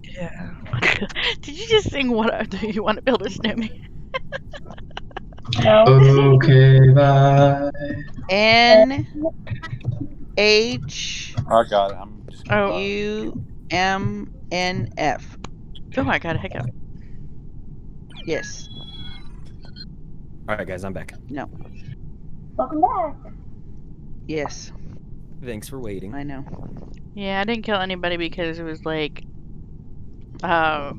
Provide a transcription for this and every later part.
Yeah. Did you just sing what do you want to build a snowman? No. Okay, bye. N H I got it. I'm just gonna Oh. follow. U M N F. Oh my god, hiccup. Yes. Alright, guys, I'm back. No. Welcome back. Yes. Thanks for waiting. I know. Yeah, I didn't kill anybody because it was like so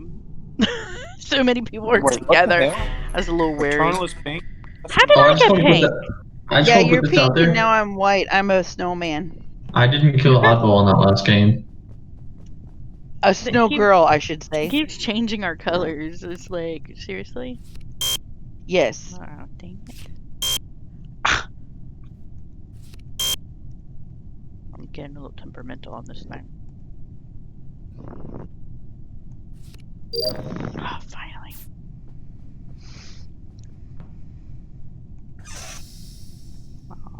many people were Wait, together. what the hell? I was a little wary. Patronal is pink. That's How did Oh, I I just get want to put pink? that. I just Yeah, want to you're put this out pink and there. now I'm white. I'm a snowman. I didn't kill Oddball in that last game. A snow keep- girl, I should It say. keeps changing our colors. It's like, seriously? Yes. Oh, dang it. I'm getting a little temperamental on this thing. Oh, finally.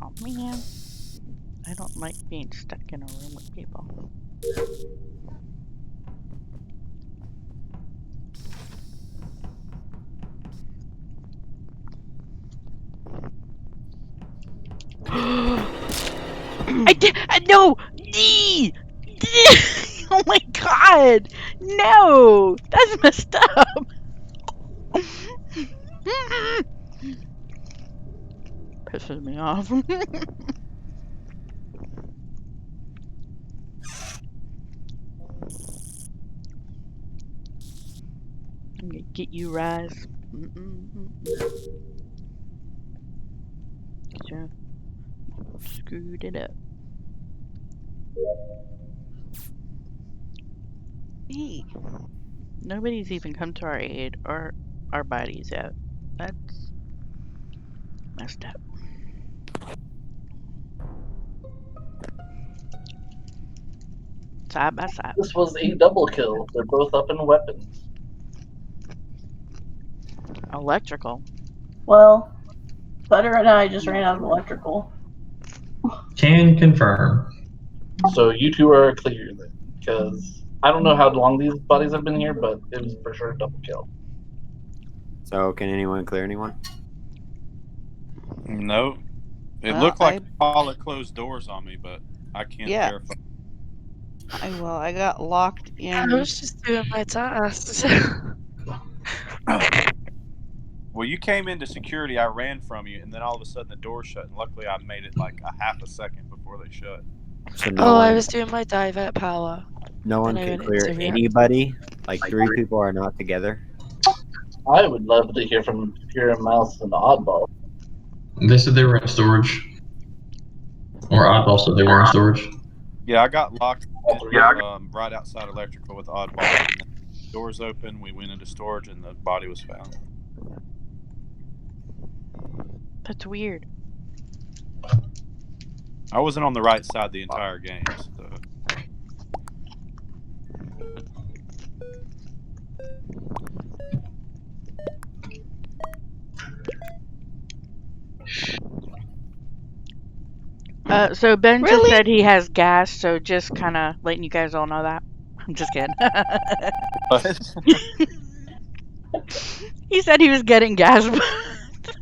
Oh, man. I don't like being stuck in a room with people. I did. No. Oh my god. No. That's messed up. Pisses me off. I'm gonna get you, Rise. Sure. Screwed it up. Hey. Nobody's even come to our aid or our bodies yet. That's messed up. Side by side. This was a double kill. They're both up in weapons. Electrical. Well, Butter and I just ran out of electrical. Can confirm. So you two are clear then, because I don't know how long these bodies have been here, but it was for sure a double kill. So, can anyone clear anyone? No. It Well, looked like Paula closed doors on me, but I can't verify. I got locked in. I was just doing my task. Well, you came into security, I ran from you, and then all of a sudden the door shut, and luckily I made it like a half a second before they shut. So I was doing my dive at power. No one Then I can went clear into react. anybody? Like 3 people are not together? I would love to hear from Pure Mouse and Oddball. They said they were in storage. Or Oddball said they were in storage. Yeah, I got locked Yeah. right outside electrical with Oddball. And then doors open, we went into storage, and the body was found. That's weird. I wasn't on the right side the entire game. So. So Ben just Really? said he has gas, so just kind of letting you guys all know that. I'm just kidding. He said he was getting gas,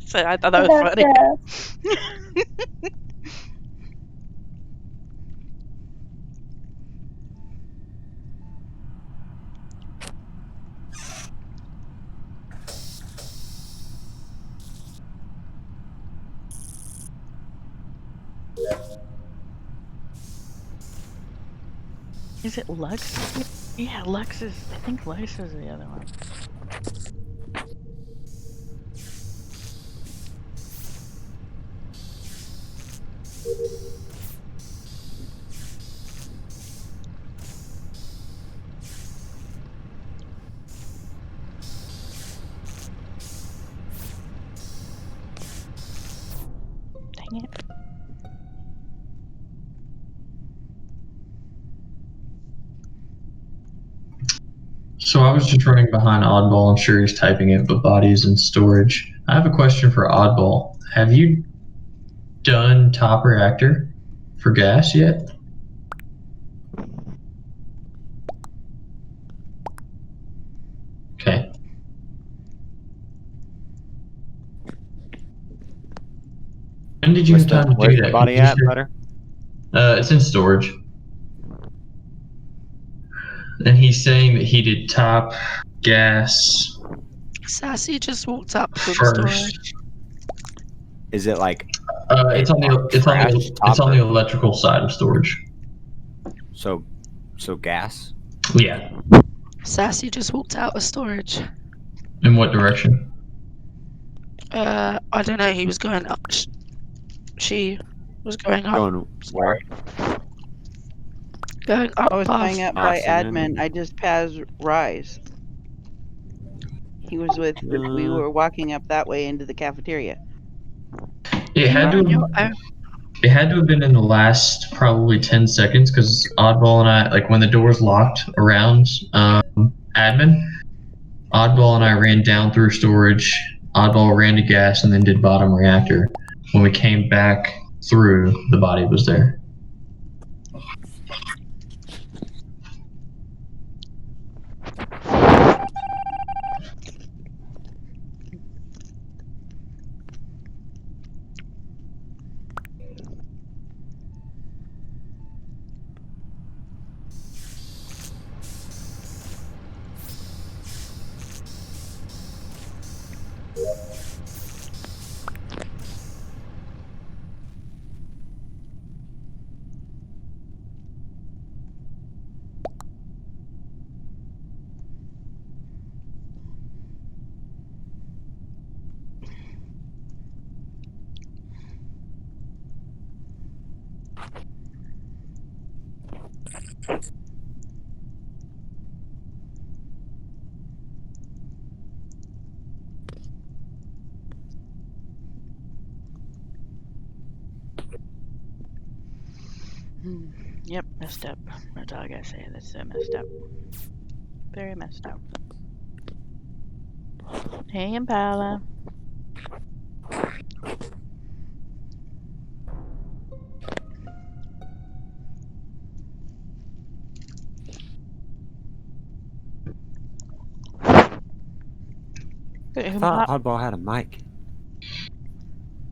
so I thought that was funny. Is it Lux? Yeah, Lux is. I think Lux is the other one. Dang it. So I was just running behind Oddball. I'm sure he's typing it, but body's in storage. I have a question for Oddball. Have you done top reactor for gas yet? When did you have time to Where's do the that? body You at, said- Butter? It's in storage. And he's saying that he did top, gas, Sassy just walked up from first. storage. Is it like It's on the top or- electrical side of storage. so gas? Yeah. Sassy just walked out of storage. In what direction? I don't know. He was going up. She was going up. Going where? Going up I was above. hanging up by Austin. admin. I just passed Rise. He was with. We were walking up that way into the cafeteria. It had to. It had to have been in the last probably 10 seconds because Oddball and I, like when the doors locked around admin, Oddball and I ran down through storage. Oddball ran to gas and then did bottom reactor. When we came back through, the body was there. Yep, messed up. That's all I gotta say. That's so messed up. Very messed up. Hey, Impala. I thought Oddball had a mic.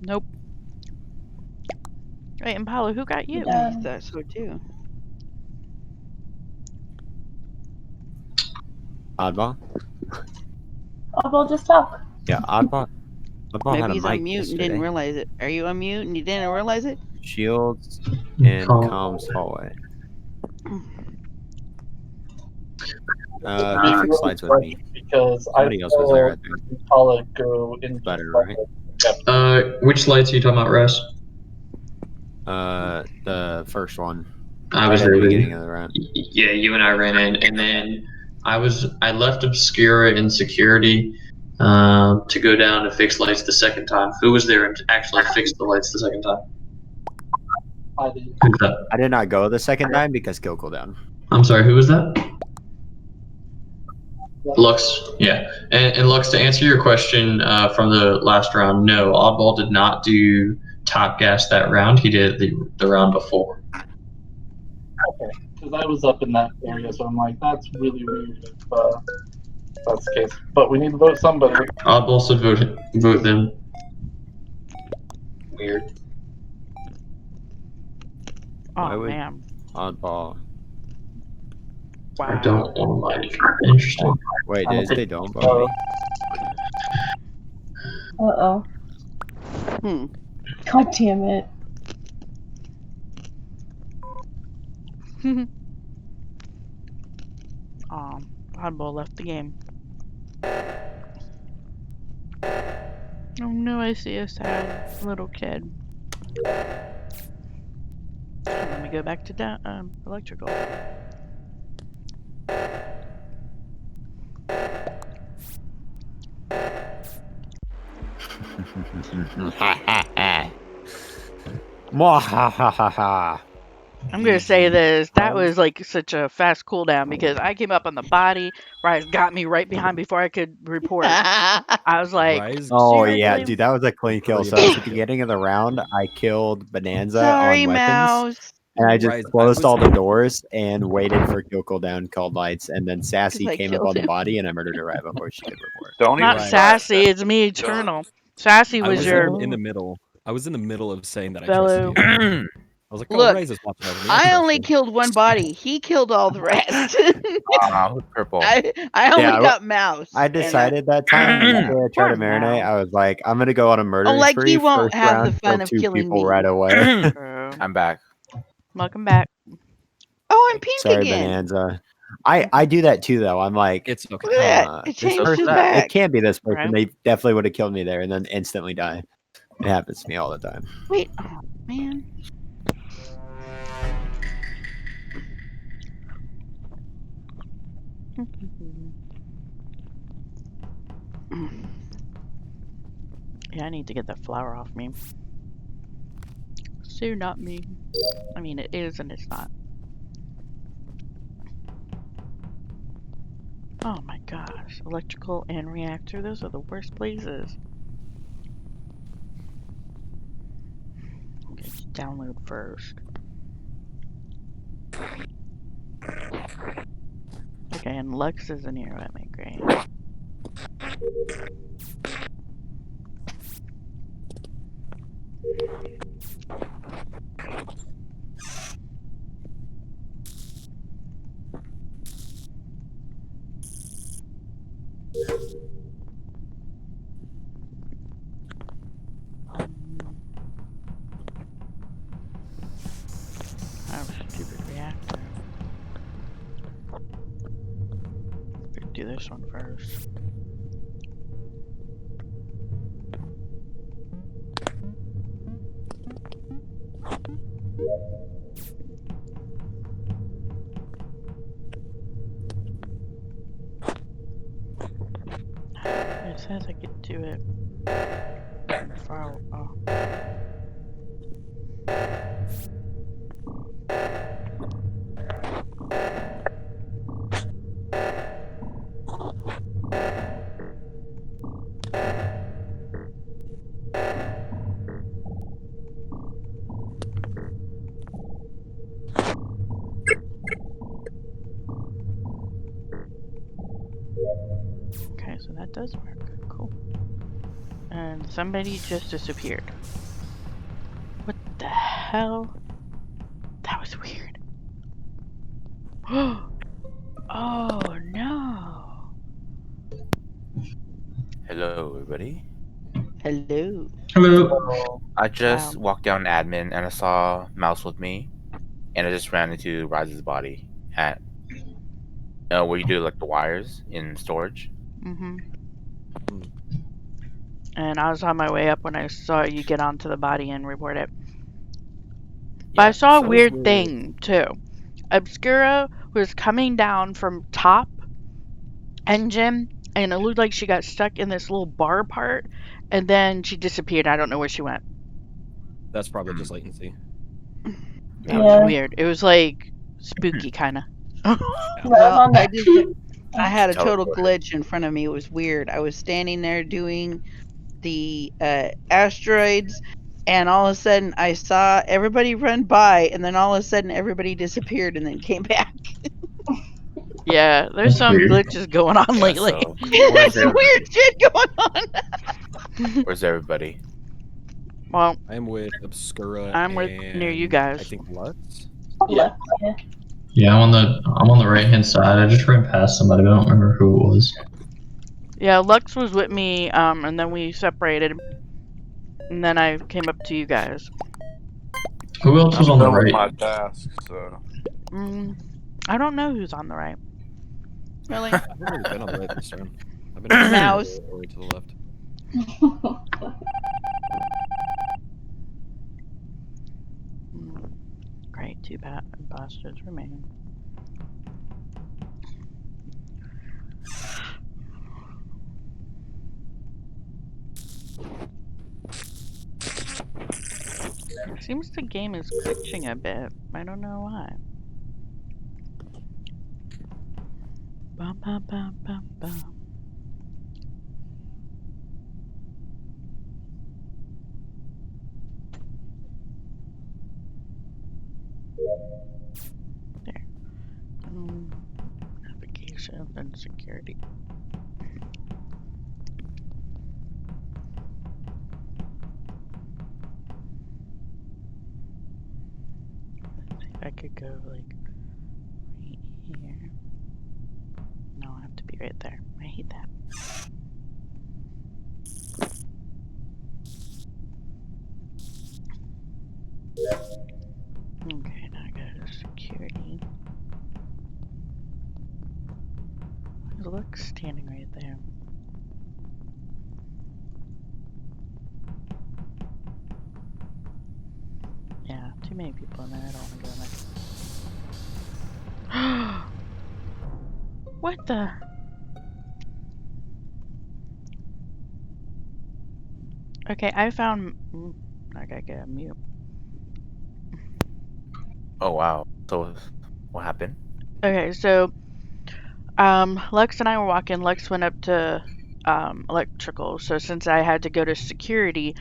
Nope. Wait, Impala, who got you? I thought so too. Oddball? Oddball, just talk. Yeah, Oddball. Oddball had Maybe a he's mic on mute and yesterday. didn't realize it. Are you on mute and you didn't realize it? Shields and Calm. comms hallway. Who fixed lights with me? Because Somebody else was there, I think. Impala go into Butter, right? Which lights are you talking about, Russ? The first one. I was Right at there the with you. beginning of the round. Yeah, you and I ran in, and then I left Obscura in security to go down to fix lights the second time. Who was there and actually fixed the lights the second time? I did. Who's that? I did not go the second time because kill cooldown. I'm sorry, who was that? Lux, yeah. And Lux, to answer your question from the last round, no, Oddball did not do top gas that round. He did the round before. Okay, because I was up in that area, so I'm like, that's really weird if that's the case. But we need to vote somebody. Oddball said vote them. Weird. Why Oh, would- man. Oddball. Wow. I don't want to like. Interesting. Wait, they don't vote me? Uh-oh. Hmm. God damn it. Oddball left the game. Oh no, I see a sad little kid. Let me go back to electrical. Mwahahaha. I'm gonna say this. That was like such a fast cooldown because I came up on the body. Rise got me right behind before I could report. I was like, Rise. Oh seriously? yeah, dude, that was a clean kill. So at the beginning of the round, I killed Bonanza Sorry, on weapons, mouse. and I just Rise, I closed was- all the doors and waited for kill cooldown, called lights, and then Sassy 'Cause I came up killed on the him. body, and I murdered her right before she could report. Don't even Not Right. try it, Sassy. It's me, Eternal. Sassy I was was your. in the middle. I was in the middle of saying that I Bello. trusted you. I was like, oh, Look, Ray's is watching over me. I trust only him. killed one body. He killed all the rest. Who's purple? I only Yeah, got Mouse. I decided that time after I tried to Poor marinate, Mouse. I was like, I'm gonna go on a murdering like spree. you won't First have the round, fun kill of 2 killing people me. right away. True. I'm back. Welcome back. Oh, I'm pink Sorry, again. Bonanza. I do that too, though. I'm like, It's okay. Look at that. It this changed person, his it back. can't be this person. Right. They definitely would have killed me there and then instantly die. It happens to me all the time. Wait, oh man. Yeah, I need to get that flower off me. So not me. I mean, it is and it's not. Oh my gosh. Electrical and reactor, those are the worst places. Okay, just download first. Okay, and Lux is in here with me, great. Oh, stupid reactor. Better do this one first. It says I could do it. Oh. Okay, so that does work. Cool. And somebody just disappeared. What the hell? That was weird. Oh no. Hello, everybody. Hello. Hello. I just Wow. walked down admin and I saw Mouse with me, and I just ran into Rise's body at where you do like the wires in storage. Mm-hmm. And I was on my way up when I saw you get onto the body and report it. But I saw a so- weird thing too. Obscura was coming down from top engine, and it looked like she got stuck in this little bar part, and then she disappeared. I don't know where she went. That's probably just latency. That was weird. It was like spooky, kind of. Well, I had a total Teleported. glitch in front of me. It was weird. I was standing there doing the asteroids, and all of a sudden I saw everybody run by, and then all of a sudden everybody disappeared and then came back. Yeah, there's That's some weird. glitches going on lately. So, There's some everybody? weird shit going on. Where's everybody? Well, I am with Obscura. I'm with near you and guys. I think Lutz. Yeah. Yeah, I'm on the right hand side. I just ran past somebody, but I don't remember who it was. Yeah, Lux was with me, and then we separated, and then I came up to you guys. Who else was I'm on the done with right? my task, so. I don't know who's on the right. Really? I've already been on the right this time. I've been on Mouse. to the left. Great, two bad imposters remain. Seems the game is glitching a bit. I don't know why. Bum, bum, bum, bum, bum. There. Navigation and security. could go like right here. No, I have to be right there. I hate that. Okay, now I go to security. There's Lux standing right there. Yeah, too many people in there. I don't want to go in there. What the? Okay, I found. I gotta get a mute. Oh wow. So what happened? Okay, so Lex and I were walking. Lex went up to electrical. So since I had to go to security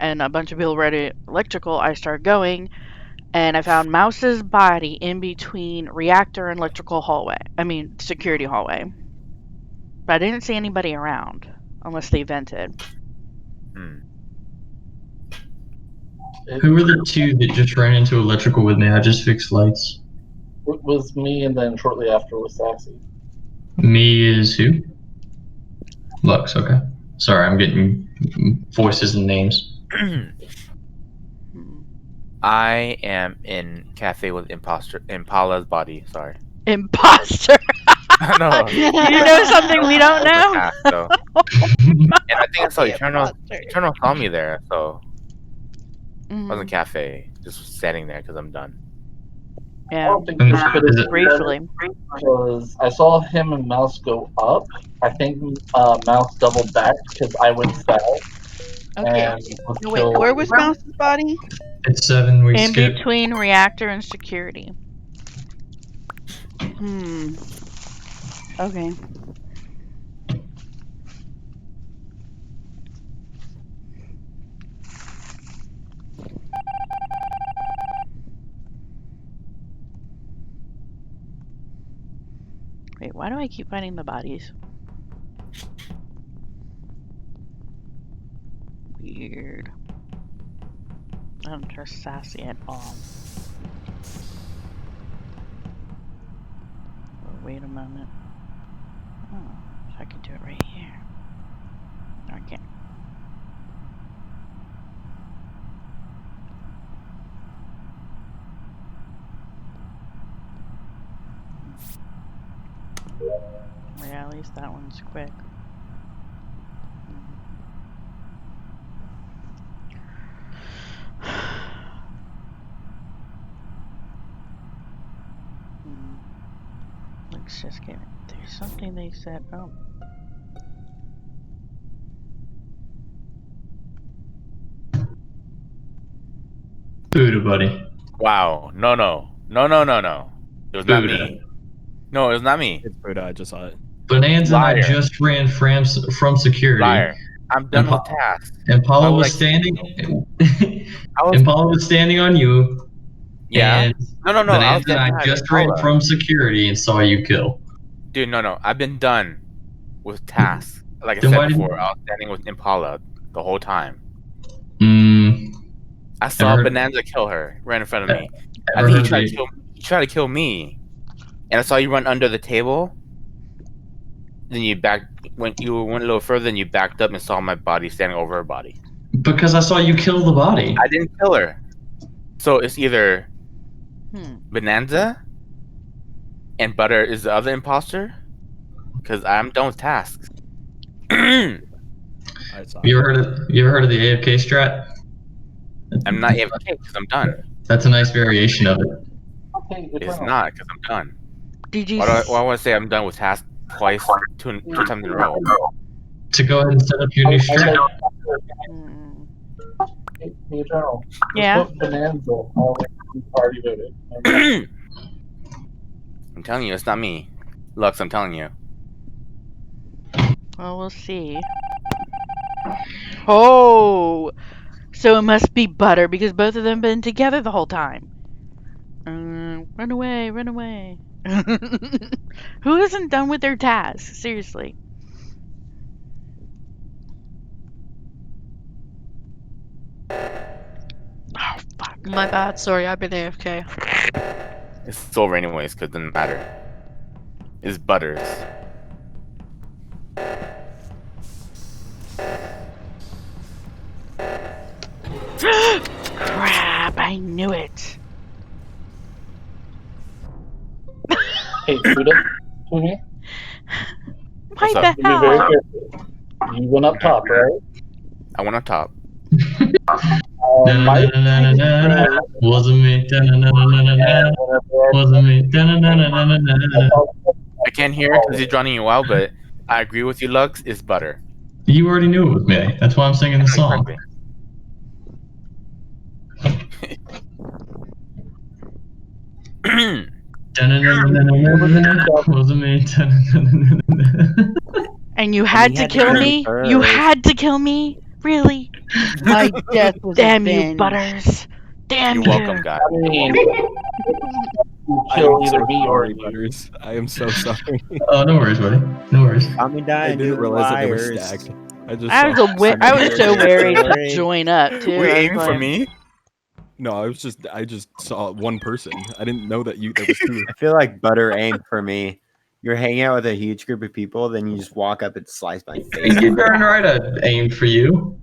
and a bunch of people were at electrical, I started going and I found Mouse's body in between reactor and electrical hallway. I mean, security hallway. But I didn't see anybody around unless they vented. Who were the two that just ran into electrical with me? I just fixed lights. It was me, and then shortly after was Sassy. Me is who? Lux, okay. Sorry, I'm getting voices and names. I am in cafe with Impala's body. Sorry. Imposter. No. You know something we don't know? Task, so. And I think I saw Eternal. Eternal saw me there, so I was in cafe, just standing there because I'm done. I Yeah. don't think this could have been Briefly. because I saw him and Mouse go up. I think Mouse doubled back because I went south. Okay. And was No, wait, killed. where was Mouse's body? It's 7. We In skip. between reactor and security. Okay. Wait, why do I keep finding the bodies? Weird. I don't trust Sassy at all. Oh, wait a moment. Oh, so I can do it right here. No, I can't. Yeah, at least that one's quick. Let's just get it. There's something they said. Oh. Buddha, buddy. Wow. No. It was not me. No, it was not me. It's Buddha. I just saw it. Bonanza and I Liar. just ran from security. Liar. I'm done with tasks. Impala Why would was I- standing. was- Impala was standing on you. Yeah. And No. I was Bonanza and I behind just ran Impala. from security and saw you kill. Dude, no. I've been done with tasks. Like I Then said why didn't- before, I was standing with Impala the whole time. I saw Ever heard- Bonanza kill her right in front of me. I Ever think heard he tried to kill me. And I saw you run under the table. Then you went a little further and you backed up and saw my body standing over her body. Because I saw you kill the body. I didn't kill her. So it's either Bonanza and Butter is the other imposter. Because I'm done with tasks. You ever heard of the AFK strat? I'm not AFK because I'm done. That's a nice variation of it. Okay, It's not because I'm done. Did you? Why do I want to say I'm done with tasks twice, two times in a row? To go ahead and set up your new strat. Hey, Eternal. Yeah? Just put Bonanza all the party voted. I'm telling you, it's not me. Lux, I'm telling you. Well, we'll see. Oh! So it must be Butter because both of them been together the whole time. Run away, run away. Who isn't done with their tasks? Seriously. Oh, fuck. My bad. Sorry, I've been AFK. It's over anyways, because it doesn't matter. It's Butters. Crap! I knew it. Hey, Tuda, Tumi, Why What's the up? be very hell? careful. You went up top, right? I went up top. Mike, Da-na-na-na-na-na-na. Wasn't me. Da-na-na-na-na-na. Wasn't me. Da-na-na-na-na-na-na. I can't hear because he's drowning you out, but I agree with you, Lux. It's Butter. You already knew it was me. That's why I'm singing the song. Correctly. Da-na-na-na-na-na-na-na. Wasn't me. Da-na-na-na-na-na. And you had to had to kill kill me? me You first. had to kill me? Really? My death was Damn you, avenged. Butters. Damn You're you. welcome, guy. I mean, you I kill am either so me or sorry, you. Butters. I am so sorry. Oh, no worries, buddy. No worries. Calm me down, I didn't new realize that they were liars. stacked. I just I was, saw I was so wary to Sorry. join up, too. Were you I was aiming for like, me? No, I just saw one person. I didn't know that there was two. I feel like Butter aimed for me. You're hanging out with a huge group of people, then you just walk up and slice my face. You're darn right I aimed for you.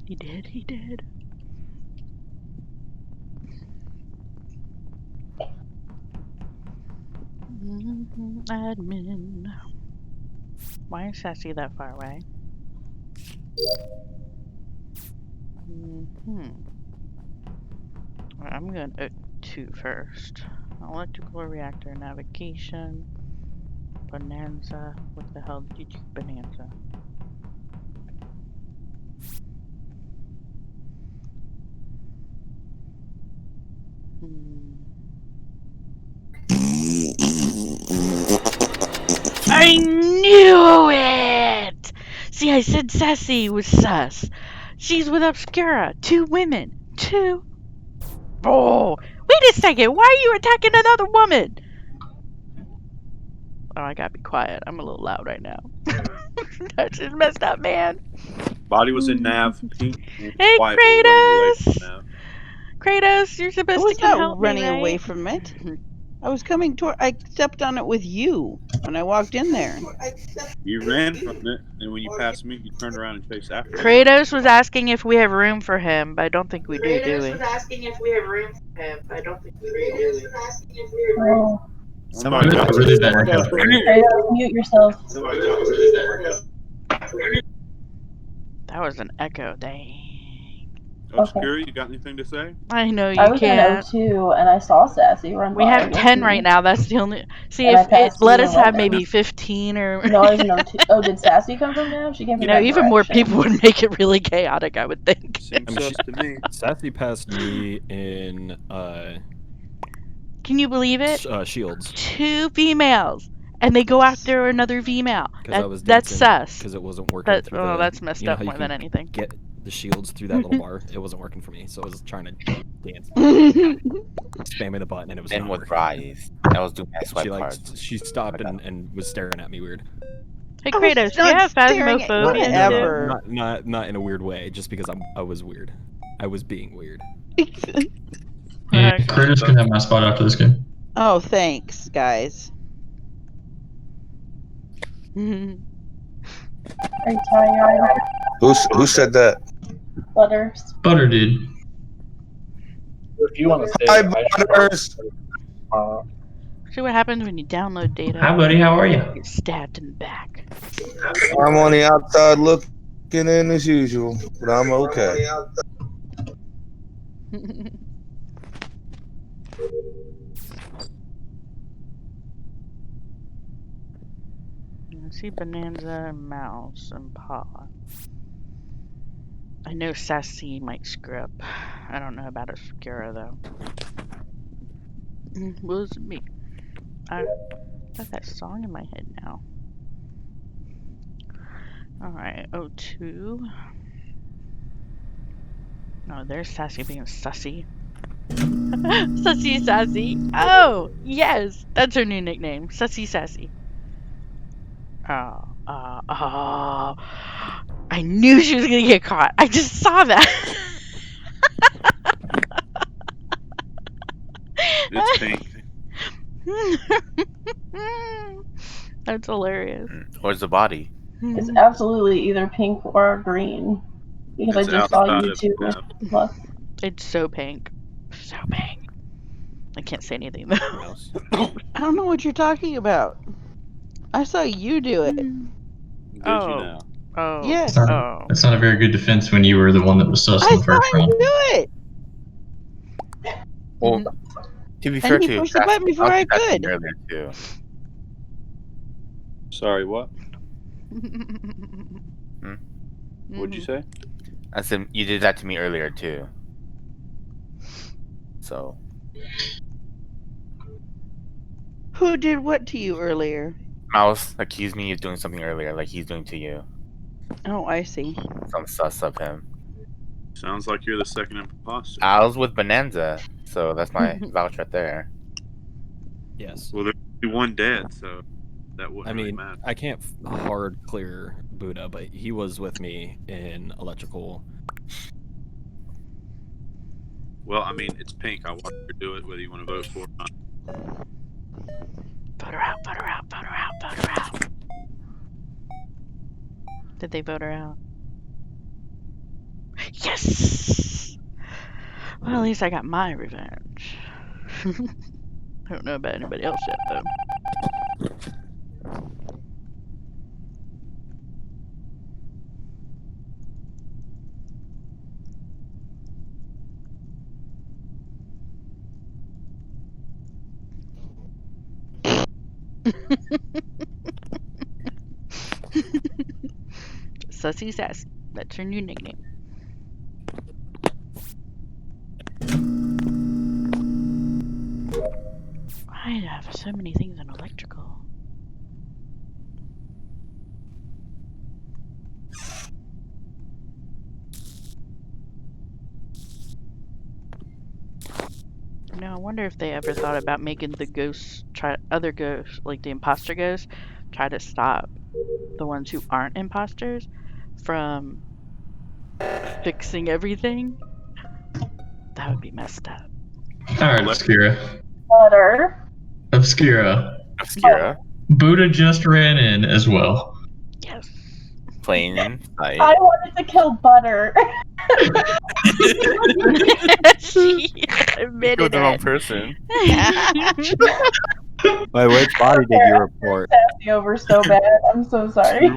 He did, he did. Admin. Why is Sassy that far away? I'm going to O2 first. Electrical reactor navigation. Bonanza. What the hell did you do, Bonanza? I knew it! See, I said Sassy was sus. She's with Obscura. 2 women. 2. Oh, wait a second. Why are you attacking another woman? Oh, I gotta be quiet. I'm a little loud right now. That's just messed up, man. Body was in Nav. Pink, Hey, white were running away from Kratos! Nav. Kratos, you're I supposed to was come not help running me, right? away from it. I was coming toward. I stepped on it with you when I walked in there. You ran from it, and when you passed me, you turned around and chased after me. Kratos was asking if we have room for him, but I don't think we do we? Oh. Somebody got really bad echo. Kratos, mute yourself. That was an echo, dang. Obscura, you got anything to say? I know you I was can't. in O2 and I saw Sassy run We by. have 10 right now. That's the only. See, And I if it passed let you us and have went maybe 15 or. No, I was in O2. Oh, did Sassy come from now? She came from You know, that even more direction. people would make it really chaotic, I would think. Seems sus to me. Sassy passed me in Can you believe it? Shields 2 females, and they go after another female. because I was That's dancing sus. because it wasn't working. That, through oh, the, that's messed you know up how you more than can anything. Get the shields through that little bar. It wasn't working for me, so I was trying to dance, spamming the button, and it was Then not with working. Rise. I was doing my swipe She cards. she stopped and was staring at me weird. Hey I was Kratos, do you not have staring at you phasmophobia ever. too? Not in a weird way, just because I was weird. I was being weird. Yeah, Okay. Kratos can have my spot after this game. Oh, thanks, guys. Are you tired? Who said that? Butters. Butter did. If you want to say Hi, it, I should Butters. See what happens when you download data. Hi, buddy. How are you? You get stabbed in the back. I'm on the outside looking in as usual, but I'm okay. I see Bonanza, Mouse, and Paw. I know Sassy might screw up. I don't know about Obscura though. Was me. I got that song in my head now. Alright, O2. Oh, there's Sassy being sussy. Sussy Sassy. Oh, yes. That's her new nickname. Sussy Sassy. Oh. I I knew she was gonna get caught. I just saw that. It's pink. That's hilarious. Where's the body? It's absolutely either pink or green. Because It's I just saw outside you of two. F. Plus. It's so pink. So pink. I can't say anything though. Who knows? I don't know what you're talking about. I saw you do it. Did you now? Oh. Yes. That's not a very good defense when you were the one that was sus I in the saw first him round. do it. Well, to be And fair he to you, pushed the button before I could. earlier too. Sorry, what? What'd you say? I said you did that to me earlier too. So. Who did what to you earlier? Mouse accused me of doing something earlier, like he's doing to you. Oh, I see. So I'm sus of him. Sounds like you're the second imposter. I was with Bonanza, so that's my vouch right there. Yes. Well, there's only one dead, so that wouldn't I really mean, matter. I can't hard clear Buddha, but he was with me in electrical. Well, I mean, it's pink. I want her to do it, whether you want to vote for it or not. Vote her out, vote her out, vote her out, vote her out. Did they vote her out? Yes! Well, at least I got my revenge. I don't know about anybody else yet, though. Sussy Sassy. That's your new nickname. I have so many things in electrical. Now I wonder if they ever thought about making the ghosts other ghosts, like the imposter ghosts, try to stop the ones who aren't imposters from fixing everything. That would be messed up. Alright, Obscura. Butter. Obscura. Obscura. Buddha just ran in as well. Yes. Playing inside. I wanted to kill Butter. She admitted the wrong it. person. Wait, which body did you report? Sassy over so bad. I'm so sorry.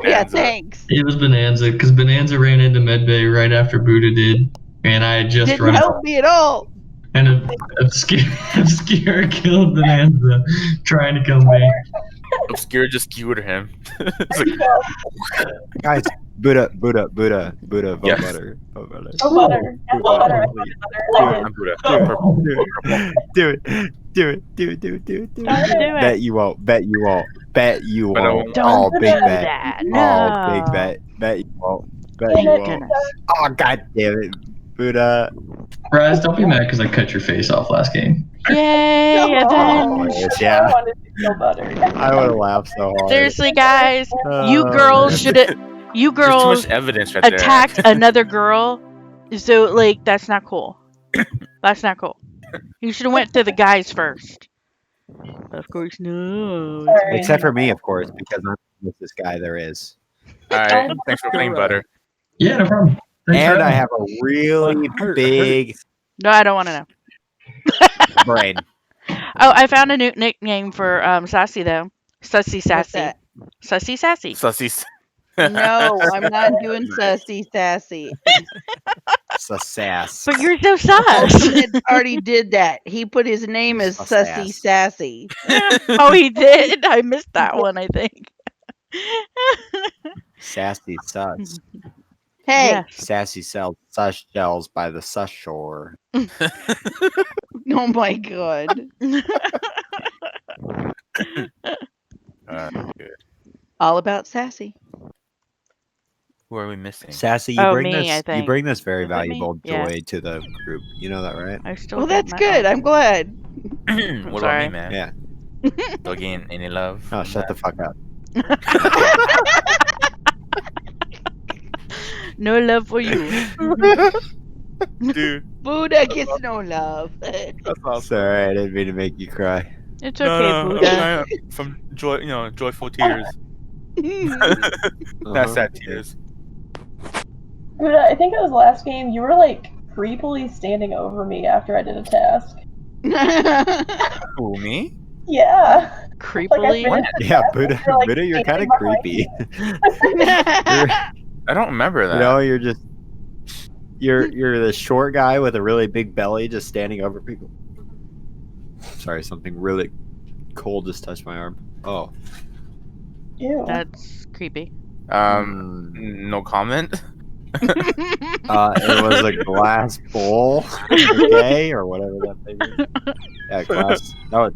Yeah, thanks. It was Bonanza, because Bonanza ran into Medbay right after Buddha did, and I had just Didn't run help me at all. And Obscura killed Bonanza, trying to kill me. Obscura just skewered him. It's like, Guys, Buddha, vote Butter. Yes. Butter. Vote Butter. Oh, Butter. Do Butter. I'm Buddha. Do it. Do it. Bet you won't. Bet you won't. Bet you But I won't. won't. Don't Oh, big do bet. that. Oh, No. big bet. Bet you won't. Bet Thank you won't. goodness. Oh, god damn it. Buddha. Raz, don't be mad because I cut your face off last game. Yay, Oh, avenge. Yes, I yeah. wanted to kill Butter. I would have laughed so hard. Seriously, guys, you Oh, girls man. should have. You There's too girls much evidence right attacked there. another girl, so like that's not cool. That's not cool. You should have went to the guys first. Of course, no. Sorry. Except for me, of course, because I'm the closest guy there is. Alright, thanks for playing Butter. Yeah, no problem. Thanks for And I having me. have a really big No, I don't want to know. brain. Oh, I found a new nickname for Sassy though. Sussy What's Sassy. that? Sussy Sassy. Sussies. No, I'm not doing sussy sassy. Sass. But you're so sus. He already did that. He put his name as Sussy Sassy. Oh, he did. I missed that one. I think. Sassy sus. Hey, Yes. Sassy sells sus shells by the sus shore. oh my god. Good. All about sassy. Who are we missing? Sassy, you Oh, bring me, I this. You think. bring this very Is it me? valuable Yeah. joy to the group. You know that, right? I still. Well, did that's my good. own. I'm glad. What Sorry. about me, man? Yeah. Still getting any love? Oh, shut the fuck up. No love for you. Dude. Buddha gets no love. That's awesome. Sorry, I didn't mean to make you cry. It's okay, Buddha. From joy, joyful tears. Not sad tears. Buddha, I think it was last game. You were like creepily standing over me after I did a task. Who, me? Yeah. Creepily? Like Yeah, Buddha, You're, like, Buddha, you're kind of standing behind creepy. I don't remember that. You know, you're just you're the short guy with a really big belly, just standing over people. Sorry, something really cold just touched my arm. Oh, Ew. That's creepy. No comment. it was a glass bowl, okay, or whatever that thing is. Yeah, glass. No,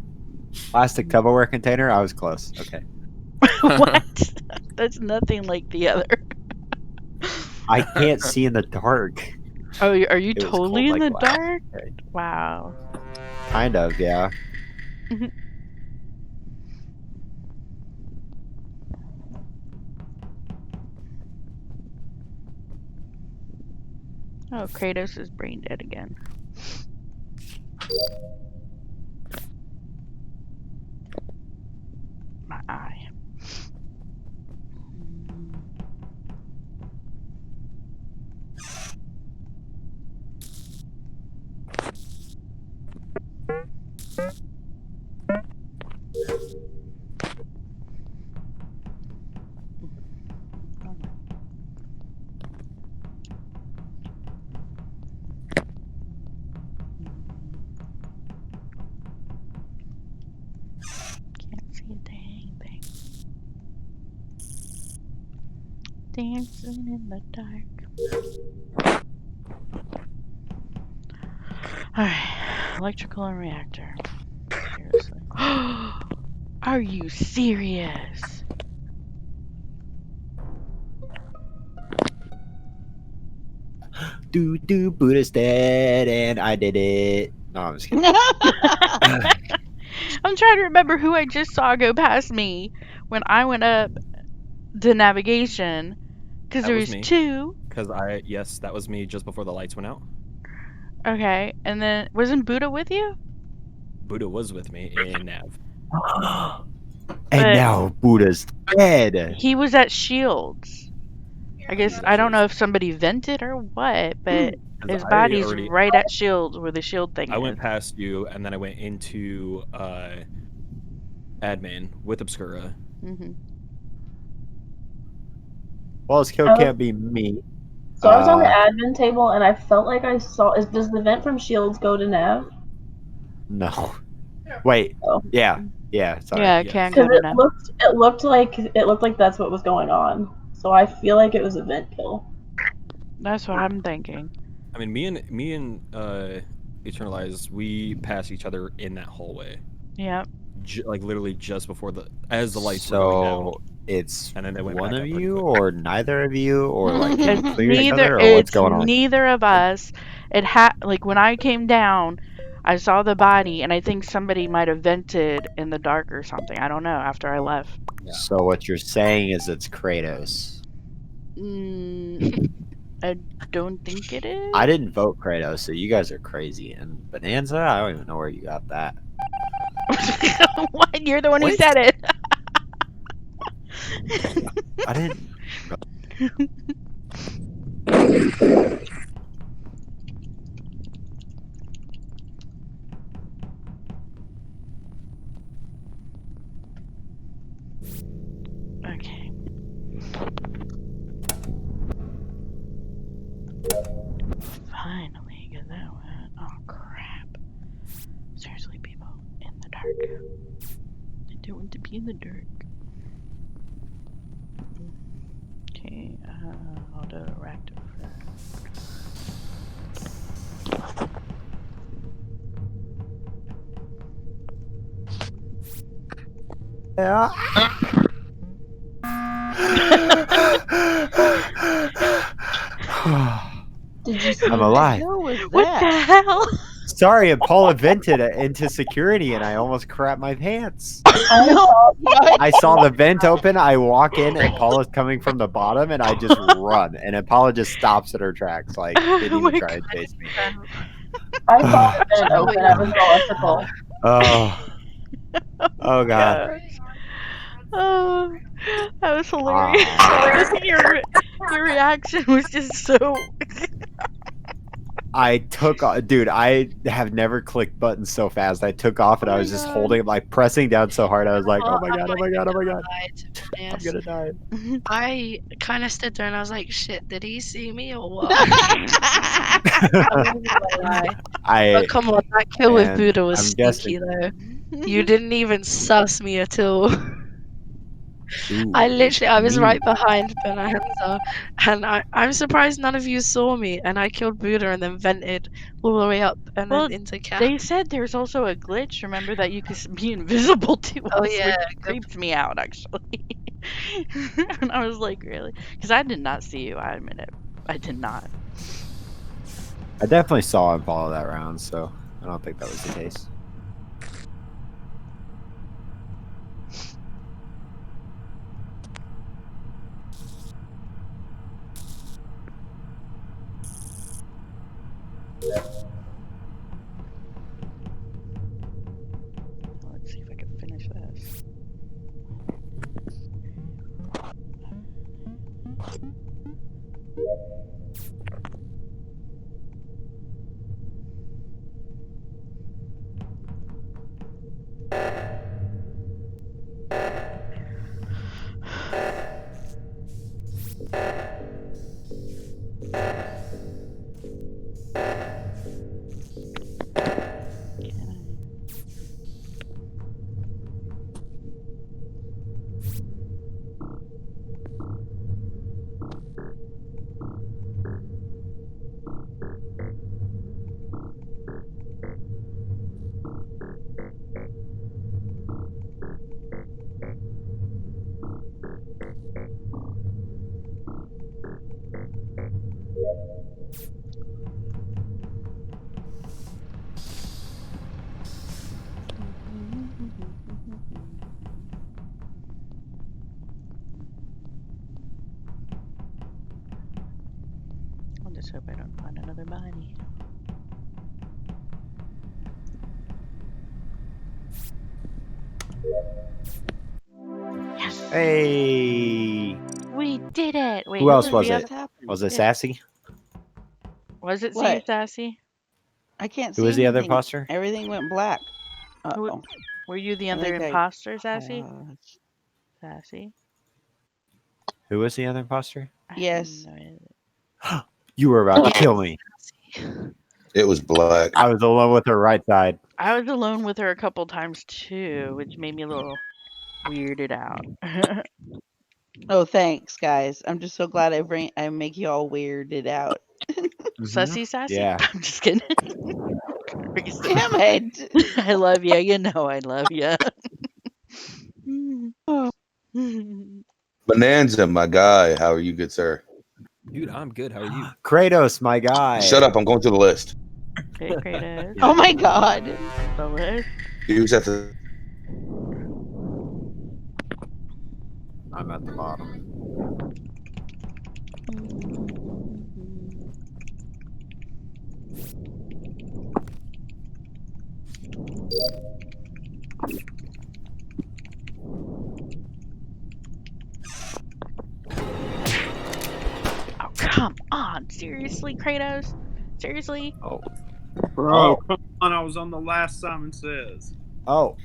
plastic Tupperware container. I was close. Okay. What? That's nothing like the other. I can't see in the dark. Oh, are you It was totally in cold the like glass. dark? Okay. Wow. Kind of, yeah. Oh, Kratos is brain dead again. My eye. Can't see a dang thing. Dancing in the dark. Alright, electrical and reactor. Seriously. Are you serious? Buddha's dead, and I did it. No, I'm just kidding. I'm trying to remember who I just saw go past me when I went up the navigation. Because there was me. two. Because yes, that was me just before the lights went out. Okay, and then wasn't Buddha with you? Buddha was with me in Nav. And But- now Buddha's dead. He was at Shields. I guess I don't know if somebody vented or what, but 'Cause his I body's already- right at Shields where the shield thing I is. went past you, and then I went into admin with Obscura. Mm-hmm. Well, his kill I was- can't be me. So I was on the admin table and I felt like I saw. Does the vent from Shields go to Nav? No. Wait. Oh. Yeah. Yeah. Sorry. Yeah, it yes. can go Because to Nav. it looked like that's what was going on. So I feel like it was a vent kill. That's what I'm thinking. I mean, me and Eternalize, we passed each other in that hallway, Yep. like literally just before as the lights were going down. So it's And then they went one back of up pretty you, quick. or neither of you, or like can you It's clear each other, neither. or what's It's going on? neither of us. It like when I came down, I saw the body, and I think somebody might have vented in the dark or something. I don't know. After I left. So what you're saying is it's Kratos. I don't think it is. I didn't vote Kratos, so you guys are crazy. And Bonanza, I don't even know where you got that. What? You're the one who What? said it. I didn't. Okay. Finally, get that one. Oh crap! Seriously, people in the dark. I don't want to be in the dark. Okay, I'll do a reactor Yeah. Did you see I'm alive. What was What that? the hell? Sorry, and Paula vented into security, and I almost crapped my pants. I saw the vent open. I walk in, and Paula's coming from the bottom, and I just run. And then Paula just stops at her tracks, like didn't even try to chase me. I saw the vent open. I was electrical. Oh God. Oh, that was hilarious. Your reaction was just so. I took off, dude. I have never clicked buttons so fast. I took off and I was just holding, like pressing down so hard. I was like, oh my God, oh my God, oh my God. I'm gonna die. I kind of stood there and I was like, shit, did he see me or what? But come on, that kill with Buddha was sneaky though. You didn't even suss me at all. I was right behind Bonanza, and I'm surprised none of you saw me, and I killed Buddha and then vented all the way up and then into Cat. They said there's also a glitch, remember, that you could be invisible to us, which creeped me out, actually. And I was like, really? Because I did not see you, I admit it. I did not. I definitely saw him follow that round, so I don't think that was the case. Let's see if I can finish this. I'll just hope I don't find another body. Yes! Hey! We did it! Wait, who else was the it? other- Was it Sassy? Was it What? Sassy? I can't see Who was the other anything. imposter? Everything went black. Who- Were you the I other think I- imposter, Sassy? Sassy? Who was the other imposter? Yes. You were about to kill me. It was black. I was alone with her right side. I was alone with her a couple times too, which made me a little weirded out. Oh, thanks, guys. I'm just so glad I make you all weirded out. Sussy Sassy? Yeah. I'm just kidding. Damn it. I love you. You know I love you. Bonanza, my guy. How are you, good sir? Dude, I'm good. How are you? Kratos, my guy. Shut up. I'm going through the list. Okay, Kratos. Oh my god. The list? You just have to. I'm at the bottom. Oh, come on. Seriously, Kratos? Seriously? Oh. Bro, come on. I was on the last Simon Says. Oh.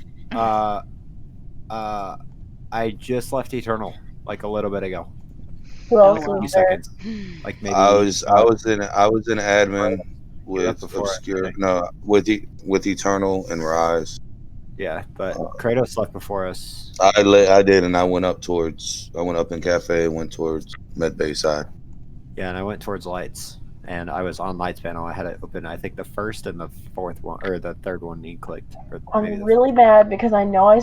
I just left Eternal like a little bit ago. Who else Like a few was there? seconds. Like maybe I was in admin with before, Obscure. No, with Eternal and Rise. Yeah, but Kratos left before us. I did, and I went up in Cafe, went towards Med Bay side. Yeah, and I went towards lights. And I was on lights panel. I had it open, I think the first and the fourth one, or the third one he clicked. Or maybe I'm the really mad because I know I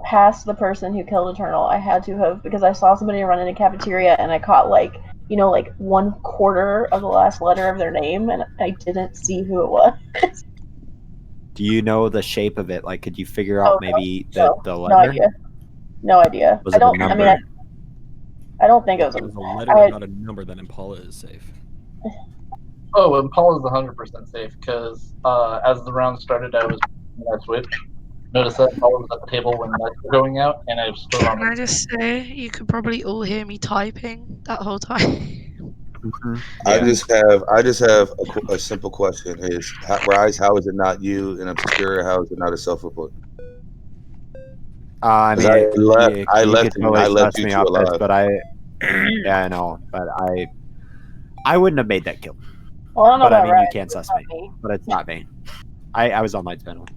passed the person who killed Eternal. I had to have, because I saw somebody run in a cafeteria and I caught like you know, like 1/4 of the last letter of their name, and I didn't see who it was. Do you know the shape of it? Like, could you figure out maybe the letter? No idea. No idea. Was it a number? I mean, I don't think it was a letter and not a number, then Impala is safe. Oh, Impala is 100% safe because as the round started, I was on Switch. Noticed that Impala was at the table when lights were going out, and I stood on. Can I just say, you could probably all hear me typing that whole time. Mm-hmm. I just have a simple question: Is Rise? How is it not you? And Obscura, how is it not a self-report? I mean, I left me you off alive. this, but yeah, I know, but I wouldn't have made that kill. Well, I don't know but I about mean, Rise, you can't sus me, but it's not me. I was on Light's panel.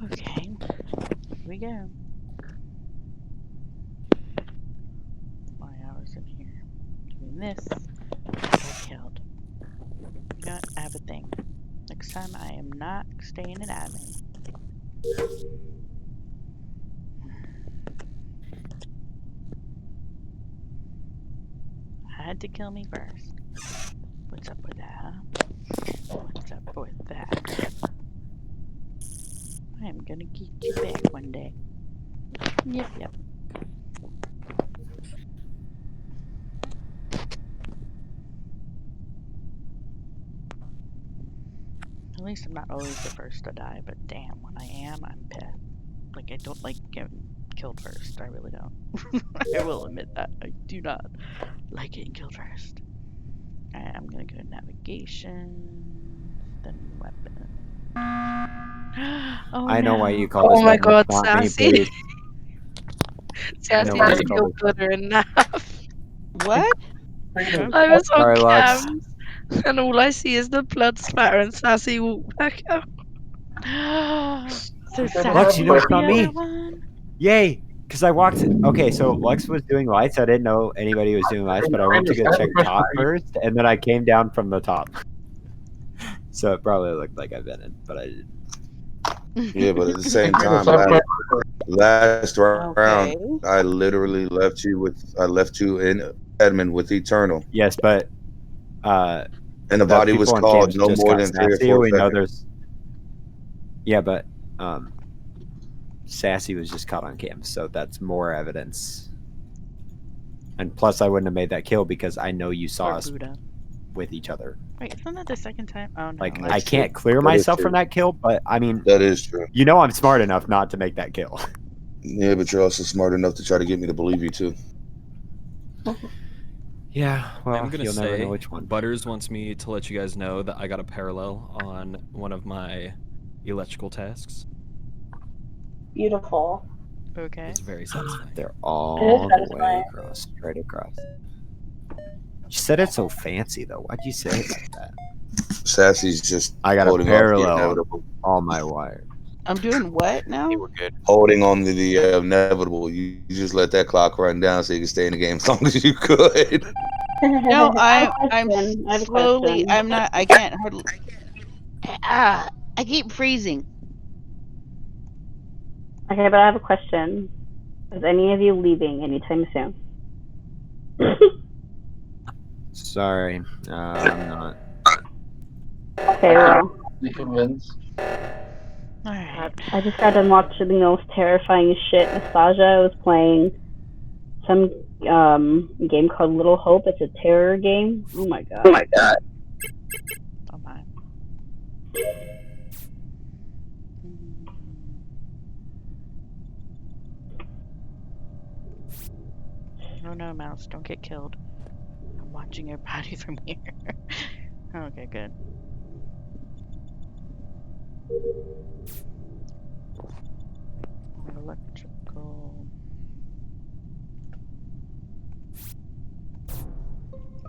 Okay, here we go. Why I was in here doing this, got killed. You know what? I have a thing. Next time I am not staying in admin. Had to kill me first. What's up with that, huh? What's up with that? I am gonna get you back one day. Yep. At least I'm not always the first to die, but damn, when I am, I'm pissed. Like, I don't like getting killed first. I really don't. I will admit that. I do not like getting killed first. Alright, I'm gonna go to navigation, then weapon. Oh, I know no. why you call this. Oh my god, not Sassy. me, Sassy just killed Butter in half. What? I was on Sorry, Lux. cams, and all I see is the blood splatter, and Sassy walked back out. So Lux, you know it's not me. one? Yay! Because I walked. Okay, so Lux was doing lights. I didn't know anybody was doing lights, but I went to go check top first, and then I came down from the top. So it probably looked like I've been in, but I didn't. Yeah, but at the same time, last round, I literally left you in admin with Eternal. Yes, but and the body was called no more than 3 or 4 we know seconds. there's. Yeah, but Sassy was just caught on cam, so that's more evidence. And plus, I wouldn't have made that kill because I know you saw us with each other. Wait, isn't that the second time? Oh no. Like, I can't clear myself from that kill, but I mean, that is true. You know, I'm smart enough not to make that kill. Yeah, but you're also smart enough to try to get me to believe you too. Yeah, well, I'm gonna you'll say never know which one. Butters wants me to let you guys know that I got a parallel on one of my electrical tasks. Beautiful. Okay. It's very satisfying. They're all the way across, straight across. You said it so fancy though. Why'd you say it like that? Sassy's just I got a holding parallel all my wires. I'm doing what now? We're good. Holding on to the inevitable. You just let that clock run down so you can stay in the game as long as you could. No, I'm slowly. I'm not. I can't hardly. I keep freezing. Okay, but I have a question. Is any of you leaving anytime soon? Sorry, I'm not. Okay, well. Be convinced. Alright. I just got done watching the most terrifying shit. Nastasia was playing some game called Little Hope. It's a terror game. Oh my god. Oh my god. Oh my. Oh no, Mouse, don't get killed. I'm watching your body from here. Okay, good. Electrical.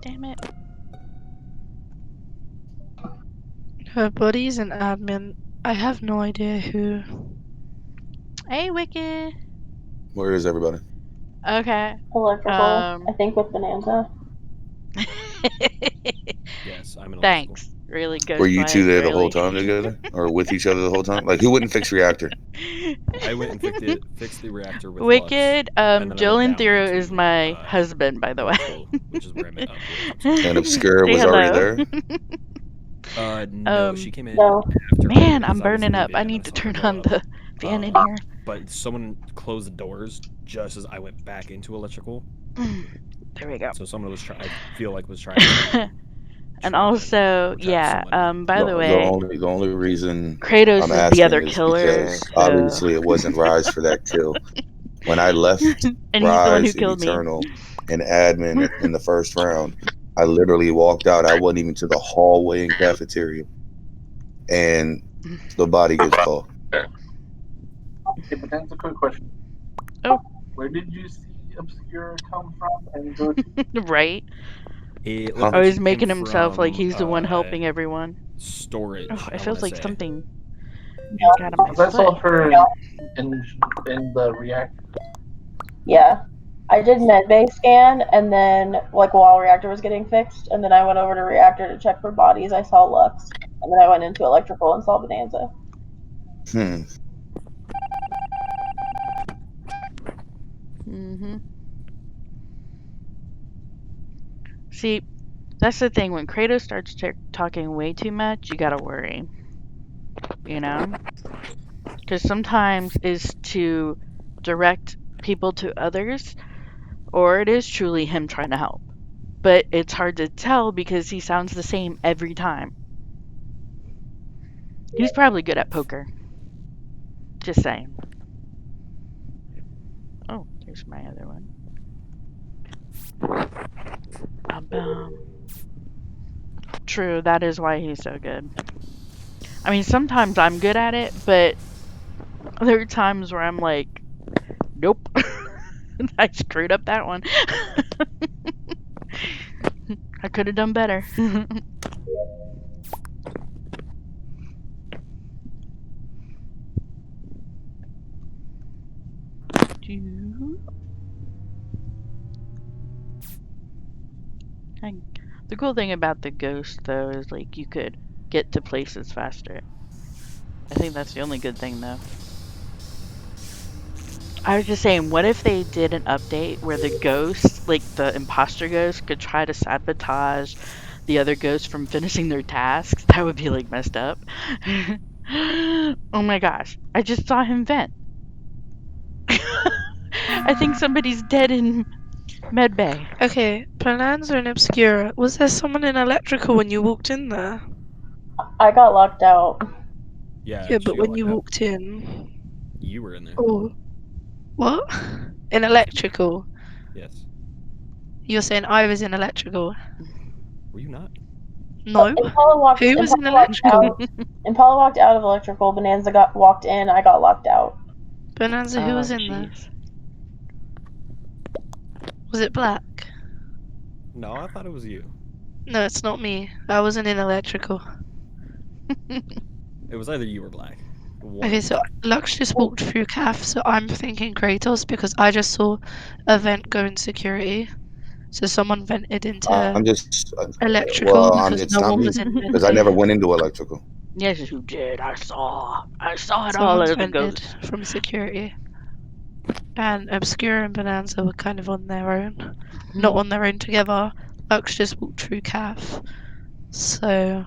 Damn it. Her body's an admin. I have no idea who. Hey, Wicked. Where is everybody? Okay. Electrical, I think with Bonanza. Yes, I'm an electrical. Thanks. Really Were goes you by two there the really. whole time together, or with each other the whole time? Like, who wouldn't fix reactor? I went and fixed the reactor with Wicked. Lux, and then I went Jolin down Thero into, is my husband, by the way. electrical, which is where I met up with Obscura. And Obscura Say was already hello. there. No, she came in No. after. Man, because I'm I was burning up. leaving I and need I to saw her turn go on up. the fan in here. But someone closed the doors just as I went back into electrical. There we go. So someone was trying. I feel like was trying to. And also, yeah. By the way, the only reason Kratos I'm is asking the other is killer. because So. obviously it wasn't Rise for that kill. When I left And he's the one who Rise and killed me. Eternal and Admin in the first round, I literally walked out. I wasn't even to the hallway and cafeteria, and the body gets called. Hey, but that's a quick question. Oh. Where did you see Obscura come from and go to? Right. He Huh? Oh, he's making himself like he's the one helping everyone. Storage. Oh, it feels like something Yeah. got in my Because I saw foot. her in the reactor. Yeah. I did medbay scan, and then, like, while reactor was getting fixed, and then I went over to reactor to check for bodies. I saw Lux, and then I went into electrical and saw Bonanza. See, that's the thing. When Kratos starts talking way too much, you gotta worry. You know? Because sometimes is to direct people to others, or it is truly him trying to help. But it's hard to tell because he sounds the same every time. He's probably good at poker. Just saying. Oh, there's my other one. True, that is why he's so good. I mean, sometimes I'm good at it, but there are times where I'm like, nope. I screwed up that one. I could have done better. The cool thing about the ghost, though, is like you could get to places faster. I think that's the only good thing, though. I was just saying, what if they did an update where the ghost, like the imposter ghost, could try to sabotage the other ghosts from finishing their tasks? That would be like messed up. Oh my gosh, I just saw him vent. I think somebody's dead in medbay. Okay, Bonanza and Obscura. Was there someone in electrical when you walked in there? I got locked out. Yeah, but when you walked in, you were in there. Oh, what? In electrical? Yes. You're saying I was in electrical? Were you not? No. Who was in electrical? Impala walked out of electrical. Bonanza walked in. I got locked out. Bonanza, who was in there? Was it Black? No, I thought it was you. No, it's not me. I wasn't in electrical. It was either you or Black. Okay, so Lux just walked through CAF, so I'm thinking Kratos because I just saw a vent go in security. So someone vented into electrical because it's no not one me was in because I never went into electrical. Yes, you did. I saw it all Someone's as a vented ghost. from security. And Obscura and Bonanza were kind of on their own. Not on their own together. Lux just walked through CAF. So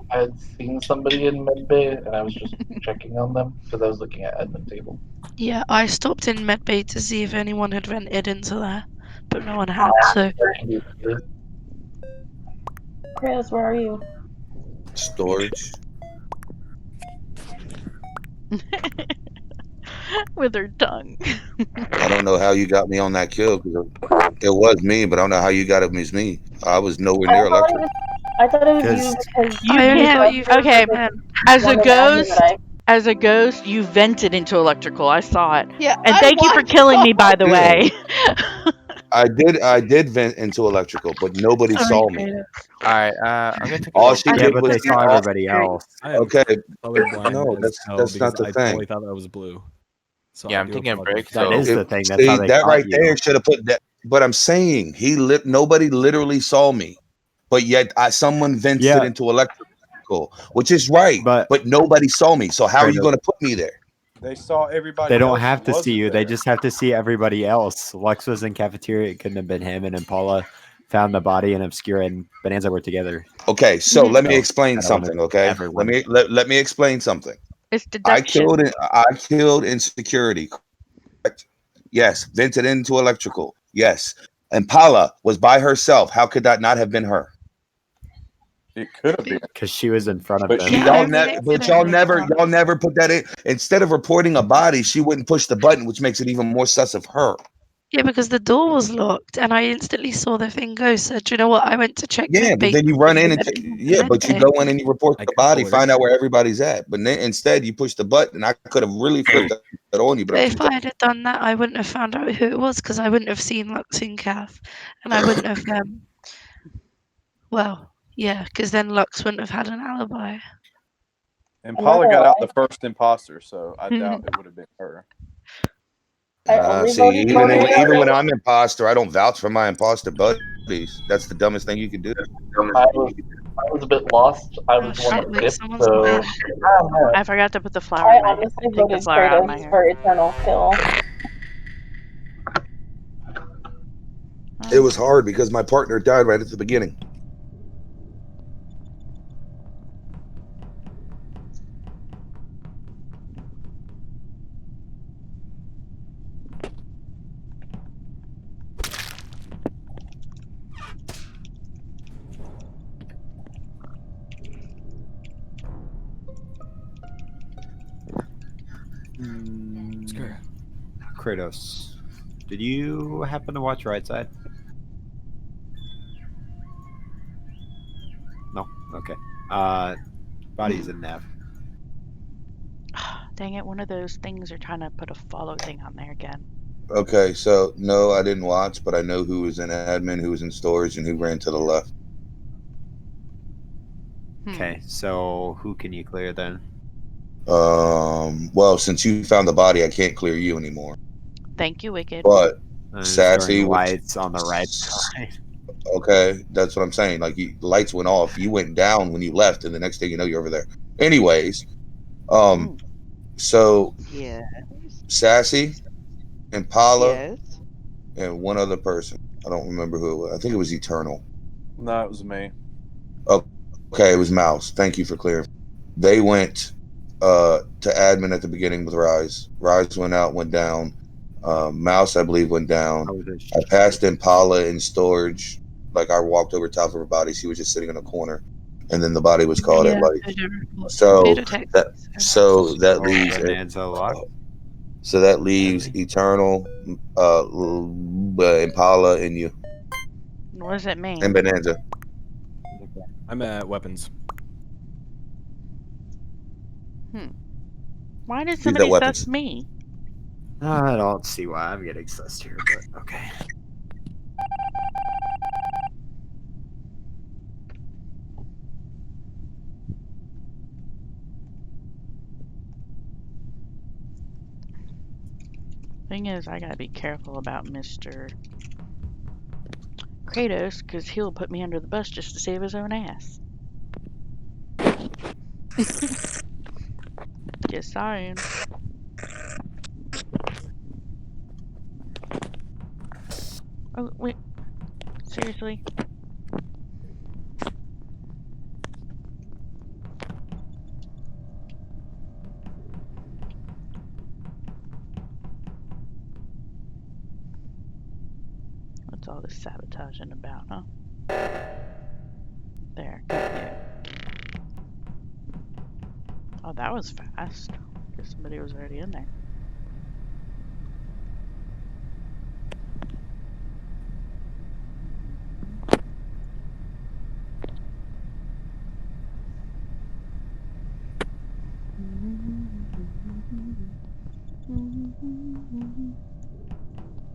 I had seen somebody in medbay, and I was just checking on them because I was looking at admin table. yeah, I stopped in medbay to see if anyone had vented into there, but no one had. So Chris, where are you? Storage. With her tongue. I don't know how you got me on that kill because it was me, but I don't know how you got it was me. I was nowhere near electrical. I thought it was you because Okay, as a ghost, you vented into electrical. I saw it. Yeah, and thank you for killing me, by the way. I did vent into electrical, but nobody saw me. Alright, I'm gonna take All she did but was they saw everybody else. I am Okay, colorblind no, as hell that's because not the I thing. totally thought that was blue. So yeah, I'm taking a break. That So is the thing. That's See, how they that caught right you. there should have put that. But I'm saying nobody literally saw me, but yet someone vented into electrical, which is right. But nobody saw me. So how are you Kratos, going to put me there? They saw everybody they don't else have who to see wasn't you. They there. just have to see everybody else. Lux was in cafeteria. It couldn't have been him. And Impala found the body, and Obscura and Bonanza were together. Okay, so let me So explain I don't want something. Okay, everyone. let me explain something. It's I deduction. killed in security. Correct? Yes. Vented into electrical. Yes. Impala was by herself. How could that not have been her? It could have been because she was in front of But them. Yeah, y'all never put that in. Instead of reporting a body, she wouldn't push the button, which makes it even more sus of her. Yeah, because the door was locked and I instantly saw the thing go. So do you know what? I went to check the Yeah, but then you basement run in window and that didn't yeah, happen but you anything. go in and you report the body, find out where everybody's at. But then instead you push the button. I could have really flipped that on you, but But I'm if I had done that, I wouldn't have found out who it was because I wouldn't have seen Lux in Cath, and I wouldn't have. Well, yeah, because then Lux wouldn't have had an alibi. And Paula got out the first imposter, so I doubt it would have been her. See, even when I'm imposter, I don't vouch for my imposter buddies. That's the dumbest thing you could do. I was a bit lost. I was the one that skipped, so I forgot to put the flower I in my honestly take the voted flower out of my Kratos hair. for Eternal Kill. It was hard because my partner died right at the beginning. Kratos, did you happen to watch Right Side? No. Okay. Bodies in nav. Dang it! One of those things are trying to put a follow thing on there again. Okay, so no, I didn't watch, but I know who was in admin, who was in storage, and who ran to the left. Okay, so who can you clear then? Well, since you found the body, I can't clear you anymore. Thank you, Wicked. But Sassy Sassy lights on the right side. Okay, that's what I'm saying. Like the lights went off, you went down when you left, and the next thing you know, you're over there. Anyways, so yeah, Sassy, Impala, yes, and one other person. I don't remember who it was. I think it was Eternal. No, it was me. Okay, it was Mouse. Thank you for clearing. They went to admin at the beginning with Rise. Rise went out, went down. Mouse, I believe, went down. I passed Impala in storage. Like I walked over top of her body. She was just sitting in a corner, and then the body was called at light. So that leaves Bonanza lock. so that leaves Eternal, Impala, and you. What does it mean? And Bonanza. I'm at weapons. Why did He's somebody at weapons. sus me? I don't see why I'm getting sussed here, but okay. Thing is, I gotta be careful about Mr. Kratos, because he'll put me under the bus just to save his own ass. Just saying. Oh, wait. Seriously? What's all this sabotaging about, huh? There, got you. Oh, that was fast. Guess somebody was already in there.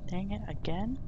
Dang it, again?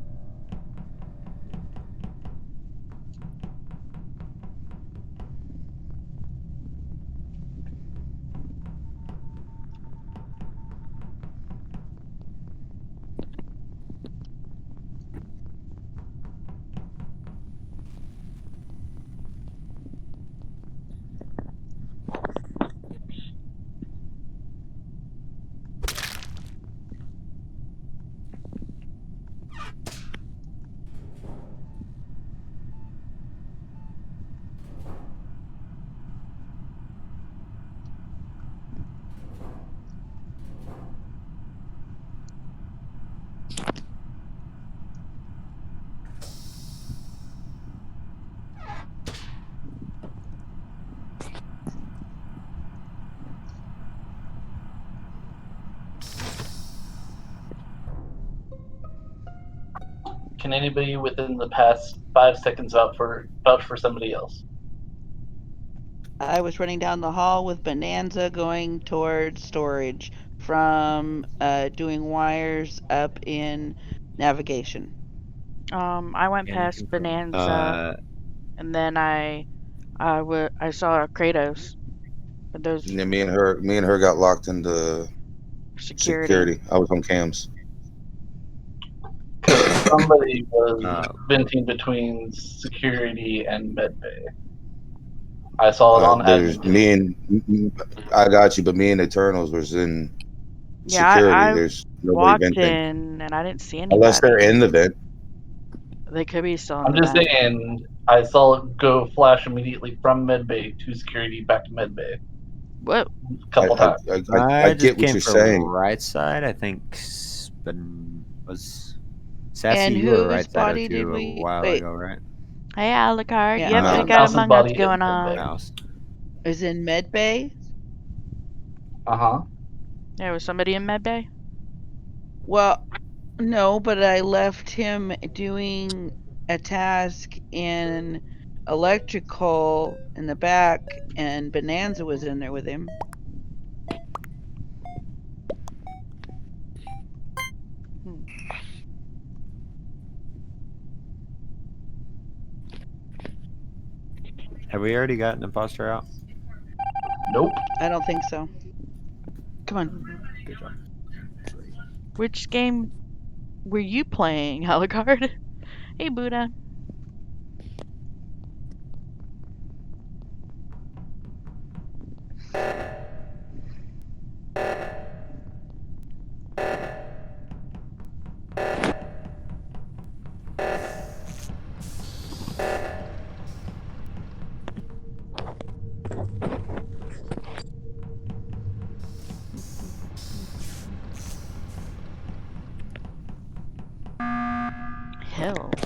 Can anybody within the past 5 seconds vouch for somebody else? I was running down the hall with Bonanza going towards storage from doing wires up in navigation. I went past Bonanza, and then I saw Kratos. But those. Yeah, me and her got locked into security. I was on cams. Somebody was venting between security and medbay. I saw it on there's admin. I got you, but me and Eternals was in security. I There's nobody walked venting. in and I didn't see anybody. Unless they're in the vent. They could be still in I'm the just vent. saying, I saw it go flash immediately from medbay to security back to medbay. What? A couple times. I get what you're saying. Right side, I think, was Sassy. And you were whose right side body or did two we a while wait? ago, right? Hey, Alucard. Yeah. Yep, we got Among Us going on. Mouse. Is in medbay? Uh-huh. Yeah, was somebody in medbay? Well, no, but I left him doing a task in electrical in the back, and Bonanza was in there with him. Have we already got an imposter out? Nope. I don't think so. Come on. Good job. Which game were you playing, Alucard? Hey, Buddha.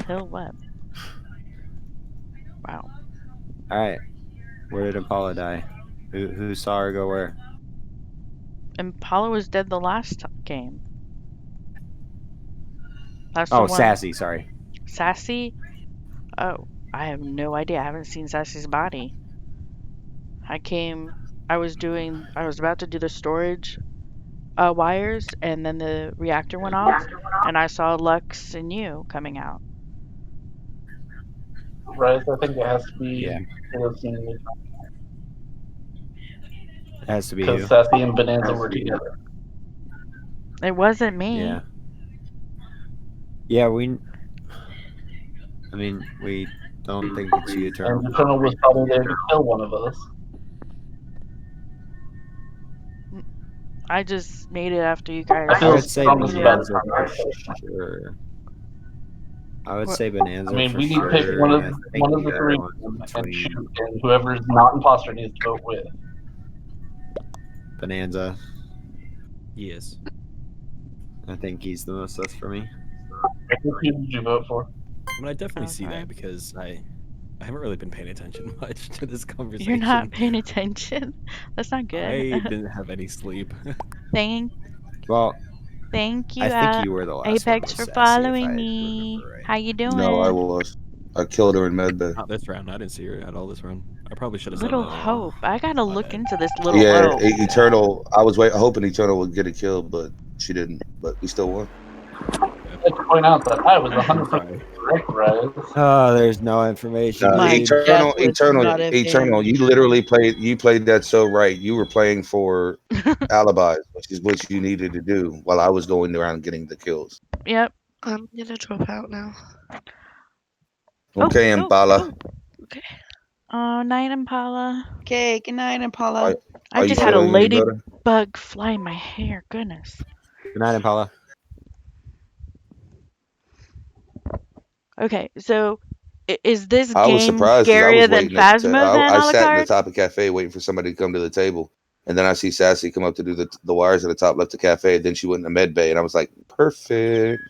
Hill web. Wow. All right. Where did Impala die? Who saw her go where? Impala was dead the last game. That's oh, Sassy. Sorry. Sassy? Oh, I have no idea. I haven't seen Sassy's body. I was about to do the storage wires, and then the reactor went off, and I saw Lux and you coming out. Right, I think it has to be. Yeah. It has to be because you. Sassy and Bonanza were together. It wasn't me. Yeah. Yeah, we don't think it's you, Eternal. And Eternal was probably there to kill one of us. I just made it after you guys. I would say Bonanza for sure. I would say Bonanza. I mean, for we need sure, to pick one of the three and shoot, and whoever's not imposter needs to vote with. Bonanza. Yes. I think he's the most sus for me. Who did you vote for? I mean, I definitely see that because I haven't really been paying attention much to this conversation. You're not paying attention. That's not good. I didn't have any sleep. Thank you, I think you were the last Apex, for following me. Right. How you doing? No, I was. I killed her in medbay. Not this round. I didn't see her at all this round. I probably should have. Little Hope. I gotta look into this Little Hope. Yeah, Eternal. I was hoping Eternal would get a kill, but she didn't. But we still won. I'd like to point out that I was 100% correct, Rise. Oh, there's no information. Eternal. You literally played that so right. You were playing for alibis, which is what you needed to do while I was going around getting the kills. Yep. I'm gonna drop out now. Okay, Impala. Okay. Oh, night, Impala. Okay, good night, Impala. I just had a ladybug fly in my hair. Goodness. Good night, Impala. Okay, so is this game scarier than Phasmo then, I sat in the top of cafe waiting for somebody to come to the table, and then I see Sassy come up to do the wires at the top left of cafe. Then she went in the med bay, and I was like, perfect.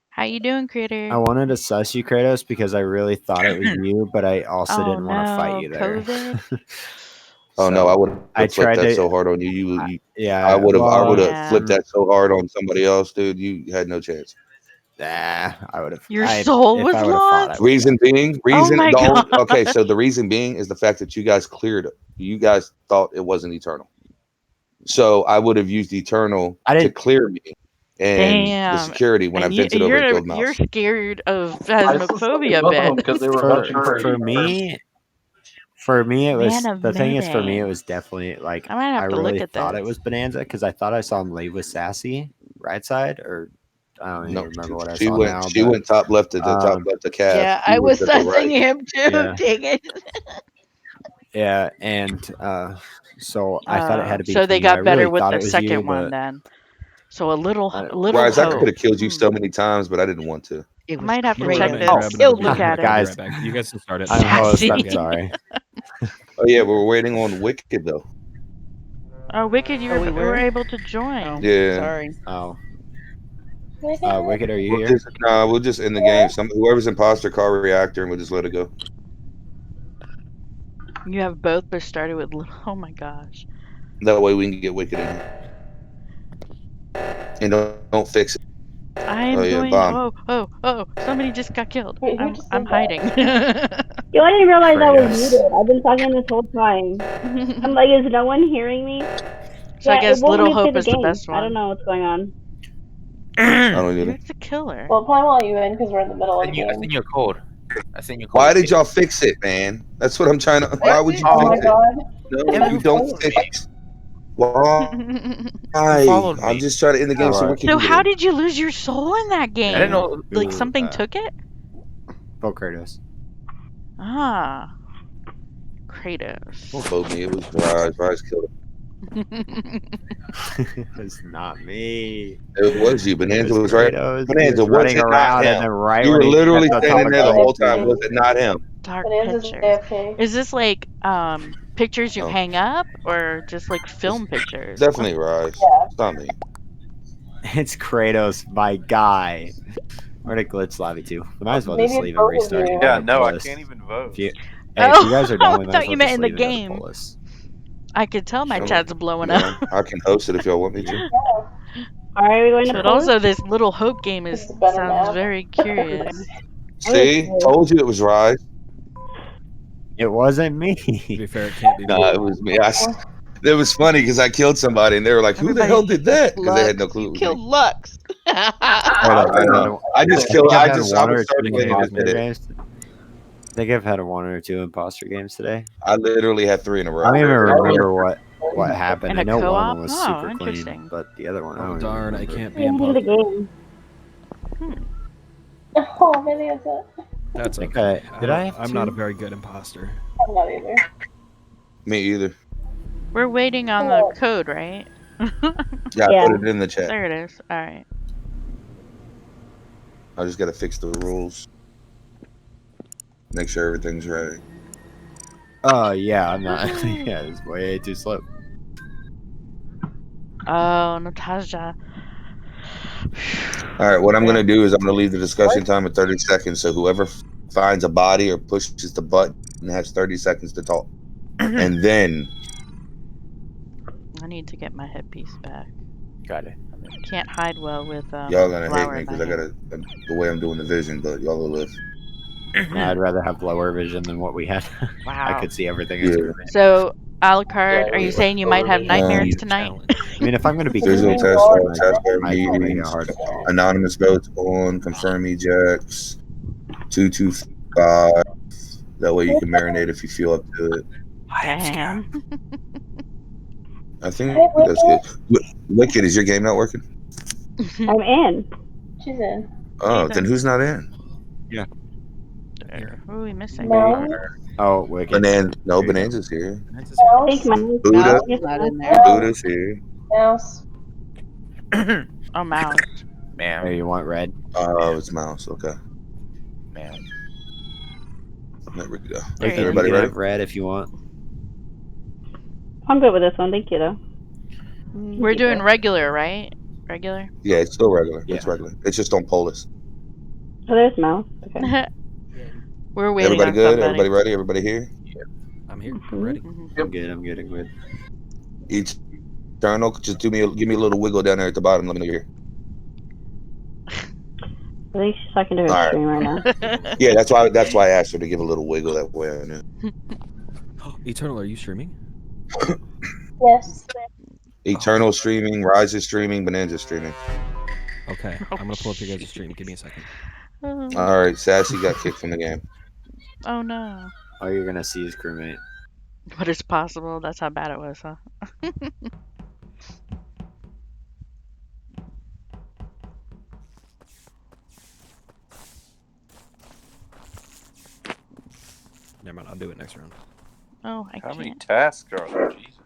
How you doing, Critter? I wanted to sus you, Kratos, because I really thought it was you, but I also didn't want to fight you there. COVID? Oh no, I would have flipped that to, so hard on you. Yeah, I would have Yeah. flipped that so hard on somebody else, dude. You had no chance. Nah, I would have. Your soul was lost. Reason being, Oh my god. okay, so the reason being is the fact that you guys cleared it. You guys thought it wasn't eternal. So I would have used eternal to clear me and the security when I vented over and killed Mouse. You're scared of phasmophobia a bit. because they were For me, it was Man of the thing is for me, Medan. it was definitely like I might have to really look at thought this. it was Bonanza because I thought I saw him leave with Sassy right side, or I don't even remember what I saw now. She went top left to the top left to Cav. Yeah, He I was at the sussing right. him too. Yeah. Dang it. Yeah, and so I thought it had to be. So they you. I got better really with thought the it was second you, one but then. So a little Rise, I hope. could have killed you so many times, but I didn't want to. It I might have to great. check I'm this. gonna grab another Look beer. at it. I'll be Guys, right back. You guys can start it. I'm host. I'm Sassy. sorry. Oh yeah, we're waiting on Wicked though. Oh, Wicked, you were able to join. Oh, Yeah. sorry. Oh. Wicked, are you We'll here? we'll just end the game. Whoever's imposter, call reactor, and we'll just let it go. You have both, but started with little. Oh my gosh. That way we can get Wicked in here. And don't fix it. I'm yeah, going. bomb. Oh! Somebody just got killed. Wait, who I'm just did hiding. Yo, I didn't realize I was Kratos. muted. I've been talking this whole time. I'm like, is no one hearing me? So I guess it won't Little let me play Hope is the game. best I don't one. know what's going on. I don't either. Who's the killer? Well, probably won't let you in because we're in the middle of the I game. think you're cold. I think you're cold. Why did y'all fix it, man? That's what I'm trying to. Why would you Oh my fix it? god. No, you don't fix. Why? followed me. I'm just trying to end the game so Wicked So can get how in. did you lose your soul in that game? I didn't know. Like something took it? Oh, Kratos. Ah. Kratos. Don't vote me. It was Rise. Rise killed him. It's not me. It was you. Bonanza was right. Kratos. Bonanza, was was running it not around, and him? then right You when were he literally gets on top standing of there the Kratos, whole time. Was it not him? Dark Bonanza's pictures. AFK. Is this like pictures you No. hang up or just like film pictures? Definitely Rise. Yeah. It's not me. It's Kratos, my guy. We're gonna glitch lobby too. We might as well Maybe just it's leave and both of restart. you. and Yeah, pull no, I this. can't even vote. If you Oh, guys are done, we I might thought as you well meant just in the leave and game. pull this. I could tell my Sure. chat's blowing No, up. I can host it if y'all want me to. Are we going to But pull also, this? this Little Hope game It's a better sounds map. very curious. See, told you it was Rise. It wasn't me. To be fair, it can't be. Nah, it was me. It was funny because I killed somebody and they were like, "Who the hell did that?" Because they had no clue. You It was killed me. Lux. I know. I just killed. I was circling and just did it. games. I think I've had one or two imposter games today. I literally had 3 in a row. I don't even remember what happened. In I a know one co-op? of them was Oh, super interesting. clean, but the other one, I Oh don't darn! I remember. can't be Into the imposter. game. Oh, Bonanza. That's think okay. did I have I'm not a two? very good imposter. I'm not either. Me either. We're waiting on the code, right? Yeah, I Yeah. put it in the chat. There it is. All right. I just gotta fix the rules. Make sure everything's right. Oh yeah, I'm not. Yeah, it's way too slow. Oh, Natasha. All right, what I'm gonna do is I'm gonna leave the discussion time at 30 seconds. So whoever finds a body or pushes the button has 30 seconds to talk, and then I need to get my headpiece back. Got it. Can't hide well with y'all gonna hate flour me in my because I hand. gotta the way I'm doing the vision, but y'all will live. I'd rather have lower vision than what we had. I Wow. could see everything. Yeah. So, Alucard, are you saying you might have nightmares tonight? I mean, if I'm gonna be Visual good, test, all task bar might as well make it meetings, hard to call. anonymous votes on, confirm ejects, 225. That way you can marinate if you feel up to it. Damn. I think that's good. Wicked, is your game not working? I'm in. She's in. Oh, then who's not in? Who are we missing? No. Oh, Wicked. Bonanza's here. I think my Buddha. Mouse is not in there. Buddha's here. Mouse. Oh, Mouse. Man. Hey, you want red? Oh, it's Mouse. Okay. Man. There we go. There you Everybody you can ready? have red if you want. I'm good with this one. Thank you, though. We're doing regular, right? Regular? Yeah, it's still regular. Yeah. It's regular. It's just on Polis. Oh, there's Mouse. Okay. We're waiting Everybody on good? somebody. Everybody ready? Everybody here? I'm here. I'm ready. I'm good. I'm good. Eternal, just give me a little wiggle down there at the bottom. Let me know you're here. I think she's talking to her stream right now. Yeah, that's why I asked her to give a little wiggle that way. I knew. Eternal, are you streaming? Yes. Eternal streaming, Rise is streaming, Bonanza streaming. Okay, I'm gonna pull up your guys' stream. Give me a second. All right, Sassy got kicked from the game. Oh no. Oh, you're gonna see his crewmate. But it's possible. That's how bad it was, huh? Never mind. I'll do it next round. Oh, I How can't. many tasks are there? Jesus.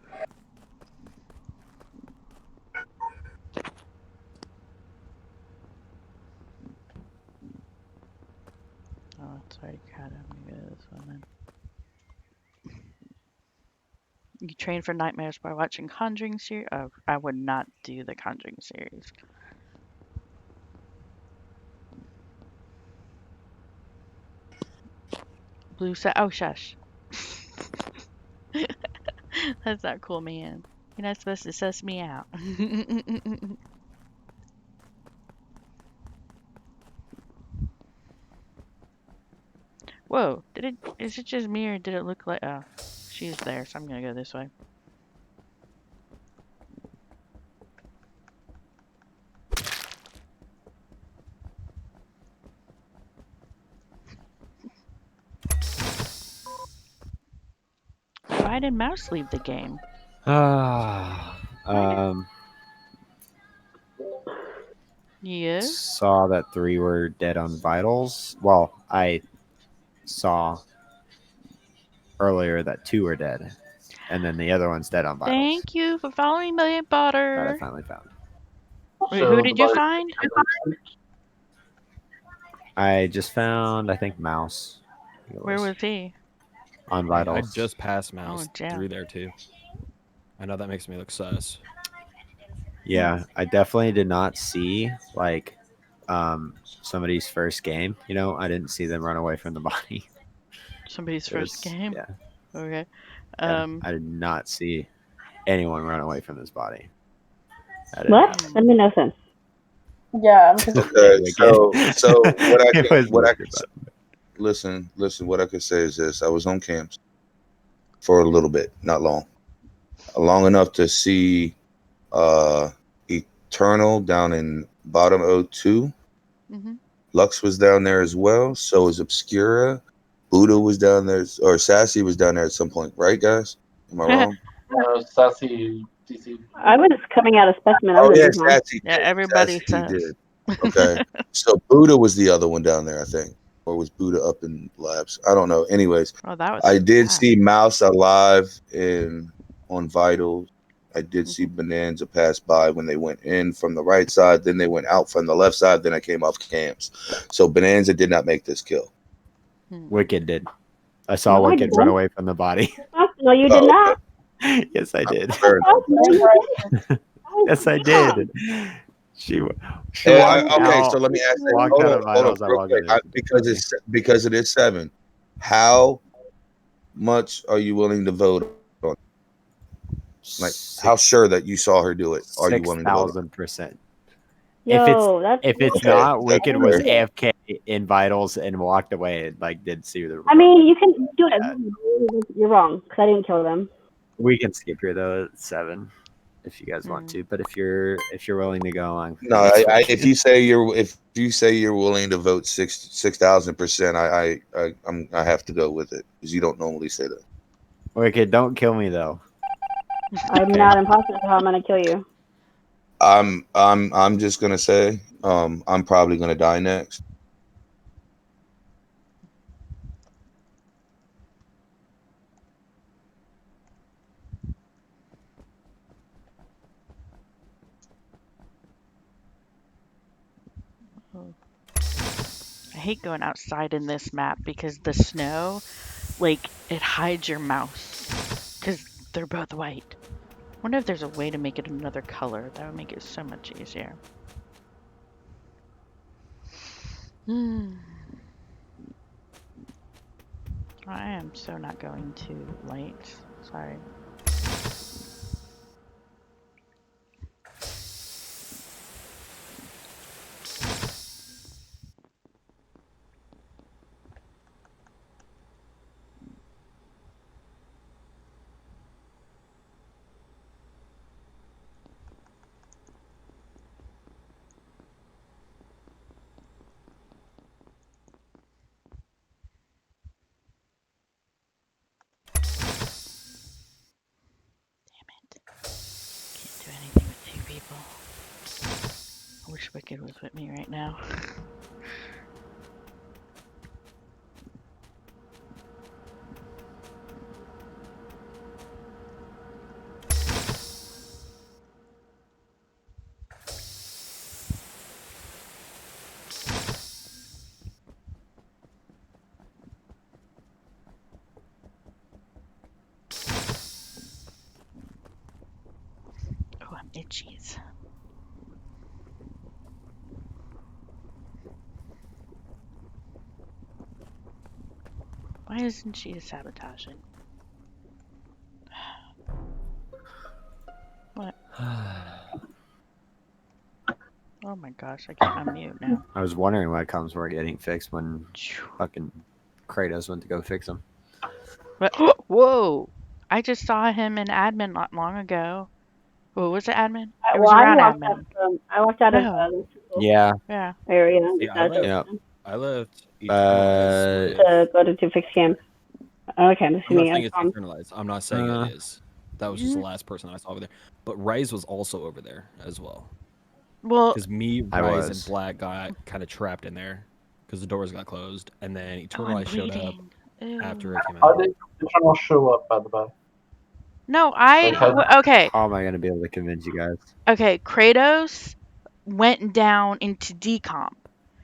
Oh, it's already crowded. I'm gonna go to this one then. You train for nightmares by watching Conjuring series? Oh, I would not do the Conjuring series. Blue set. Oh, shush. That's not cool, man. You're not supposed to suss me out. Whoa, is it just me or did it look like, oh, she's there, so I'm gonna go this way. Why did Mouse leave the game? Yeah? Saw that 3 were dead on vitals. Well, I saw earlier that 2 were dead, and then the other one's dead on vitals. Thank you for following me, Potter. That I finally found. Wait, who did you find? I just found, I think, Mouse. Where was he? On I vitals. just passed Mouse damn. through there too. I know that makes me look sus. Yeah, I definitely did not see like somebody's first game. You know, I didn't see them run away from the body. Somebody's first game? Yeah. Okay. Yeah, I did not see anyone run away from this body. What? That made no sense. Yeah. Okay, so what I could say, listen, what I could say is this: I was on camps for a little bit, not long enough to see Eternal down in bottom 02. Lux was down there as well. So was Obscura. Buddha was down there, or Sassy was down there at some point, right, guys? Am I wrong? Sassy, DC. I was coming out of specimen. Oh yeah, Sassy. Yeah, everybody Sassy did. Okay, so Buddha was the other one down there, I think, or was Buddha up in labs? I don't know. Anyways, Oh, that was I did see Mouse alive on vitals. I did see Bonanza pass by when they went in from the right side. Then they went out from the left side. Then I came off camps. So Bonanza did not make this kill. Wicked did. I saw Wicked run away from the body. No, you did not. Yes, I did. No, Yes, I did. She okay, out, so let me ask you. walked Hold out on, of vitals. I real walked quick. in. Because it is 7. How much are you willing to vote on? Like, how sure that you saw her do it? Are you willing to vote? 6,000%. Yo, if it's not, Wicked was AFK in vitals and walked away. Like, did see the. I mean, you can do it. You're wrong because I didn't kill them. We can skip here though at 7, if you guys want to. But if you're willing to go on, No, if you say you're willing to vote 6,000%, I have to go with it because you don't normally say that. Wicked, don't kill me though. I'm not imposter, so how I'm gonna kill you? I'm just gonna say I'm probably gonna die next. I hate going outside in this map because the snow, like, it hides your mouse because they're both white. I wonder if there's a way to make it another color. That would make it so much easier. I am so not going to light. Sorry. I wish Wicked was with me right now. Oh, I'm itchies. Why isn't she sabotaging? What? Oh my gosh, I can't unmute now. I was wondering why comms weren't getting fixed when fucking Kratos went to go fix them. But, whoa! I just saw him in admin not long ago. What was it, admin? It was around admin. I walked out of Yeah. Yeah. area. See, I left To go to fix cam. Okay, I'm I'm not assuming saying it's internalized. I'm not saying it is. That was just the last person I saw over there. But Rise was also over there as well. Well, because me, Rise, and Black got kind of trapped in there because the doors got closed, and then Eternalized showed up after it came out. How did Eternal show up, by the way? No, okay. How am I going to be able to convince you guys? Okay, Kratos went down into decomp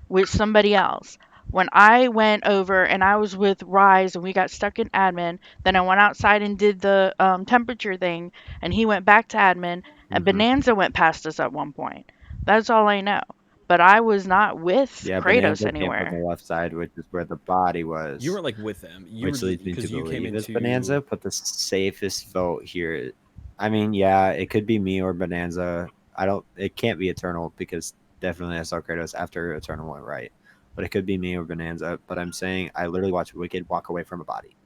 with somebody else. When I went over and I was with Rise and we got stuck in admin, then I went outside and did the temperature thing, and he went back to admin, and Bonanza went past us at one point. That's all I know. But I was not with Kratos Bonanza anywhere. came from the left side, which is where the body was. You were like with them. Which leads me to believe it's Bonanza, but the safest vote here, I mean, yeah, it could be me or Bonanza. It can't be Eternal because definitely I saw Kratos after Eternal went right. But it could be me or Bonanza. But I'm saying I literally watched Wicked walk away from a body.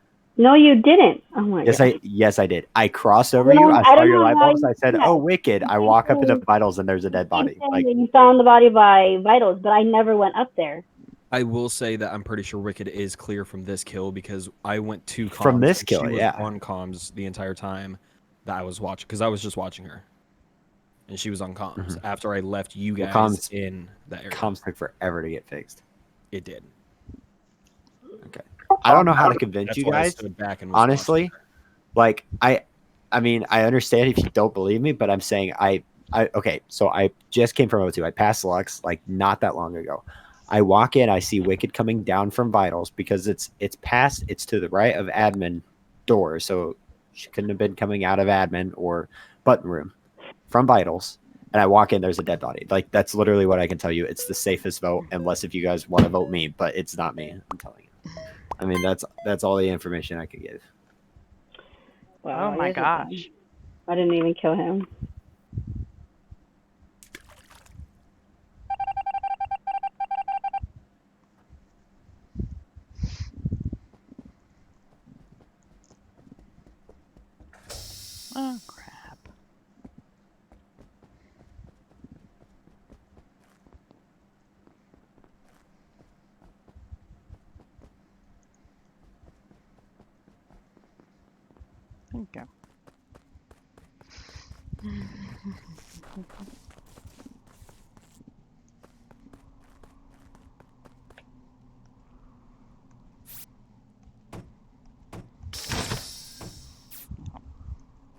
No, you didn't. Oh my god. Yes, I did. I crossed over you. I saw your light bulbs. I said, "Oh, Wicked." I walk up into Vitals and there's a dead body. Like you found the body by Vitals, but I never went up there. I will say that I'm pretty sure Wicked is clear from this kill because I went to comms. From this kill, she was yeah. on comms the entire time that I was watching because I was just watching her, and she was on comms after I left you guys in that area. Comms took forever to get fixed. It did. Okay. I don't know how to convince you guys. Honestly, like I mean, I understand if you don't believe me, but I'm saying okay. So I just came from O2. I passed Lux like not that long ago. I walk in, I see Wicked coming down from Vitals because it's to the right of admin door, so she couldn't have been coming out of admin or button room from Vitals. And I walk in, there's a dead body. Like that's literally what I can tell you. It's the safest vote, unless if you guys want to vote me, but it's not me. I'm telling you. I mean, that's all the information I could give. Wow, oh my gosh! I didn't even kill him. Oh crap! Thank you.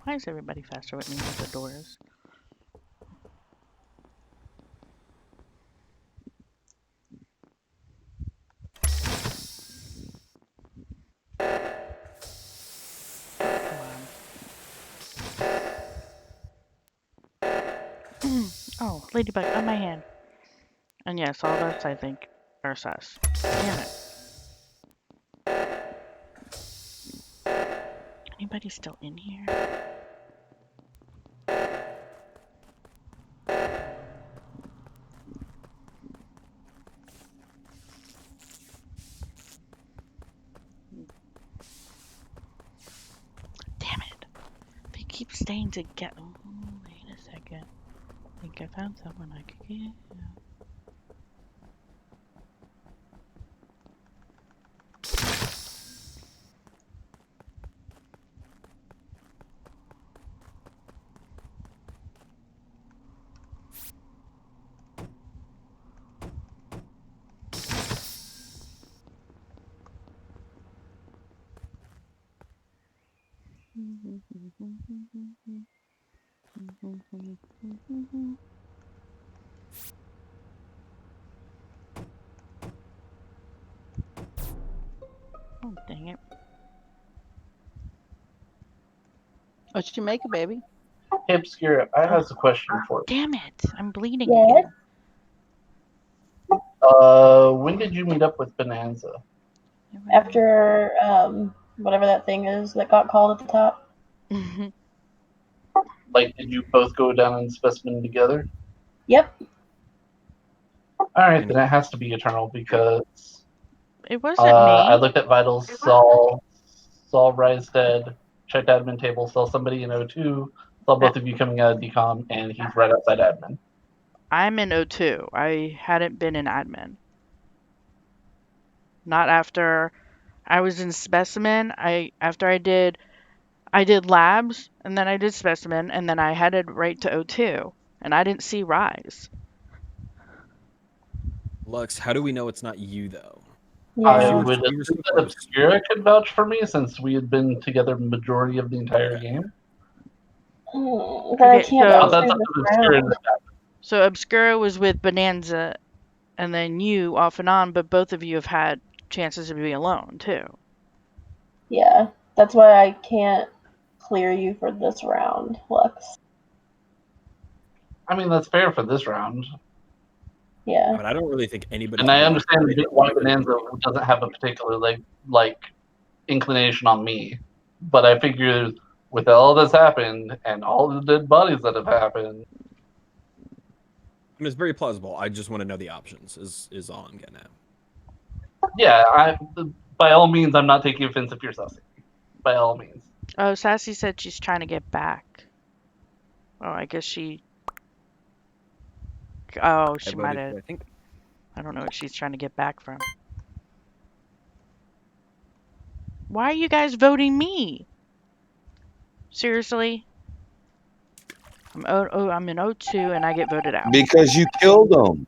Why is everybody faster with me with the doors? Oh, ladybug on my hand. And yes, all this I think are sus. Damn it. anybody still in here? Damn it. They keep staying together. Oh, wait a second. I think I found someone I could get. Oh, dang it. What you make it, baby? Hey, Obscura, I have a question for you. Damn it. I'm bleeding Yes. again. When did you meet up with Bonanza? After whatever that thing is that got called at the top. Like, did you both go down in specimen together? Yep. Alright, then it has to be Eternal because it wasn't me. I looked at vitals, saw Rise dead, checked admin table, saw somebody in O2, saw both of you coming out of decom, and he's right outside admin. I'm in O2. I hadn't been in admin. Not after I was in specimen. After I did labs, and then I did specimen, and then I headed right to O2, and I didn't see Rise. Lux, how do we know it's not you though? I would assume that Obscura could vouch for me since we had been together the majority of the entire game. I can't So Obscura was with Bonanza, and then you off and on, but both of you have had chances to be alone too. Yeah, that's why I can't clear you for this round, Lux. I mean, that's fair for this round. Yeah. But I don't really think anybody. And I understand why Bonanza doesn't have a particular like inclination on me, but I figure with all that's happened and all the dead bodies that have happened, I mean, it's very plausible. I just want to know the options. Is all I'm getting at. Yeah, by all means, I'm not taking offense if you're sassy. By all means. Oh, Sassy said she's trying to get back. Oh, I guess she. Oh, she might have. I don't know what she's trying to get back from. Why are you guys voting me? Seriously? I'm in O2 and I get voted out. Because you killed them.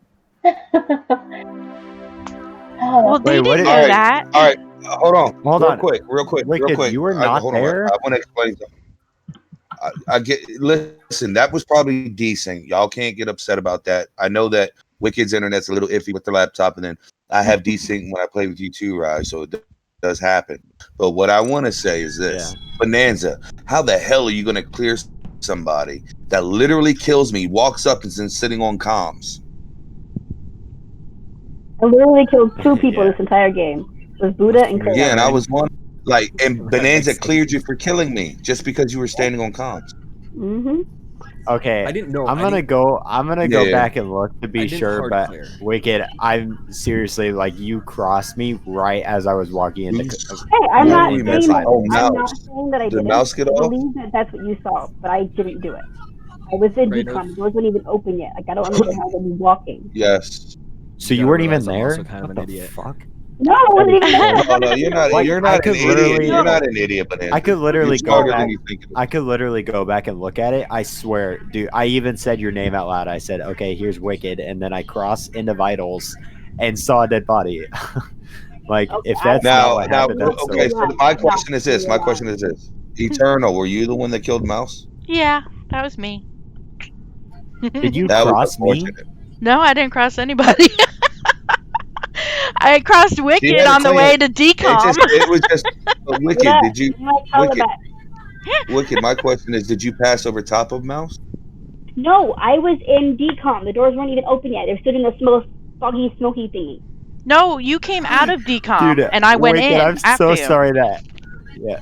Well, they didn't know that. All right, hold on. Hold on. Real quick. You were not there? I want to explain something. I get. Listen, that was probably decent. Y'all can't get upset about that. I know that Wicked's internet's a little iffy with the laptop, and then I have decent when I play with you too, Rise. So it does happen. But what I want to say is this: Bonanza, how the hell are you going to clear somebody that literally kills me, walks up and is sitting on comms? I literally killed two people this entire game. It was Buddha and Chris. Yeah, and I was one. And Bonanza cleared you for killing me just because you were standing on comms. Okay, I didn't know. I'm gonna go back and look to be sure, but Wicked, I'm seriously you crossed me right as I was walking into. Hey, I'm not saying that. I'm not saying that I didn't. Mouse get off? I believe that that's what you saw, but I didn't do it. I was in decom. The doors weren't even open yet. I don't understand how they were walking. Yes. So you weren't even there? Also kind of an idiot. Fuck. No, I wasn't even there. No, you're not. You're not an idiot. You're not an idiot, Bonanza. I could literally go back. I could literally go back and look at it. I swear, dude. I even said your name out loud. I said, "Okay, here's Wicked," and then I crossed into vitals and saw a dead body. If that's not what happened, that's okay. So my question is this. Eternal, were you the one that killed Mouse? Yeah, that was me. Did you cross me? No, I didn't cross anybody. I crossed Wicked on the way to decom. It was just Wicked. Did you? Wicked. My question is, did you pass over top of Mouse? No, I was in decom. The doors weren't even open yet. They were stood in the foggy, smoky thingy. No, you came out of decom, Dude, and I went in. I'm after so you. sorry that. Yeah.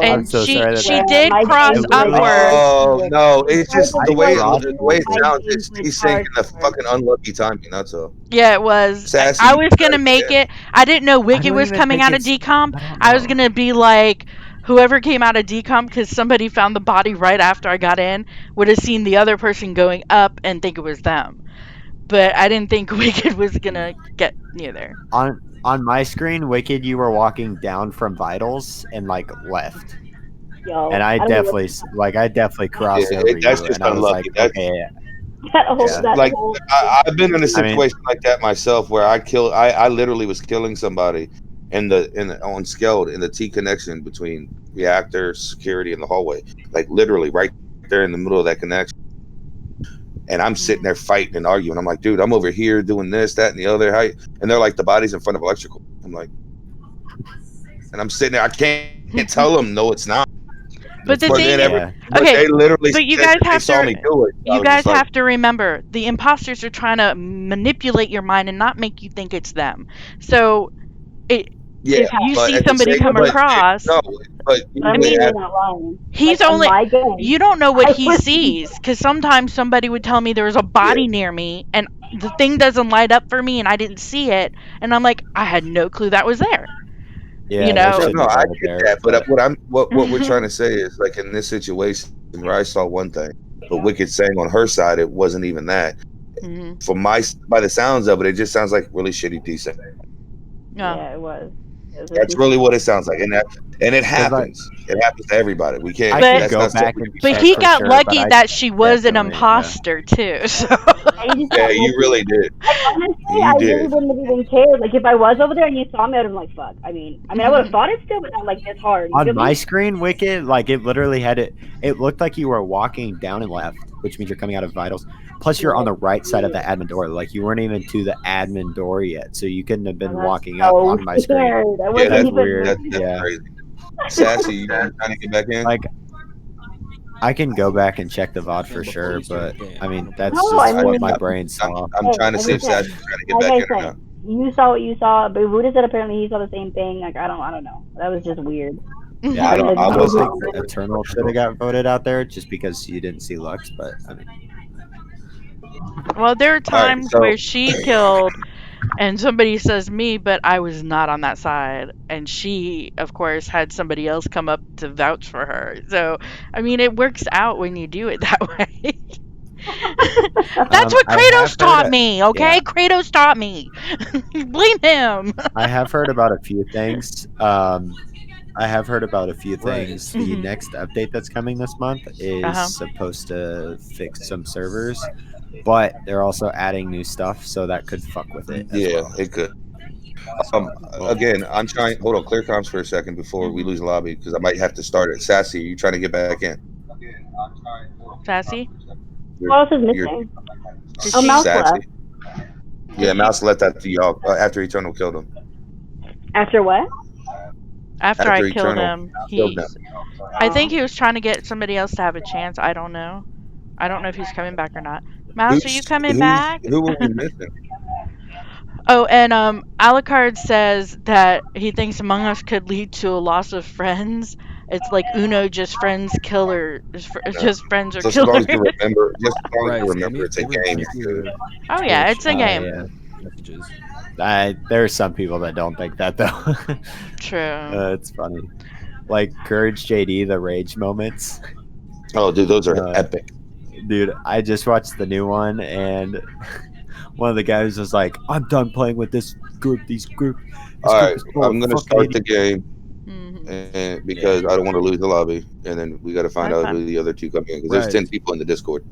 And so sorry she did cross upward. Oh no! It's just the way it my sounds. games with He's saying the hardcore. fucking unlucky timing. That's all. Yeah, it was. Sassy, I was gonna make it. I didn't know Wicked don't was even coming think out of it's- decomp. I don't I was know. gonna be like, whoever came out of decomp, because somebody found the body right after I got in, would have seen the other person going up and think it was them. But I didn't think Wicked was gonna get near there. On my screen, Wicked, you were walking down from vitals and like left. Yo, And I don't know what- definitely crossed Yeah, over that's you, just and I was like, unlucky. That's okay, like I've been in a I mean- situation like that myself, where I literally was killing somebody on Skeld in the T connection between reactor, security, and the hallway, like literally right there in the middle of that connection. And I'm sitting there fighting and arguing. I'm like, dude, I'm over here doing this, that, and the other. How? And they're like, the body's in front of electrical. I'm like, and I'm sitting there. I can't tell them no, it's not. But the thing is, but okay, they literally but you said guys that they have saw to me do it. So I you was guys just like, have to remember the imposters are trying to manipulate your mind and not make you think it's them. So yeah, if you but see at the somebody same, come across, no, but I mean, usually not lying. he's Like, on only my game, you don't know what I he was- sees, because sometimes somebody would tell me there was a body near me and the thing doesn't light up for me and I didn't see it, and I'm like, I had no clue that was there. Yeah, You know, no, I get that, but what we're trying to say is, like, in this situation where I saw one thing, but Wicked saying on her side it wasn't even that. Mm-hmm. By the sounds of it, it just sounds like really shitty decent. Yeah, it was. That's really what it sounds like, and it happens. It happens to everybody. We can't. But, That's not something we but can he for got sure, lucky but that she was an definitely, imposter too. So yeah, you really did. Like, honestly, You I did. really wouldn't have even cared. Like, if I was over there and you saw me, I would have been like, fuck. I mean, I would have thought it still, but not like this hard. You on feel my me? screen, Wicked, like it literally had it. It looked like you were walking down and left, which means you're coming out of vitals. Plus, you're on the right side of the admin door. Like you weren't even to the admin door yet, so you couldn't have been walking up so on my screen. weird. That Yeah, wasn't that's even weird. weird. That's crazy. Sassy, you trying to get back in? Like, I can go back and check the VOD for sure, but I mean that's No, just I what mean- my brain saw. I'm trying to see if Like I Sassy's trying to get like back I in or said, not. you saw what you saw, but Buddha said apparently he saw the same thing. Like I don't know. That was just weird. Yeah, I don't wasn't- think Eternal should have got voted out there just because you didn't see Lux, but I mean, well, there are right, times so- where she killed and somebody says me, but I was not on that side. And she, of course, had somebody else come up to vouch for her. So, I mean, it works out when you do it that way. That's what I have Kratos heard taught it- me, okay? yeah. Kratos taught me. Blame him. I have heard about a few things. I have heard about a few things. The Mhm. next update that's coming this month is Uh-huh. supposed to fix some servers, but they're also adding new stuff, so that could fuck with it as Yeah, well. it could. Again, I'm trying. Hold on, clear comms for a second before we lose the lobby because I might have to start it. Sassy, are you trying to get back in? Sassy? Who else is You're- missing? Did Oh, she- Mouse Sassy. left. Yeah, Mouse left after y'all after Eternal killed him. After what? After I killed Eternal him, killed them. I think he was trying to get somebody else to have a chance. I don't know. I don't know if he's coming back or not. Mouse, are you coming back? Who were we missing? Oh, and Alucard says that he thinks Among Us could lead to a loss of friends. It's like Uno, just friends, killer, just friends or Just as long killer. as you remember, just as long as you Right, remember, it's a Sammy, game. check your Oh yeah, it's a Twitch, game. Yeah. messages. There are some people that don't think that though. True. It's funny. Like Courage JD, the rage moments. Oh, dude, those are epic. Dude, I just watched the new one, and one of the guys was like, "I'm done playing with this group. This All group right, is full of I'm gonna fucking start the idiots." game, and because I don't want to lose the lobby, and then we got to find That's out fine. who the other two come in because there's Right. 10 people in the Discord.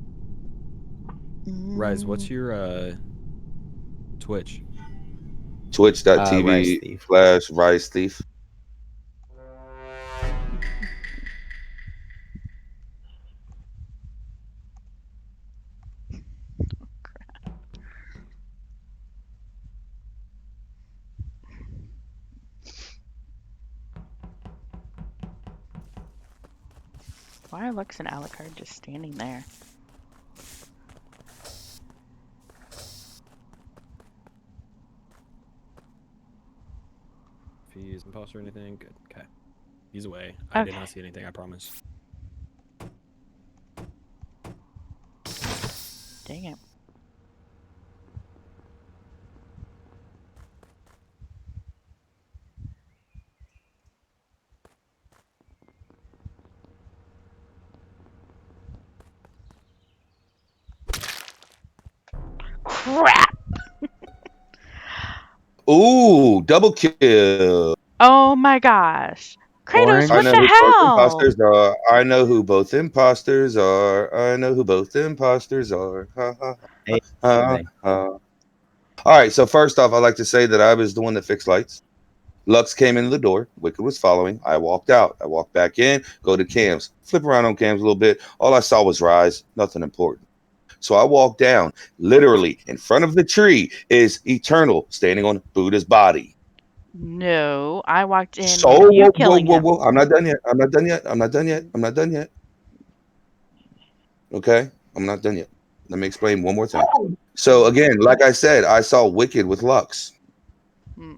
Rise, what's your Twitch? Rice Twitch.tv Thief. /Rice Thief. Why are Lux and Alucard just standing there? If he's imposter or anything, good. Okay. He's away. I did not see anything, I promise. Dang it. Crap! Ooh, double kill. Oh my gosh. Kratos, what I know the who both hell? imposters are. I know who both imposters are. I know who both imposters are. Ha, ha, Hey, ha, ha. All right, so first off, I'd like to say that I was the one that fixed lights. Lux came in the door. Wicked was following. I walked out. I walked back in, go to cams, flip around on cams a little bit. All I saw was Rise, nothing important. So I walked down. Literally in front of the tree is Eternal standing on Buddha's body. No, I walked in So, with you whoa, killing him. I'm not done yet. I'm not done yet. I'm not done yet. I'm not done yet. Okay, I'm not done yet. Let me explain one more thing. So again, like I said, I saw Wicked with Lux.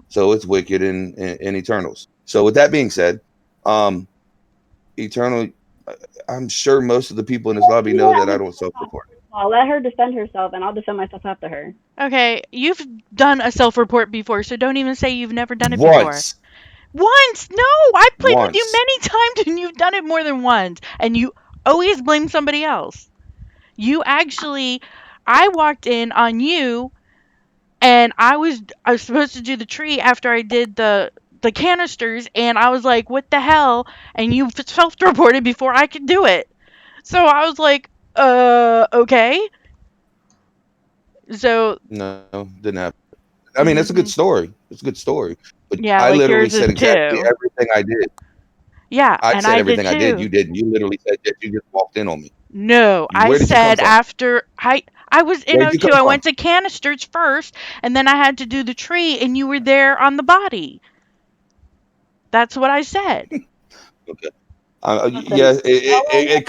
So it's Wicked and Eternals. So with that being said, Eternal, I'm sure most of the people in this lobby know that I don't self-report. I'll let her defend herself, and I'll defend myself after her. Okay, you've done a self-report before, so don't even say you've never done it Once. before. Once! No! I've played with you Once. many times and you've done it more than once. And you always blame somebody else. You actually, I walked in on you and I was supposed to do the tree after I did the canisters, and I was like, what the hell? And you self-reported before I could do it. So I was like, okay. So No, didn't happen. I mean, it's a good story. It's a good story. But yeah, I like literally yours is said exactly too. everything I did. Yeah, I and said I did everything I did. You too. didn't. You literally said that you just walked in on me. No, I Where did you come said from? after I was in Where'd you O2. come I from? went to canisters first, and then I had to do the tree, and you were there on the body. That's what I said. Okay. Yeah, it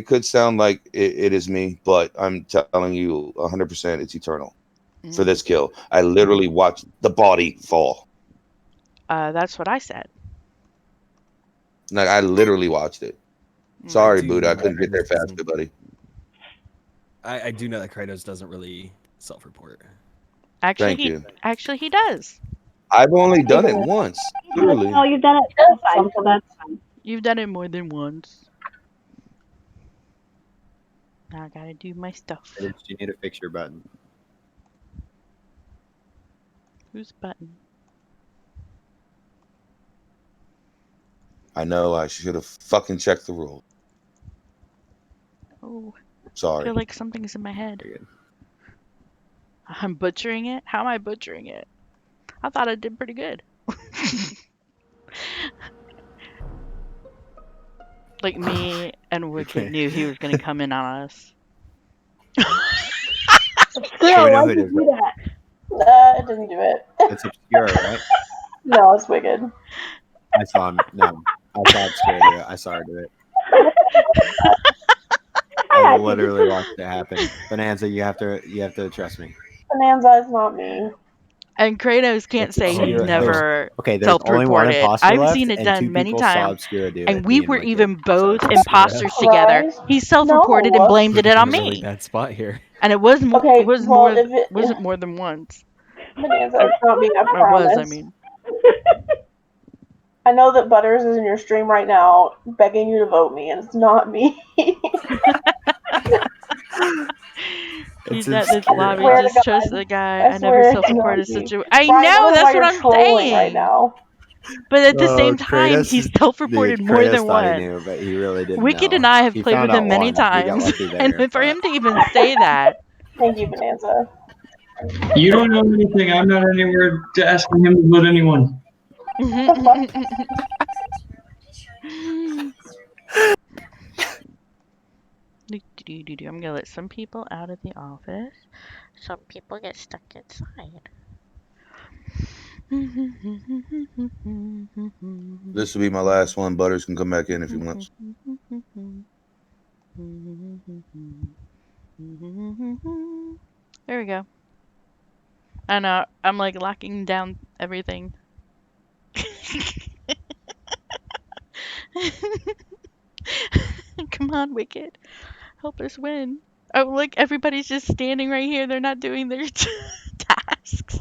could sound like it is me, but I'm telling you 100% it's Eternal for this kill. I literally watched the body fall. That's what I said. Like I literally watched it. Sorry, Buddha, I couldn't get there faster, buddy. I do know that Kratos doesn't really self-report. Actually, Thank you. Actually, he does. I've only done it once. Literally. No, you've done it 2 times, so that's fine. You've done it more than once. Now I gotta do my stuff. You need to fix your button. Whose button? I know I should have fucking checked the rule. Oh. Sorry. I feel like something's in my head. I'm butchering it? How am I butchering it? I thought I did pretty good. Like me and Wicked knew he was gonna come in on us. Obscure, why'd you do that? It didn't do it. It's Obscure, right? No, it's Wicked. I saw him. No, I saw Obscure do it. I saw her do it. I literally watched it happen. Bonanza, you have to trust me. Bonanza is not me. And Kratos can't say he's never there's only one self-reported. imposter I've left, seen it and done 2 many people saw times. Obscura do it, And we me were Wicked. even both So, imposters together. He self-reported and blamed it on Really me. bad spot here. And it was more. Okay, It was well, more. if it wasn't more than once. Bonanza, it's not me, I Or was, I promise. mean. I know that Butters is in your stream right now begging you to vote me, and it's not me. He's at this lobby, just trust the guy. I never swear it's self-reported not me. such a. I Brian, know, why that's what you're I'm trolling right saying. now. But at the same time, Kratos he's self-reported dude, more Kratos than thought he once. knew, but he really didn't Wicked know. and I have He played found with him out many once. He got times, lucky there, and for him to even say that. Thank you, Bonanza. You don't know anything. I'm not anywhere to asking him to vote anyone. I'm gonna let some people out of the office. Some people get stuck inside. This will be my last one. Butters can come back in if he wants. There we go. I know, I'm like locking down everything. Come on, Wicked. Help us win. Oh, look, everybody's just standing right here. They're not doing their tasks.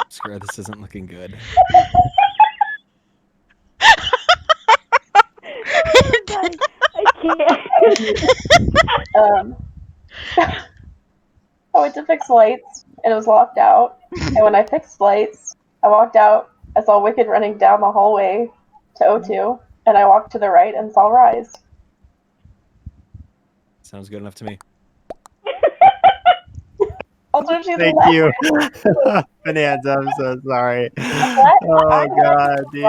Screw, this isn't looking good. I can't. I went to fix lights, and it was locked out. And when I fixed lights, I walked out. I saw Wicked running down the hallway to O2, and I walked to the right and saw Rise. Sounds good enough to me. Also, she's Thank you. Bonanza, I'm so sorry. Oh, God, dude.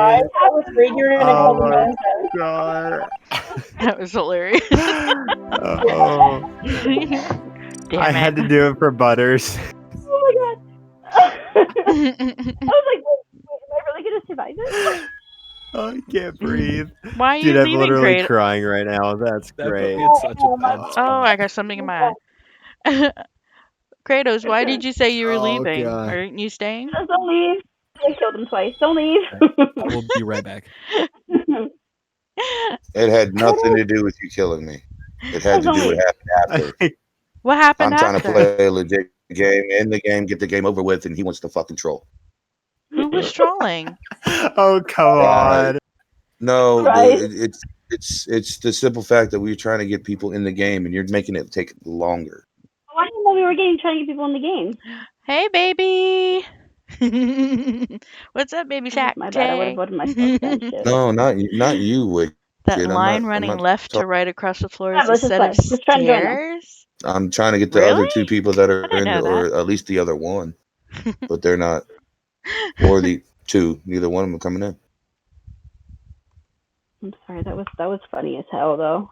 Oh, my God. That was hilarious. Oh. Damn I had to do it for Butters. Oh my god. I was like, wait, am I really gonna survive this? Oh, I can't breathe. Why are Dude, you I'm leaving, literally Kratos? crying right now. That's great. Oh, I got something in my eye. Kratos, why did you say you were leaving? God. Aren't you staying? Don't leave. I killed him twice. Don't leave. I will be right back. It had nothing to do with you killing me. It had to do with what happened after. What happened I'm trying after? to play a legit game, end the game, get the game over with, and he wants to fucking troll. Who was trolling? Oh, come on. No, Right. it's the simple fact that we're trying to get people in the game, and you're making it take longer. I didn't know we were trying to get people in the game. Hey, baby. What's up, baby Shaq? My bad. I would have voted myself then. Shit. No, not you, Wicked. That line running left to right across the floor is a let's just set of play. Just try to join them. stairs. I'm trying to get the other two people that are in it, or at least the other one, but they're not, or the two. Neither one of them are coming in. I'm sorry. That was funny as hell though.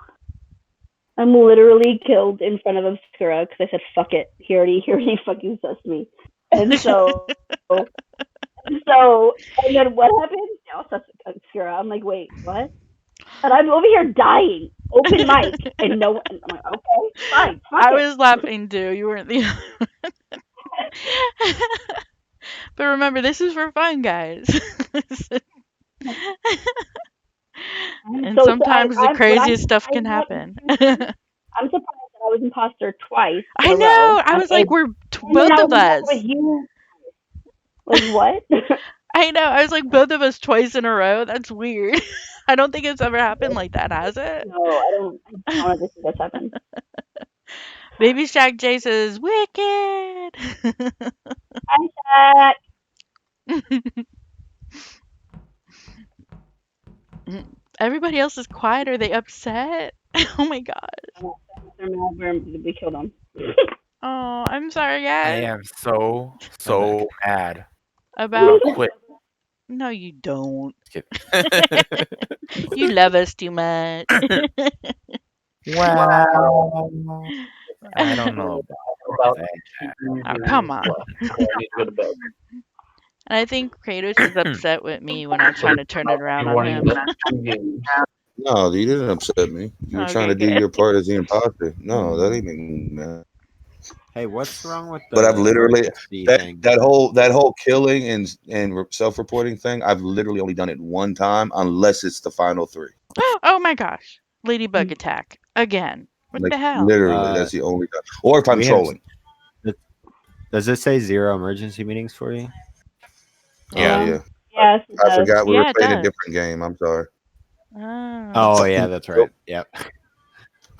I'm literally killed in front of Obscura because I said fuck it. He already fucking sussed me, and so and then what happened? Yeah, I'll suss Obscura. I'm like, wait, what? And I'm over here dying, open mic, and no one. I'm like, okay, fine. I was laughing too. You weren't the other one. But remember, this is for fun, guys. And sometimes the craziest stuff can happen. I'm surprised that I was imposter twice. I know. I was like, we're both of us. With you. Like what? I know. I was like, both of us twice in a row. That's weird. I don't think it's ever happened like that, has it? No, I don't ever think that's happened. Baby Shaq J says, Wicked. Hi, Shaq. Everybody else is quiet. Are they upset? Oh my god. We killed them. Oh, I'm sorry, guys. I am so mad. About quit. No, you don't. You love us too much. Wow. I don't know about that. Oh, come on. And I think Kratos is upset with me when I'm trying to turn it around on him. No, you didn't upset me. You were trying to do your part as the imposter. No, that ain't me, man. Hey, what's wrong with the? But I've literally that whole killing and self-reporting thing. I've literally only done it one time, unless it's the final three. Oh my gosh, Ladybug attack again! What the hell? Literally, that's the only time. Or if I'm trolling. Does it say 0 emergency meetings for you? Yeah. Yes. I forgot we were playing a different game. I'm sorry. Oh yeah, that's right. Yep.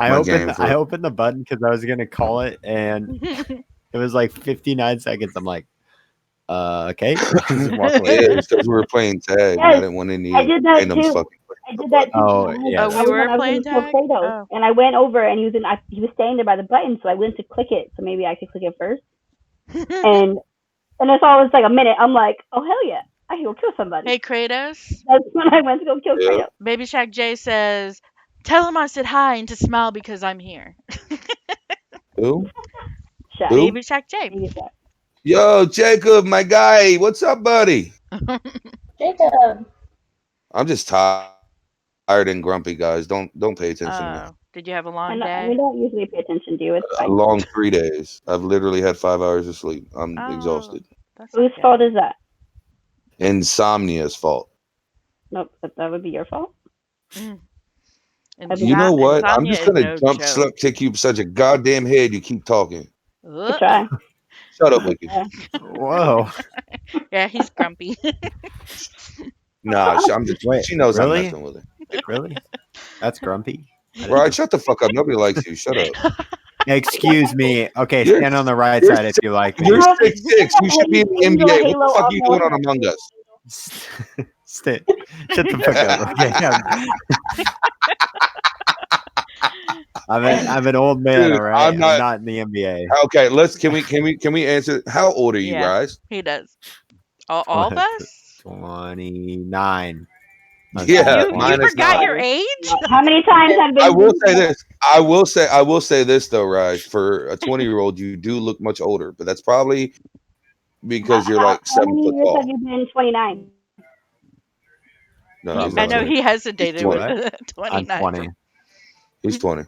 I opened the button because I was gonna call it, and it was like 59 seconds. I'm like, okay. Just walk away. Yeah, because we were playing tag. I didn't want any I did that randoms too. fucking. I did that too. Oh yeah. Oh, we were playing tag. And I went over, and he was standing there by the button, so I went to click it. So maybe I could click it first. and I saw it was like a minute. I'm like, oh hell yeah, I can go kill somebody. Hey Kratos. That's when I went to go kill Kratos. Baby Shaq J says, "Tell him I said hi and to smile because I'm here." Who? Shaq. Baby Shaq J. Yo, Jacob, my guy, what's up, buddy? Jacob. I'm just tired and grumpy, guys. Don't pay attention to me. Did you have a long day? We don't usually pay attention to you. It's A fine. long 3 days. I've literally had 5 hours of sleep. I'm exhausted. Whose fault is that? Insomnia's fault. Nope, that would be your fault. You know what? I'm Insomnia just is gonna no jump, joke. slip, kick you such a goddamn head. You keep talking. Good try. Shut up, Wicked. Whoa. Yeah, he's grumpy. Nah, I'm just. Wait, she knows really? I'm messing with her. Really? That's grumpy. Right? Shut the fuck up. Nobody likes you. Shut up. Excuse me. Okay, You're- stand on the right you're side if you like me. You're 6'6". You should be in the NBA. What the fuck are you doing on Among Us? Shut the fuck up. Okay. I'm an old man, Dude, all right? I'm not in the NBA. Okay, can we answer? How old are you, Yeah. guys? He does. All of us? 29. Yeah, You minus forgot 9. your age? How many times have been? I will say this. I will say this though, Raj. For a 20-year-old, you do look much older, but that's probably because you're like How 7 many foot years tall. have you been 29? No, he's I not know 20. he hesitated He's 20. with 29. I'm 20. He's 20.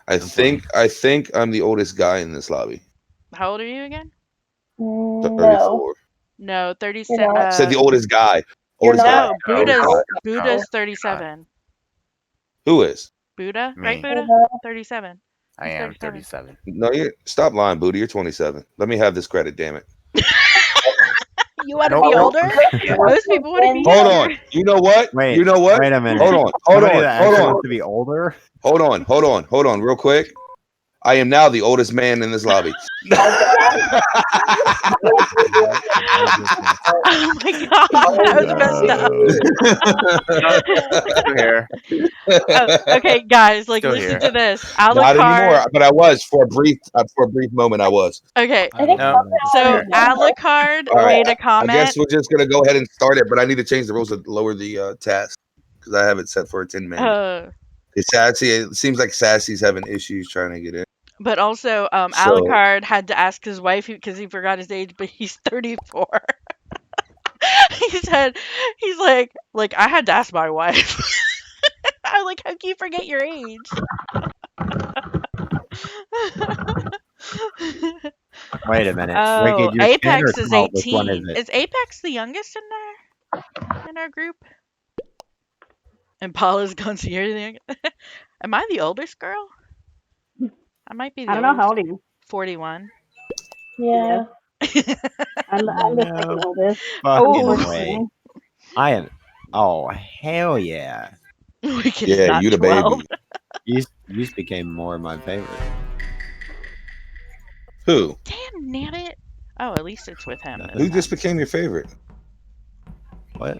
I think I'm the oldest guy in this lobby. How old are you again? 34. No, 37. I said the oldest guy. You're Oldest not. guy. Buddha's 37. Who is? Buddha, Me. right? Buddha, 37. I am 37. No, you stop lying, Booty. You're 27. Let me have this credit, damn it. You want to be older? Most people want to be Hold younger. on. You know what? Wait, you know what? wait a minute. Hold on. Somebody that actually wants to be older? Hold on, real quick. I am now the oldest man in this lobby. Oh my god, that was messed up. Still here. Okay, guys, like Still listen here. to this. Not anymore, but I was for a brief moment. I was. Okay, No. so Alucard All right, made a I comment. guess we're just gonna go ahead and start it, but I need to change the rules to lower the task because I have it set for a 10-minute. It's Sassy. It seems like Sassy's having issues trying to get in. But also, Alucard had to ask his wife because he forgot his age, but he's 34. He said, he's like, I had to ask my wife. I'm like, how can you forget your age? Wait a minute. Oh, Wicked, Apex is Which one 18. is it? Is Apex the youngest in our group? And Paula's gone to you're the youngest. Am I the oldest girl? I might be the I don't know. How old are you? 41. Yeah. I'm the second oldest. Fucking way. I am. Oh, hell yeah. Yeah, you the 12. baby. You became more of my favorite. Who? Damn, nailed it. Oh, at least it's with him. Who just became your favorite? What?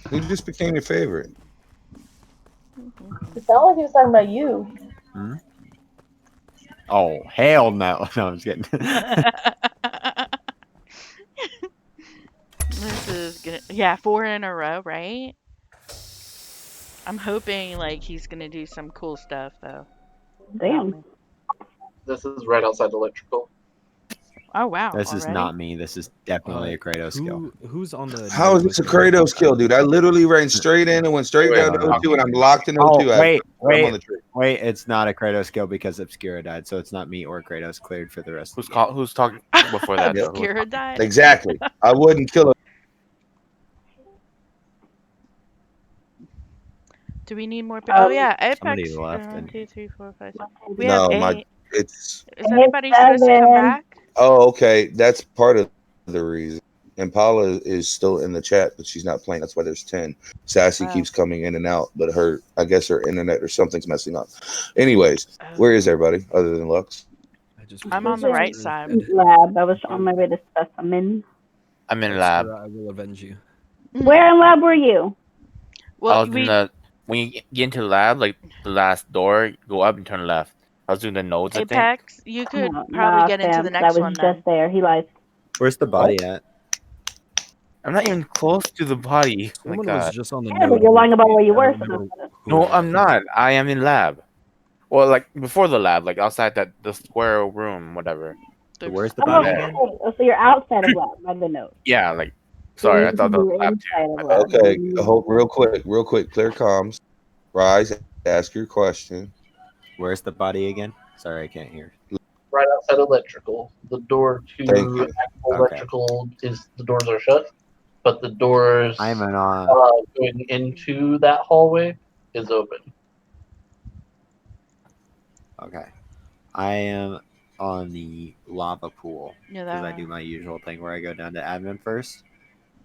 Who just became your favorite? It sounded like he was talking about you. Hmm? Oh, hell no. No, I'm just kidding. This is gonna, yeah, 4 in a row, right? I'm hoping like he's gonna do some cool stuff though. Damn. This is right outside electrical. Oh wow. This is not me. This is definitely a Kratos kill. Who's on the? How is this a Kratos kill, dude? I literally ran straight in and went straight down to O2, and I'm locked in O2. I'm on the tree. Wait, it's not a Kratos kill because Obscura died, so it's not me or Kratos cleared for the rest of the game. Who's talking before that? Obscura died? Exactly. I wouldn't kill him. Do we need more? Oh yeah, Somebody Apex. left 1, and- 2, 3, 4, 5, 6. We No, have 8. it's. Is everybody supposed to come back? Oh, okay. That's part of the reason. Impala is still in the chat, but she's not playing. That's why there's 10. Sassy keeps coming in and out, but I guess her internet or something's messing up. Anyways, where is everybody other than Lux? I'm on the right side. Lab. I was on my way to specimen. I'm in lab. I will avenge you. Where in lab were you? I was in the when you get into the lab, like the last door, go up and turn left. I was doing the nodes. Apex, you could probably get into the next one. I was just there. He lies. Where's the body at? I'm not even close to the body. Oh my Someone god. was just on the Yeah, but you're lying about where you were. So No, I'm not. I am in lab. Well, like before the lab, like outside the square room, whatever. So where's the oh, body okay. at? So you're outside of lab by the note. Yeah, like sorry, I thought that was lab too. Okay, hold real quick. Clear comms. Rise, Ask your question. Where's the body again? Sorry, I can't hear. Right outside electrical. The door to actual electrical is the doors are shut, but the doors going into that hallway is open. Okay. I am on the lava pool Yeah, because I do my usual thing where I go down to admin first.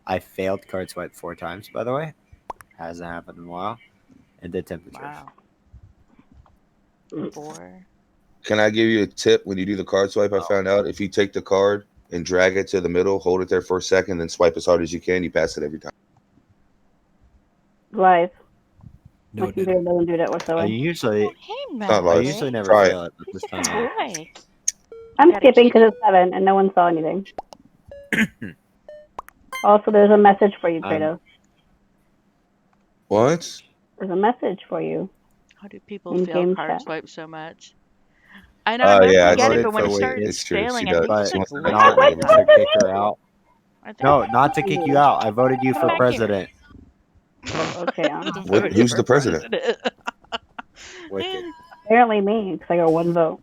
I failed card swipe 4 times, by the way. Hasn't happened in a while. And did temperatures. Wow. 4. Can I give you a tip when you do the card swipe? I found out if you take the card and drag it to the middle, hold it there for a second, then swipe as hard as you can, you pass it every time. Live. No, My computer doesn't do that whatsoever. I usually never Try fail it, but this time I I'm skipping because it's 7 and no one saw anything. Also, there's a message for you, Kratos. What? There's a message for you. How do people fail card swipe so much? I know, Oh, I never yeah, forget I it, did but when he feel it. starts It's true. failing, She I does. think he's She like wants to licking not make them. to kick her out. No, not to kick you out. I voted you for back president. Oh, okay. Who's the president? Wicked. Apparently me, because I got 1 vote.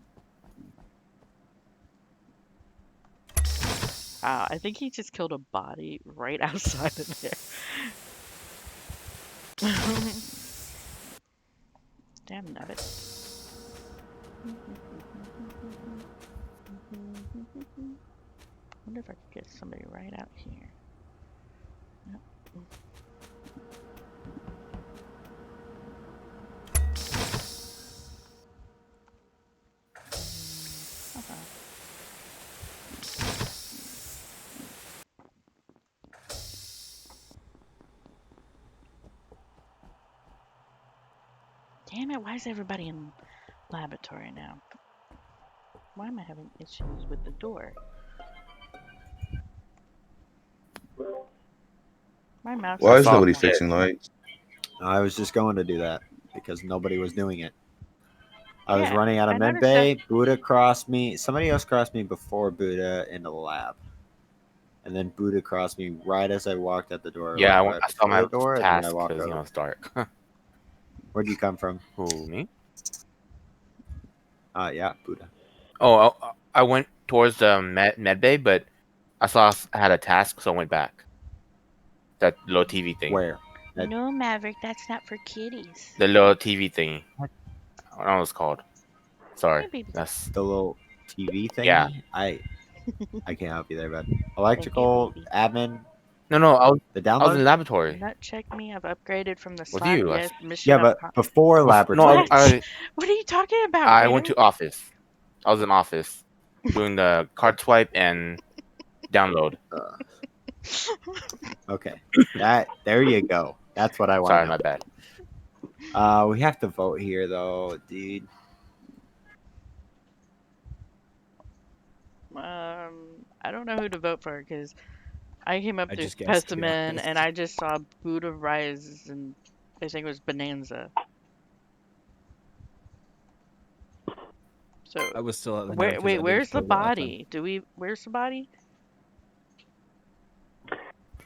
Wow, I think he just killed a body right outside of there. Damn nabbit. I wonder if I could get somebody right out here. Yep. Damn it, why is everybody in laboratory now? Why am I having issues with the door? My mouse Why is is nobody fixing lights? I was just going to do that because nobody was doing it. I was Yeah, running out of I med noticed bay. Buddha crossed me. Somebody else crossed me before Buddha in the lab. And then Buddha crossed me right as I walked out the door. Yeah, right I saw my door, task and then I walked because over. it's dark. Where'd you come from? Who, me? Yeah, Buddha. Oh, I went towards the med bay, but I saw I had a task, so I went back. That little TV thing. Where? No, Maverick, that's not for kitties. The little TV thingy. I don't know what it's called. Sorry. Maybe. That's the little TV thing. Yeah. I can't help you there, bud. Electrical admin. No, I was the download. I was in laboratory. Nut check me. I've upgraded from the With slot. you. Yes, mission. Yeah, but before laboratory. No, What are you talking about? I Kratos? went to office. I was in office doing the card swipe and download. Okay, there you go. That's what I want. Sorry, my bad. We have to vote here, though, dude. I don't know who to vote for because I came up I through just guessed, to be Specimen honest. and I just saw Buddha Rise and I think it was Bonanza. So I was still at the wait, where's the body? Where's the body?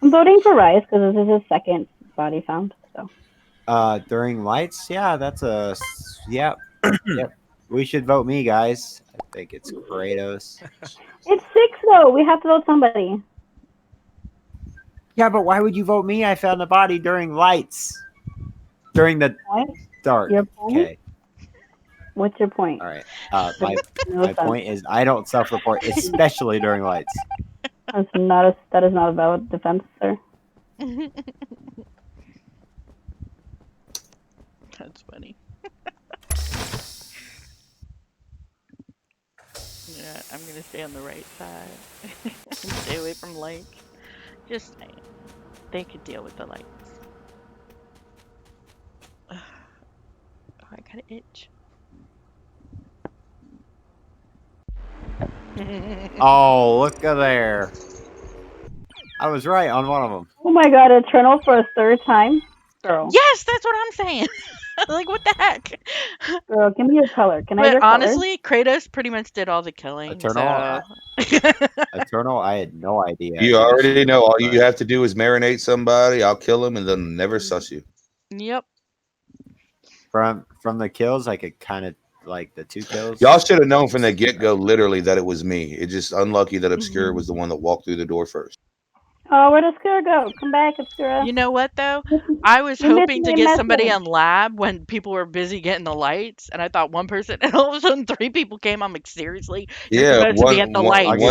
I'm voting for Rise because this is his second body found. So. During lights, yeah, that's a yep. We should vote me, guys. I think it's Kratos. It's 6 though. We have to vote somebody. Yeah, but why would you vote me? I found the body during lights. During the dark. Your point? Okay. What's your point? All right. My point is I don't self-report, especially during lights. That is not a valid defense, sir. That's funny. Yeah, I'm gonna stay on the right side and stay away from lights. Just saying. They could deal with the lights. Oh, I got an itch. Oh, look at there. I was right on one of them. Oh my god, Eternal for a 3rd time? Girl. Yes, that's what I'm saying. Like, what the heck? Girl, give me your color. Can I have your honestly, Kratos pretty much did all the killing. Eternal, Eternal, I had no idea. You already know. All you have to do is marinate somebody. I'll kill them and they'll never suss you. Yep. From the kills, I could kind of like the 2 kills. Y'all should have known from the get go, literally, that it was me. It's just unlucky that Obscura was the one that walked through the door first. Oh, where'd Obscura go? Come back, Obscura. You know what though? I was hoping to get somebody on lab when people were busy getting the lights, and I thought one person, and all of a sudden 3 people came. I'm like, seriously? You're supposed to be at the lights.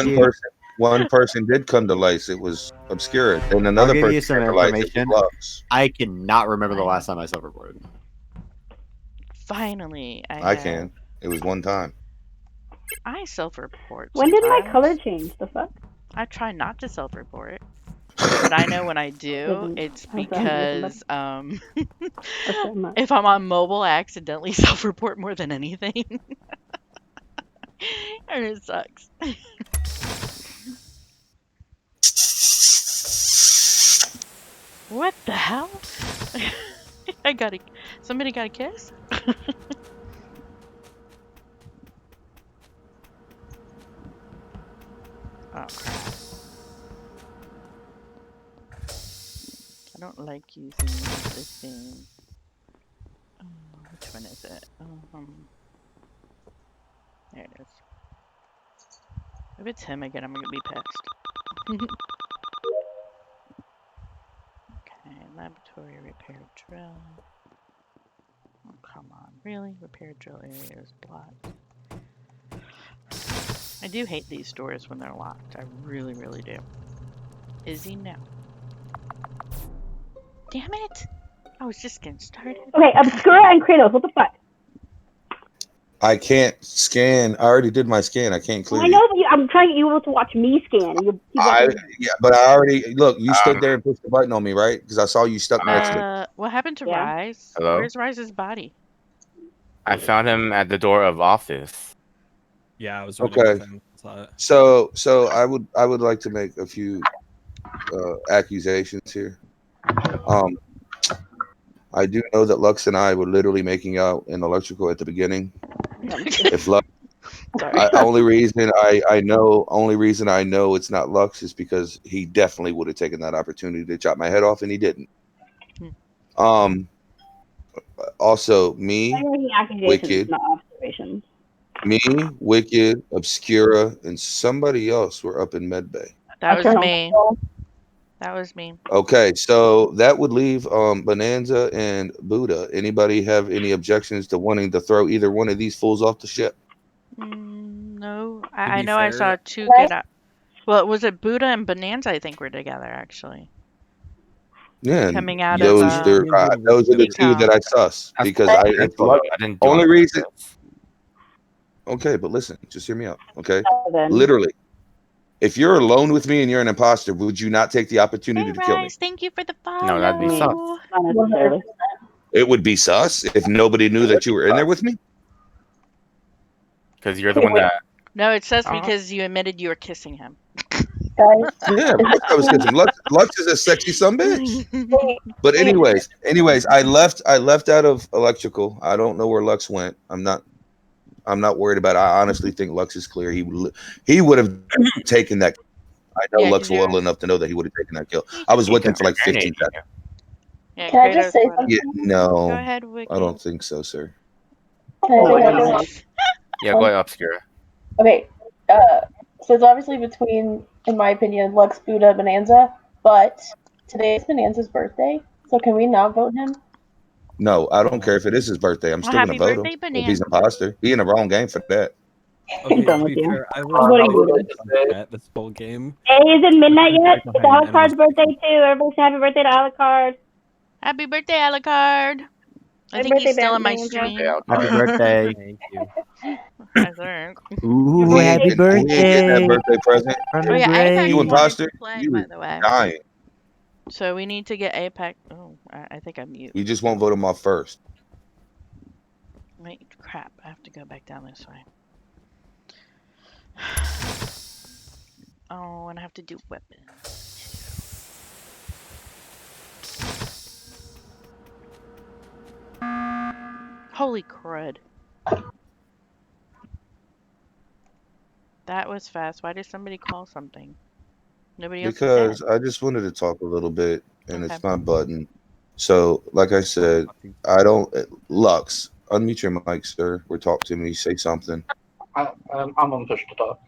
One person did come to lights. It was Obscura, and another I'll give person you some came to lights. It information. was Lux. I cannot remember the last time I self-reported. Finally, I can. It was one time. I self-report. When did my color change? The fuck? I try not to self-report, but I know when I do, it's because if I'm on mobile, I accidentally self-report more than anything, and it sucks. What the hell? Somebody got a kiss? Oh crap. I don't like using this thing. Oh, which one is it? There it is. If it's him again, I'm gonna be pissed. Okay, laboratory repair drill. Oh, come on. Really? Repair drill area is blocked. I do hate these doors when they're locked. I really, really do. Is he now? Damn it! I was just getting started. Okay, Obscura and Kratos, what the fuck? I can't scan. I already did my scan. I can't clear. I know, but I'm trying to get you to watch me scan. And but I already look. You stood there and pushed the button on me, right? Because I saw you stuck next to. What happened to Rise? Hello? Where's Rise's body? I found him at the door of office. Yeah, I was okay. So I would like to make a few accusations here. I do know that Lux and I were literally making out in electrical at the beginning. If Lux, only reason I know it's not Lux is because he definitely would have taken that opportunity to chop my head off, and he didn't. Also, Wicked, Obscura, and somebody else were up in Medbay. That was me. That was me. Okay, so that would leave Bonanza and Buddha. Anybody have any objections to wanting to throw either one of these fools off the ship? No, I know I saw 2 get up. Well, was it Buddha and Bonanza? I think were together actually. Yeah, coming out those of are the 2 that I suss because I didn't. Only reason. Okay, but listen, just hear me out. Okay, literally. If you're alone with me and you're an imposter, would you not take the opportunity to kill me? Thank you for the follow. No, that'd be sus. It would be sus if nobody knew that you were in there with me. Because you're the one that. No, it says because you admitted you were kissing him. Yeah, I was kissing. Lux is a sexy sumbitch. But anyways, I left out of electrical. I don't know where Lux went. I'm not worried about it. I honestly think Lux is clear. He would have taken that. I know Lux well enough to know that he would have taken that kill. I was with him for like 15 seconds. Yeah, Can I just say something? Yeah, no, Go ahead, Wicked. I don't think so, sir. Can I say something? Yeah, go ahead, Obscura. Okay, so it's obviously between, in my opinion, Lux, Buddha, Bonanza, but today is Bonanza's birthday, so can we not vote him? No, I don't care if it is his birthday. I'm still going to vote him. If he's an imposter, he in the wrong game for that. Okay, to be fair, I was at this whole game. Hey, is it midnight yet? It's Alucard's birthday too. Everybody say happy birthday to Alucard. Happy birthday, Alucard. I think he's still in my stream. Happy birthday. Thank you. I think. Ooh, happy birthday. That birthday present. Oh yeah, Apex You imposter? play, You by the way. dying. So we need to get Apex. Oh, I think I'm mute. You just won't vote him off first. Wait, crap. I have to go back down this way. Oh, and I have to do weapons. Holy crud. That was fast. Why did somebody call something? Nobody else? Because I just wanted to talk a little bit, and it's my button. So, like I said, I don't. Lux, unmute your mic, sir. Or talk to me. Say something. I'm on push to talk.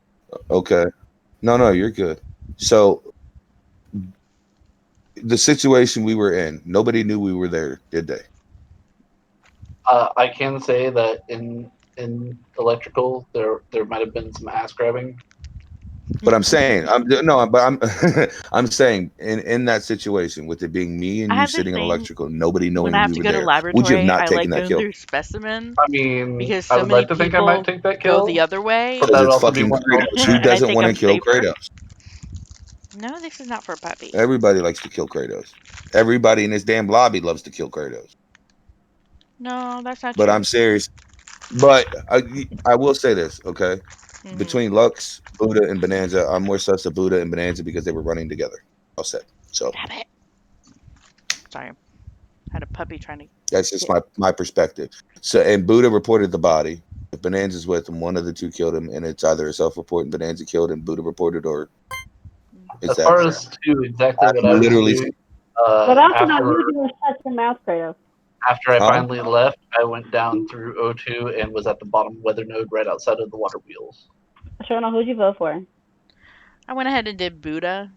Okay. No, you're good. So, the situation we were in, nobody knew we were there, did they? I can say that in electrical, there might have been some ass grabbing. But I'm saying, I'm saying in that situation, with it being me and you sitting in electrical, nobody knowing when I have we to were go to there, would you have laboratory, not I taken like that going kill? through specimens I mean, because I so would many like to think I might people take that go kill. the other way. Because that'd it's also be fucking one Kratos. Who and I doesn't think want to I'm kill safer. Kratos? No, this is not for a puppy. Everybody likes to kill Kratos. Everybody in this damn lobby loves to kill Kratos. No, that's not But true. I'm serious. But I will say this, okay? Mm-hmm. Between Lux, Buddha, and Bonanza, I'm more sus of Buddha and Bonanza because they were running together. All set. So Damn it. Sorry. I had a puppy trying to that's just my perspective. So, and Buddha reported the body. If Bonanza's with him, one of the two killed him, and it's either a self-report and Bonanza killed him, Buddha reported, or as far as to exactly what I was doing, but also not you doing touch and mouse, Kratos. After I finally left, I went down through O2 and was at the bottom weather node right outside of the water wheels. Shona, who'd you vote for? I went ahead and did Buddha.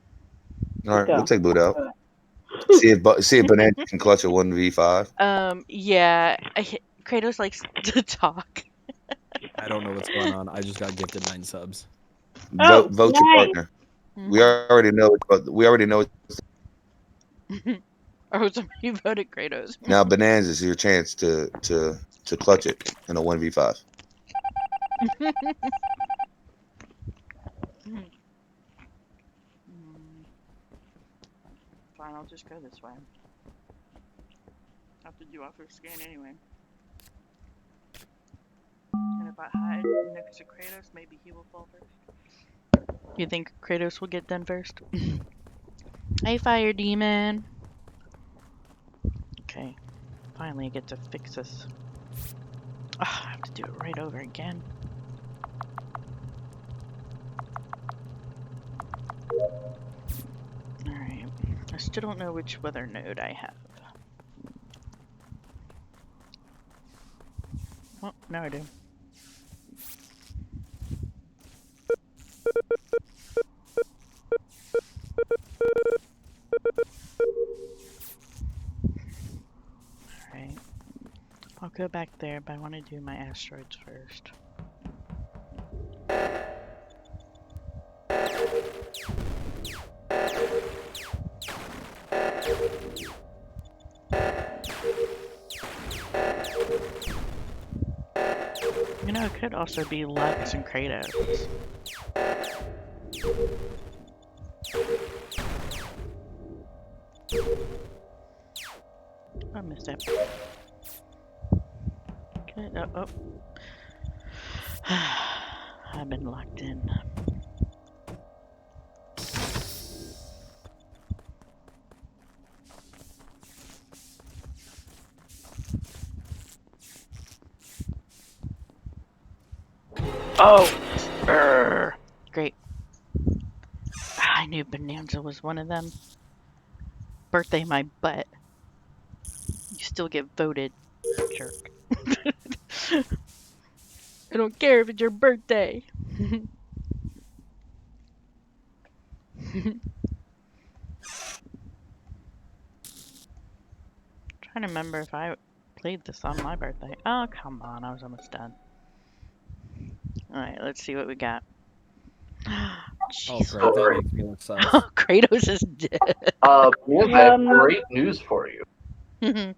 All right, we'll take Buddha out. See if Bonanza can clutch a 1v5. Yeah, Kratos likes to talk. I don't know what's going on. I just got gifted 9 subs. Vote your partner. We already know. We already know. Or somebody voted Kratos. Now Bonanza is your chance to clutch it in a 1v5. Fine, I'll just go this way. I have to do auto scan anyway. And if I hide next to Kratos, maybe he will fall first. You think Kratos will get done first? Hey, fire demon. Okay, finally I get to fix this. Oh, I have to do it right over again. Alright, I still don't know which weather node I have. Well, now I do. Alright. I'll go back there, but I want to do my asteroids first. You know, it could also be Lux and Kratos. I missed it. Okay, oh. I've been locked in. Oh! Great. I knew Bonanza was one of them. Birthday my butt. You still get voted, jerk. I don't care if it's your birthday. Trying to remember if I played this on my birthday. Oh, come on. I was almost done. Alright, let's see what we got. Oh, great. That makes me look sus. Oh, Kratos is dead. We have great news for you. Where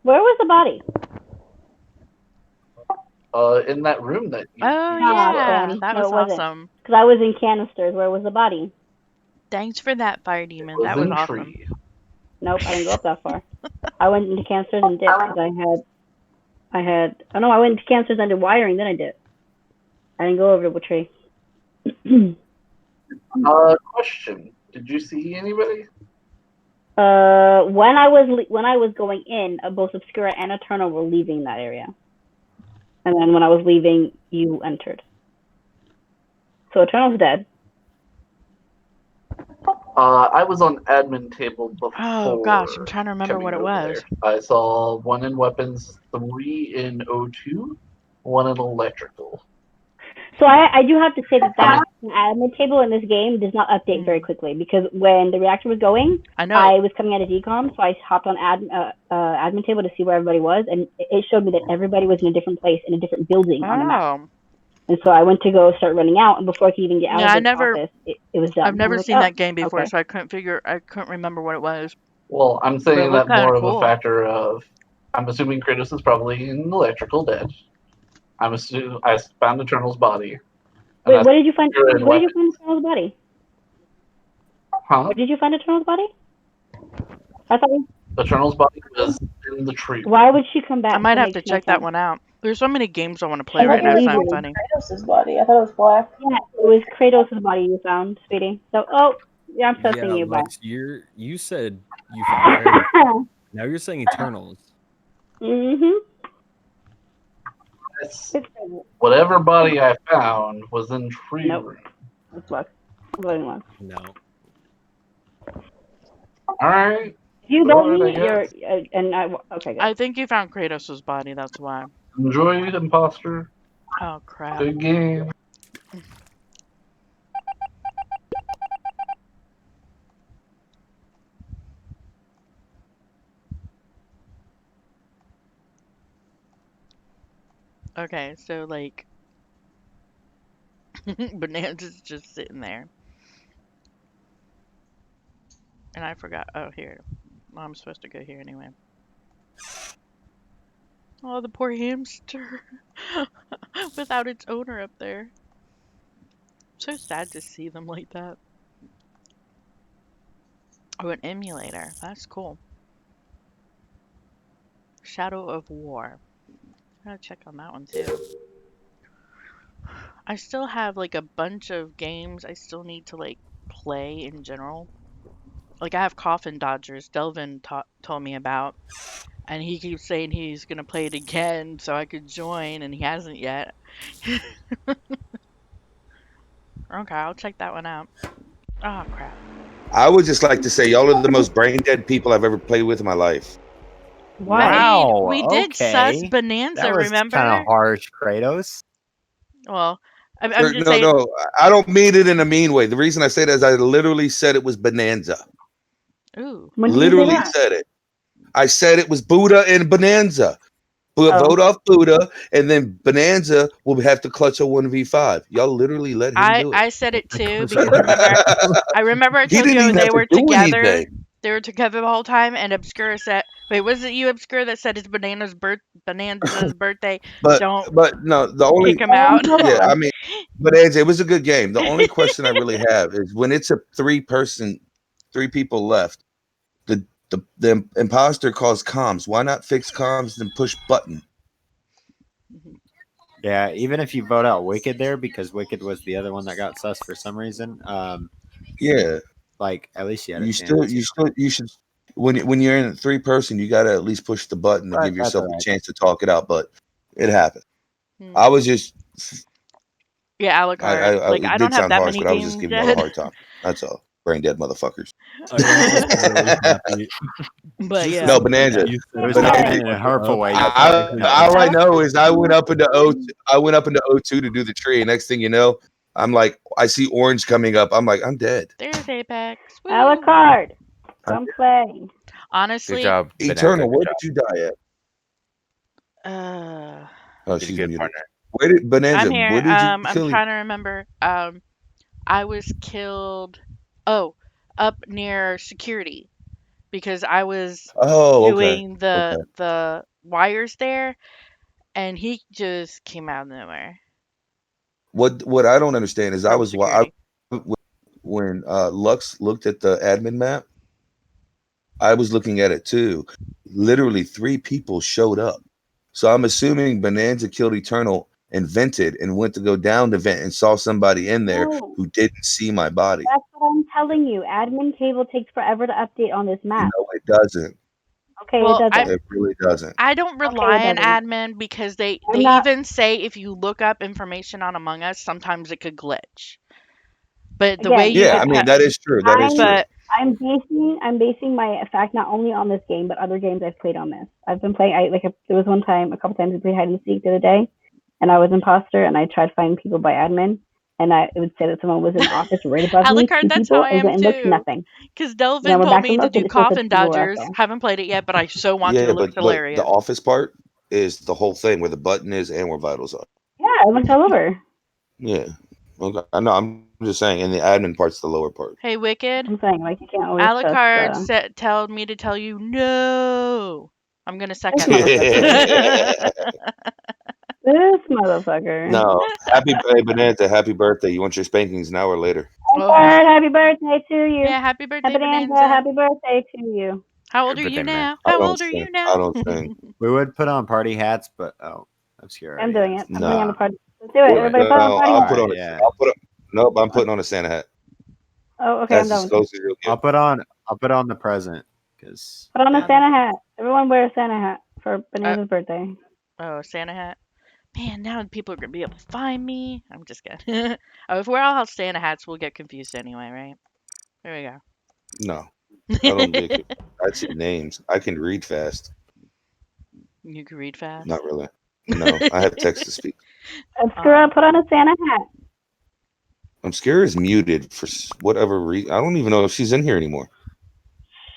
was the body? In that room that you... Oh, yeah. That was awesome. Because I was in canisters. Where was the body? Thanks for that, Fire Demon. That was awesome. Nope, I didn't go up that far. I went into canisters and dipped because I went into canisters and did wiring, then I dipped. I didn't go over to the tree. Question. Did you see anybody? When I was going in, both Obscura and Eternal were leaving that area. And then when I was leaving, you entered. So Eternal's dead. I was on admin table before. Oh gosh, I'm trying to remember what it was. I saw one in weapons, 3 in O2, 1 in electrical. So I do have to say that admin table in this game does not update very quickly, because when the reactor was going, I was coming out of decom, so I hopped on admin table to see where everybody was, and it showed me that everybody was in a different place in a different building on the map. And so I went to go start running out, and before I could even get out of the office, it was done. I've never seen that game before, so I couldn't remember what it was. Well, I'm saying that more of a factor of, I'm assuming Kratos is probably in electrical dead. I found Eternal's body. Wait, what did you find? Where did you find Eternal's body? Huh? Where did you find Eternal's body? I thought Eternal's body was in the tree. Why would she come back? I might have to check that one out. There's so many games I want to play right now. It's not funny. Kratos' body. I thought it was black. Yeah, it was Kratos' body you found, sweetie. So, yeah, I'm trusting you, Lex, you said you found Kratos. Now you're saying Eternals. Whatever body I found was in tree room. Let's look. I'm voting Lux. No. All right. You vote me? Okay, good. I think you found Kratos' body. That's why. Enjoy it, Imposter. Oh crap! Good game. Okay, so like, Bonanza's just sitting there, and I forgot. Oh, here. Well, I'm supposed to go here anyway. Oh, the poor hamster without its owner up there. So sad to see them like that. Oh, an emulator. That's cool. Shadow of War. I gotta check on that one too. I still have like a bunch of games I still need to like play in general. Like I have Coffin Dodgers, Delvin told me about, and he keeps saying he's gonna play it again so I could join, and he hasn't yet. Okay, I'll check that one out. Oh crap. I would just like to say y'all are the most brain dead people I've ever played with in my life. Wow. We did sus Bonanza, that was remember? Kind of harsh, Kratos. Well, I'm just saying. No, I don't mean it in a mean way. The reason I say that is I literally said it was Bonanza. Ooh. Literally said it. I said it was Buddha and Bonanza. Vote off Buddha, and then Bonanza will have to clutch a 1v5. Y'all literally let him do it. I said it too because I remember I told you they were together. Anything. They were together the whole time, and Obscura said, "Wait, was it you, Obscura, that said it's Bonanza's birthday? But no, the only kick him out." Yeah, I mean, but AJ, it was a good game. The only question I really have is when it's a 3 people left. The imposter calls comms. Why not fix comms and push button? Yeah, even if you vote out Wicked there, because Wicked was the other one that got sus for some reason. Yeah, like at least you had you should when you're in 3-person, you got to at least push the button to give yourself a chance to talk it out. But it happened. I was just Alucard. I don't have that many games. I was just giving you a hard time. That's all. Brain dead motherfuckers. But yeah, no, Bonanza. It was not in a hurtful way. All I know is I went up into O2 to do the tree, and next thing you know, I'm like, I see orange coming up. I'm like, I'm dead. There's Apex. Alucard, come play. Honestly, good job, Eternal. Where did you die at? Oh, she's a good partner. Where did Bonanza? I'm here. Where did you I'm trying to remember. I was killed. Oh, up near security, because I was doing the wires there, and he just came out of nowhere. What I don't understand is when Lux looked at the admin map, I was looking at it too. Literally 3 people showed up. So I'm assuming Bonanza killed Eternal and vented and went to go down the vent and saw somebody in there who didn't see my body. That's what I'm telling you. Admin table takes forever to update on this map. No, it doesn't. Okay, it doesn't. It really doesn't. I don't rely on admin because they even say if you look up information on Among Us, sometimes it could glitch. But the way you I mean, that is true. That is true. I'm basing my fact not only on this game but other games I've played on this. I've been playing. There was a couple times we played hide and seek the other day, and I was imposter, and I tried to find people by admin, and it would say that someone was in the office right above me, two people, and went and looked, nothing. Because Delvin told me to do Coffin Dodgers. Haven't played it yet, but I so want to. It looks hilarious. The office part is the whole thing where the button is and where vitals are. Yeah, it looked all over. Yeah. Okay. I know. I'm just saying, and the admin part's the lower part. Hey, Wicked. I'm saying, you can't always Alucard told me to tell you no. I'm gonna suck at this motherfucker. No. Happy Bonanza. Happy birthday. You want your spankings now or later? Happy birthday to you. Yeah, happy birthday, Bonanza. Happy birthday to you. How old are you now? How old are you now? I don't think. We would put on party hats, but obscure. I'm doing it. I'm putting on the party. Let's do it. Everybody put on party hats. Nope, I'm putting on a Santa hat. Oh, okay. That's I'm done. I'll put on the present because. Put on a Santa hat. Everyone wear a Santa hat for Bonanza's birthday. Oh, Santa hat. Man, now people are gonna be able to find me. I'm just kidding. If we're all Santa hats, we'll get confused anyway, right? There we go. No, I don't get it. I see names. I can read fast. You can read fast? Not really. No, I have text to speak. Obscura, put on a Santa hat. Obscura is muted for whatever reason. I don't even know if she's in here anymore.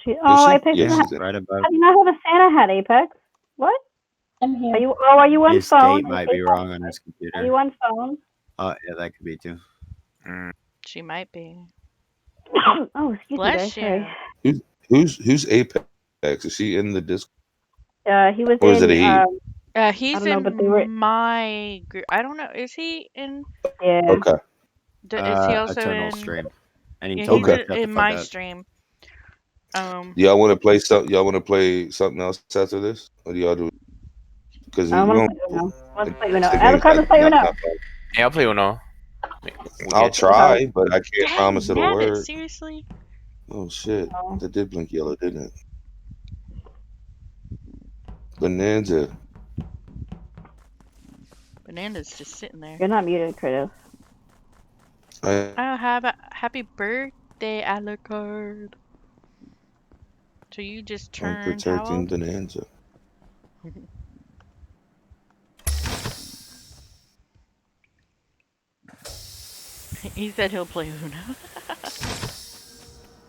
Apex yeah, has right above. How do you not have a Santa hat, Apex? What? I'm here. Are you on His phone? date might be wrong on his computer. Are you on phone? Oh, yeah, that could be too. She might be. Oh, excuse Bless me, guys. you. Who's Apex? Is she in the disc? He was or in. Is it a he? He's in my group. I don't know. Is he in? Yeah. Okay. Is he also Eternal in stream? And he yeah, told he's me in my stream. Y'all want to play something? Y'all want to play something else after this, or do y'all do? Because I want to play Uno. Let's play Uno. Alucard, let's play Uno. Yeah, I'll play Uno. I'll try, but I can't promise it'll work. Seriously? Oh shit! That did blink yellow, didn't it? Bonanza. Bonanza's just sitting there. You're not muted, Kratos. Oh, have a happy birthday, Alucard. So you just turned I'm protecting Bonanza. He said he'll play Uno.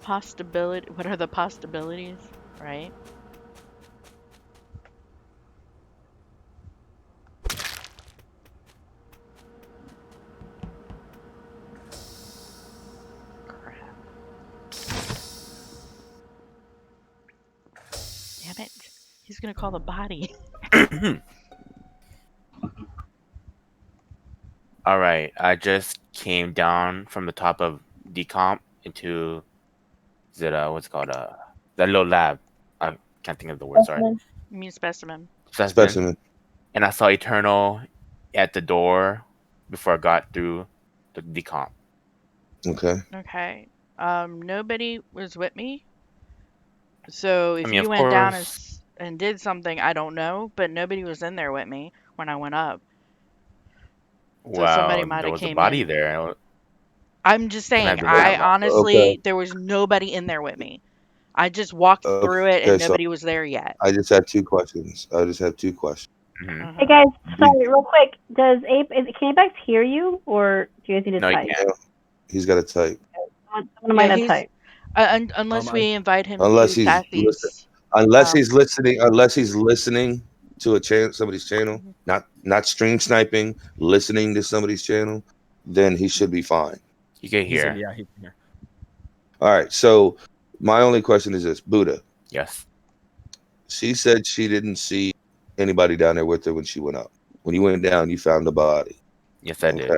Possibility. What are the possibilities? Right? Crap. Damn it. He's gonna call the body. All right, I just came down from the top of decomp into what's it called that little lab. I can't think of the word. Sorry. You mean specimen? Specimen. And I saw Eternal at the door before I got through the decomp. Okay. Okay. Nobody was with me. So if you went down and did something, I don't know, but nobody was in there with me when I went up. So somebody might there have was a came body in. there. I'm just saying, I honestly, there was nobody in there with me. I just walked through it and nobody was there yet. I just have two questions. Mm-hmm. Hey guys, sorry, real quick. Can Apex hear you, or do you guys need to type? No, he's got to type. Someone might not type. Unless we invite him unless to Sassy's. Unless he's listening to somebody's channel, not stream sniping, listening to somebody's channel, then he should be fine. You can hear. Yeah, he can hear. All right. So my only question is this: Buddha. Yes. She said she didn't see anybody down there with her when she went up. When you went down, you found the body. Yes, I did.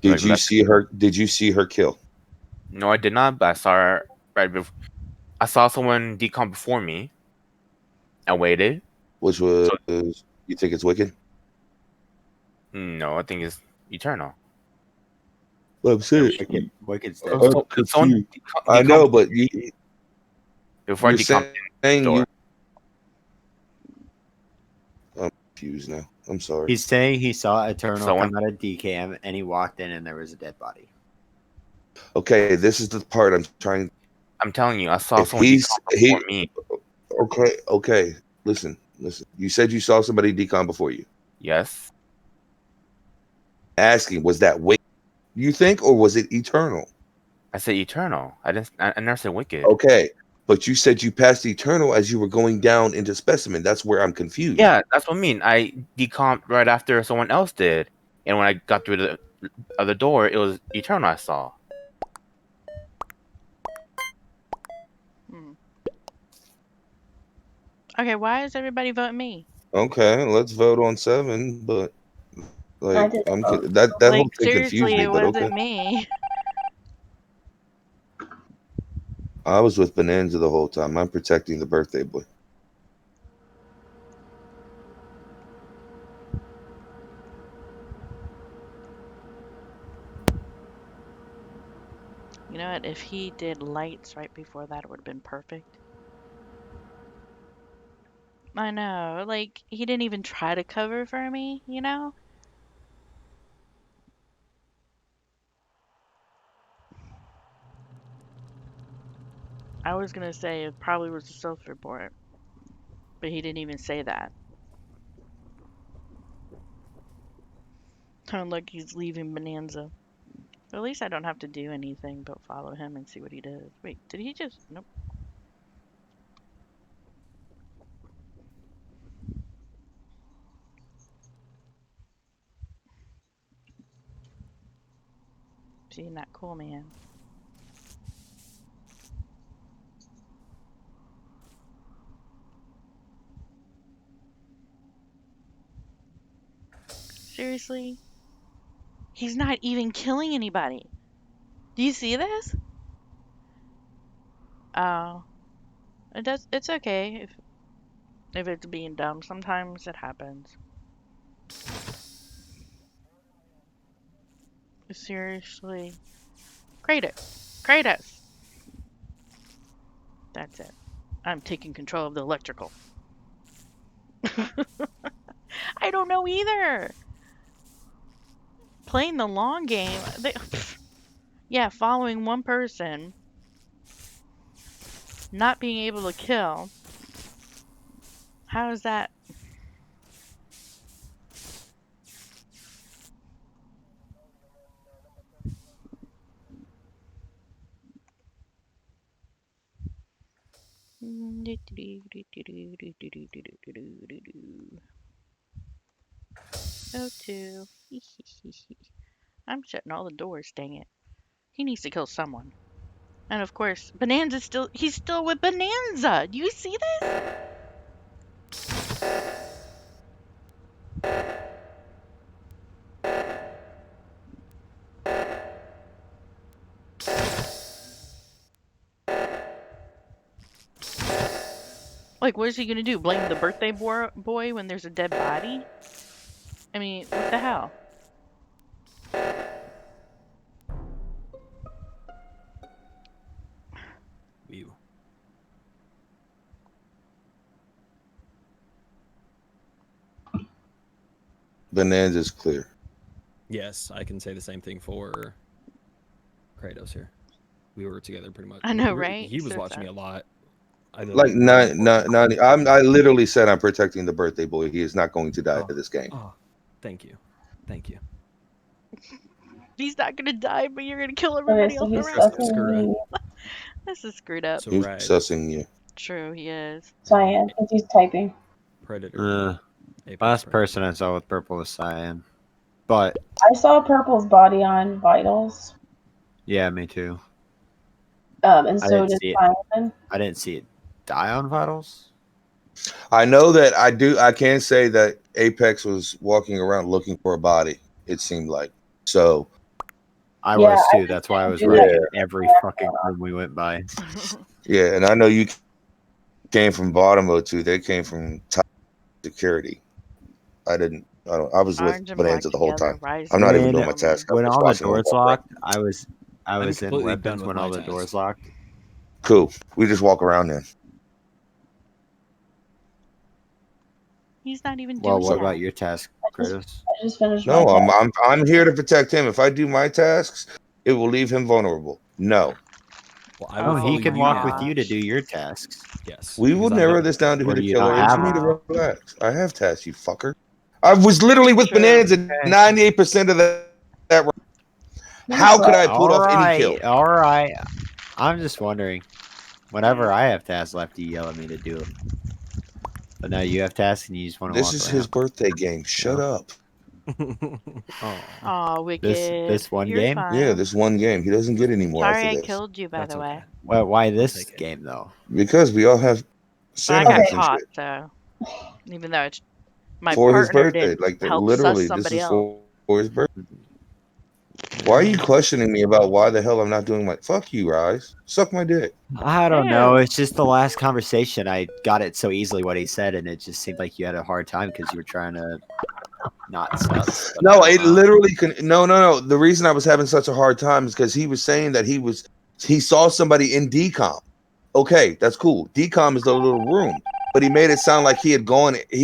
Did you see her? Did you see her kill? No, I did not. But I saw her right before. I saw someone decomp before me. I waited. Which was you think it's Wicked? No, I think it's Eternal. Well, I'm saying Wicked's dead. I know, but before you're decomp saying I'm confused now. I'm sorry. He's saying he saw Eternal come out of DCAM and he walked in and there was a dead body. Okay, this is the part I'm trying. I'm telling you, I saw someone decomp before me. Okay. Listen. You said you saw somebody decomp before you. Yes. Asking, was that wicked? You think, or was it eternal? I said eternal. I never said wicked. Okay, but you said you passed eternal as you were going down into specimen. That's where I'm confused. Yeah, that's what I mean. I decomped right after someone else did, and when I got through the other door, it was eternal. I saw. Okay, why is everybody voting me? Okay, let's vote on 7, but like that like, whole thing seriously, confused me. it But wasn't okay, me. I was with Bonanza the whole time. I'm protecting the birthday boy. You know what? If he did lights right before that, it would have been perfect. I know. Like, he didn't even try to cover for me, you know? I was gonna say it probably was a self-report, but he didn't even say that. Sound like he's leaving Bonanza. At least I don't have to do anything but follow him and see what he does. Wait, did he just... Nope. See, not cool, man. Seriously? He's not even killing anybody. Do you see this? Oh. It's okay if it's being dumb. Sometimes it happens. Seriously. Kratos! That's it. I'm taking control of the electrical. I don't know either. Playing the long game. Yeah, following one person. Not being able to kill. How is that? O2. I'm shutting all the doors, dang it. He needs to kill someone. And of course, he's still with Bonanza. Do you see this? Like, what is he gonna do? Blame the birthday boy when there's a dead body? I mean, what the hell? You. Bonanza's clear. Yes, I can say the same thing for Kratos here. We were together pretty much. I know, right? He was So watching sad. me a lot. Like I literally said I'm protecting the birthday boy. He is not going to die to this game. Oh, thank you. He's not gonna die, but you're gonna kill everybody else around. This is screwed up. So he's sussing you. True, he is. Cyan, because he's typing. Predator. Last person I saw with purple was Cyan. But I saw Purple's body on Vitals. Yeah, me too. And so did Cyan. I didn't see it die on Vitals. I know that I can say that Apex was walking around looking for a body, it seemed like. So I was too. That's why I was running in every fucking room we went by. Yeah, and I know you came from bottom O2. They came from top security. I was with Bonanza the whole time. I'm not even doing my task. When all the doors locked, I was in weapons when all the doors locked. Cool. We just walk around then. He's not even doing Well, what about your task, Kratos? I just finished No, my task. I'm here to protect him. If I do my tasks, it will leave him vulnerable. No. Well, I will he can walk with you to guys. do your tasks. Yes. We will narrow this down to who Or do the you killer not is. have You need them? to relax. I have tasks, you fucker. I was literally with True. Bonanza 98% of that. How could I pull off any kill? All right. I'm just wondering. Whenever I have tasks left, you yell at me to do them. But now you have tasks and you just want to This walk is around. his birthday game. Shut up. Aw, Wicked. This one You're game? fine. Yeah, this one game. He doesn't get any more Sorry after I this. killed you, by the way. Well, why this game though? Because we all have But I got sentiments and caught, shit. so even though it's my For his partner birthday. didn't Like, help literally, sus this somebody is else. for his birthday. Why are you questioning me about why the hell I'm not doing my... Fuck you, Rise. Suck my dick. I don't know. It's just the last conversation. I got it so easily what he said, and it just seemed like you had a hard time because you were trying to not sus. No, it literally no. The reason I was having such a hard time is because he was saying that he saw somebody in decom. Okay, that's cool. Decom is the little room, but he made it sound like he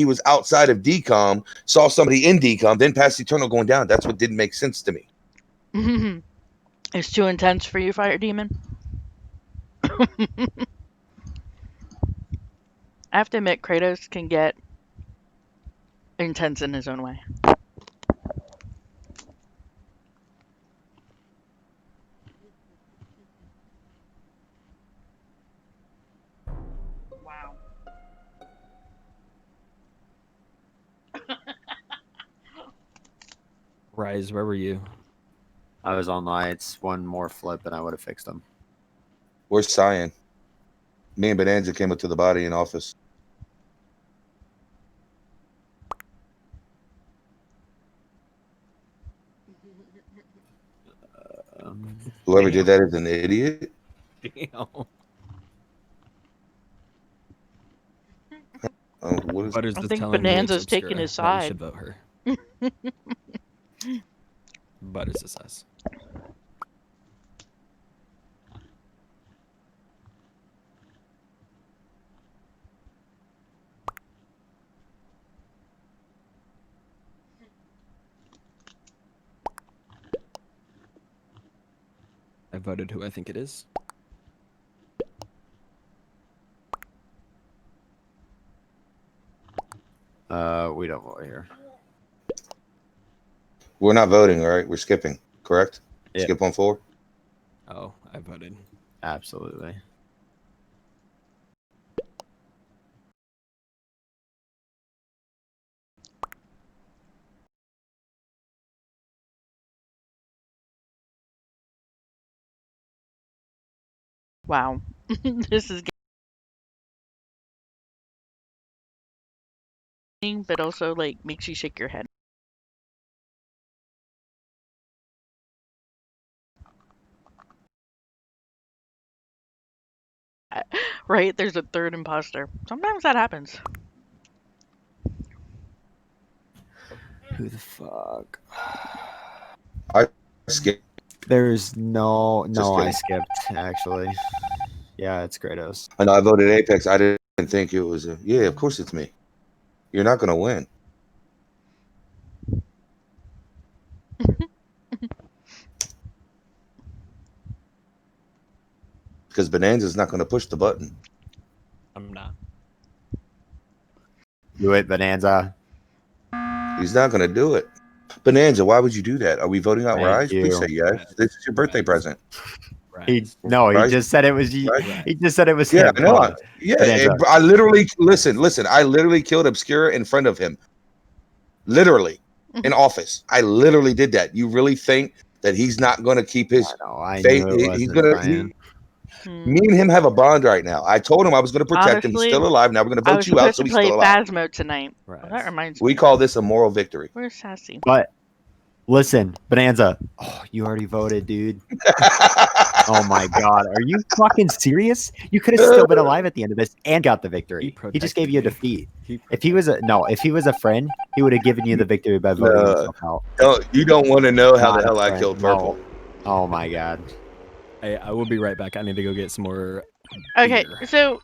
was outside of decom, saw somebody in decom, then passed Eternal going down. That's what didn't make sense to me. It's too intense for you, Fire Demon. I have to admit, Kratos can get intense in his own way. Wow. Rise, where were you? I was on lights. One more flip, and I would have fixed them. Where's Cyan? Me and Bonanza came up to the body in office. Whoever did that is an idiot. Damn. What is I think Bonanza's taking his side. We should vote her. Butters is us. I voted who I think it is. We don't vote here. We're not voting, right? We're skipping, correct? Yeah. Skip on 4? Oh, I voted. Absolutely. Wow. This is getting, but also like makes you shake your head. Right? There's a third imposter. Sometimes that happens. Who the fuck? I skipped. There's no. I kidding. skipped actually. Yeah, it's Kratos. I know I voted Apex. I didn't think it was a... Yeah, of course it's me. You're not going to win. Because Bonanza's not going to push the button. I'm not. Do it, Bonanza. He's not going to do it. Bonanza, why would you do that? Are we voting out Thank Rise? you. Please say yes. This is your birthday present. He Rise? just said it was you. Rise? He just said it was Yeah, him. I know. Bonanza. I literally listen. I literally killed Obscura in front of him. Literally, in office. I literally did that. You really think that he's not going to keep his faith? He's going to. Me and him have a bond right now. I told him I was going to protect him. He's still alive. Now we're going to vote you out, so he's still alive. I was supposed to play Phasmo tonight. Well, that reminds me. We call this a moral victory. Where's Sassy? But listen, Bonanza. Oh, you already voted, dude. Oh my god, are you fucking serious? You could have still been alive at the end of this and got the victory. He just gave you a defeat. If he was a friend, he would have given you the victory by voting himself out. No, you don't want to know how the hell I killed Purple. No. Oh my god. Hey, I will be right back. I need to go get some more. Okay, beer. so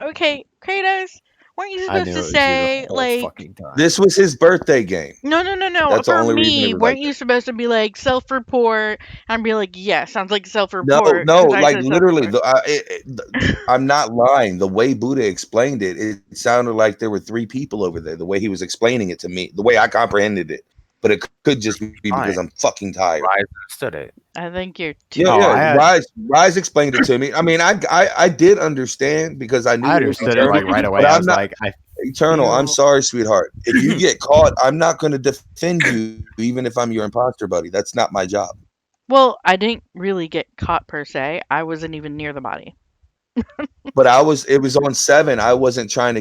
okay, Kratos, weren't you supposed to say like this was his birthday game? No. That's For the only reason it me, was weren't like you supposed to be like self-report? And be like, yeah, sounds like no, self-report. no, 'Cause I like said literally. self-report. I'm not lying. The way Buddha explained it, it sounded like there were 3 people over there. The way he was explaining it to me, the way I comprehended it, but it could just be because I'm fucking tired. Rise understood it. I think you're too. Yeah. Rise explained it to me. I mean, I did understand because I knew I it was understood it eternal, like right away. but I I'm was not like, eternal. I'm sorry, sweetheart. If you get caught, I'm not going to defend you, even if I'm your imposter buddy. That's not my job. Well, I didn't really get caught per se. I wasn't even near the body. But it was on 7. I was trying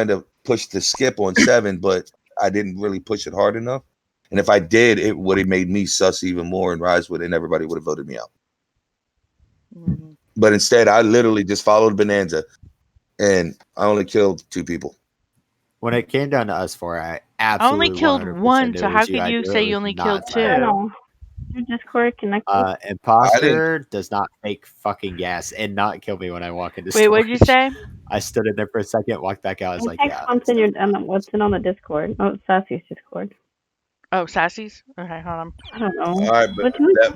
to push the skip on 7, but I didn't really push it hard enough. And if I did, it would have made me sus even more, and and everybody would have voted me out. Mm-hmm. But instead, I literally just followed Bonanza, and I only killed 2 people. When it came down to us 4, I absolutely only killed 1. So how could you say you only killed 2? Your Discord connected. Imposter does not fake fucking gas and not kill me when I walk into. Wait, what did you say? I stood in there for a second, walked back out. I was like, yeah. What's in on the Discord? Oh, it's Sassy's Discord. Oh, Sassy's? Okay, hold on. I don't know. All right,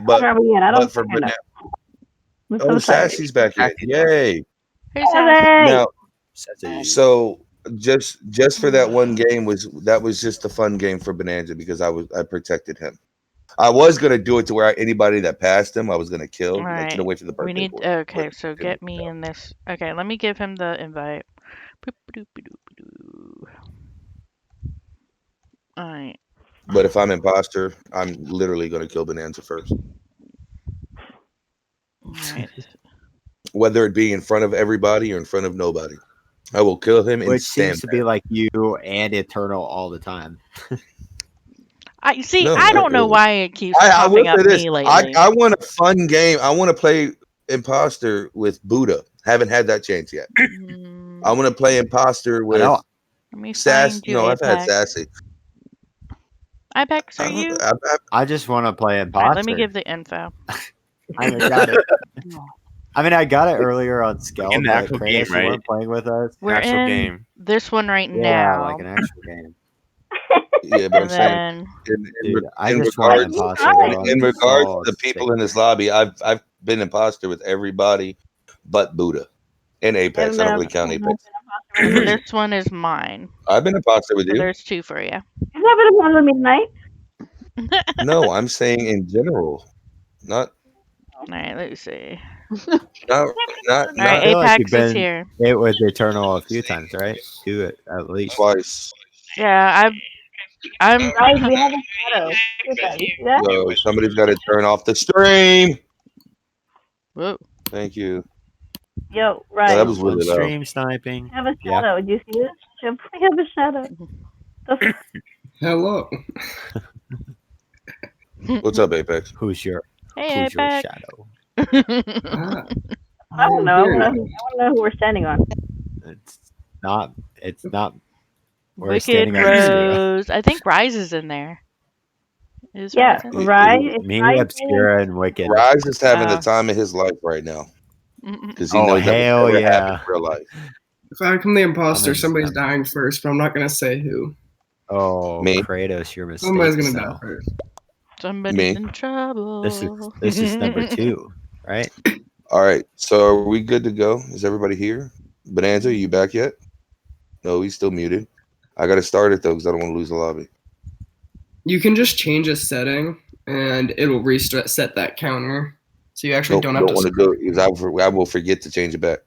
but are we in? I don't for know. Oh, Sassy's back in. Yay. Hey, Sassy. Now, so just for that one game was just a fun game for Bonanza because I protected him. I was gonna do it to where anybody that passed him I was gonna kill. All right. I couldn't wait for the birthday. We need okay, so get me in this. Okay, let me give him the invite. All right. But if I'm imposter, I'm literally gonna kill Bonanza first. All right. Whether it be in front of everybody or in front of nobody, I will kill him. Which seems to be like you and Eternal all the time. I see. No, I don't know why it keeps popping up me lately. I want a fun game. I want to play imposter with Buddha. Haven't had that chance yet. I want to play imposter with Sassy. No, I've had Sassy. Ipex, are you? I just want to play imposter. Right, let me give the info. I got it. I mean, I got it earlier on Skell, but actual Kratos, game, right? you weren't playing with us. We're actual in game. This one right Yeah, now. like an actual game. Yeah, but I'm saying in regards to the people in this lobby, I've been imposter with everybody but Buddha and Apex. I don't really count Apex. This one is mine. I've been imposter with So you. there's 2 for you. Is that been a problem midnight? No, I'm saying in general, not. All right, let me see. Not. All right, Apex is here. It was Eternal a few times, right? 2 at least. Twice. Yeah, I'm. Right, we have a shadow. Yo, somebody's got to turn off the stream. Whoa. Thank you. Yo, right. No, that was really loud. Stream sniping. We have a shadow. Yeah. Do you see this? We have a shadow. Hello. What's up, Apex? Who's your Apex. shadow? I don't know. I want to know who we're standing on. It's not. We're Wicked Rose. I think Rise is in there. Rise. Me, Obscura, and Wicked. Rise is having the time of his life right now. Because he knows hell that yeah. in real life. If I become the imposter, somebody's dying first, but I'm not gonna say who. Oh, me? Kratos, your mistake. Somebody's gonna die first. Somebody's in trouble. This is number 2, right? All right. So are we good to go? Is everybody here? Bonanza, are you back yet? No, he's still muted. I got to start it though because I don't want to lose the lobby. You can just change a setting and it'll reset that counter. So you actually don't have to. Want to do it because I will forget to change it back.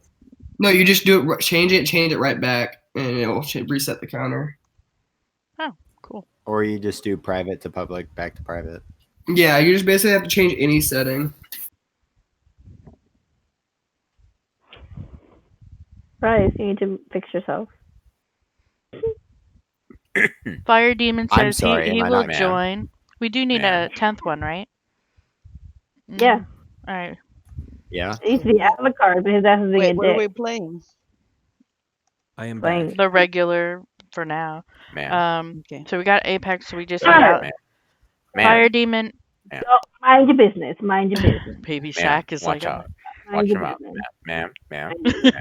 No, you just do it. Change it right back, and it will reset the counter. Oh, cool. Or you just do private to public, back to private. Yeah, you just basically have to change any setting. Right, you need to fix yourself. Fire Demon says he will man? join. We do need a 10th one, right? Yeah. All right. Yeah. It used to be Alucard, but his ass is being a what are we dick. playing? I am Playing back. The regular for now. Okay. So we got Apex. So we just Sure. got Fire Demon. So, mind your business. Mind your business. Baby Shaq is watch like out. Mind Watch your him out. business.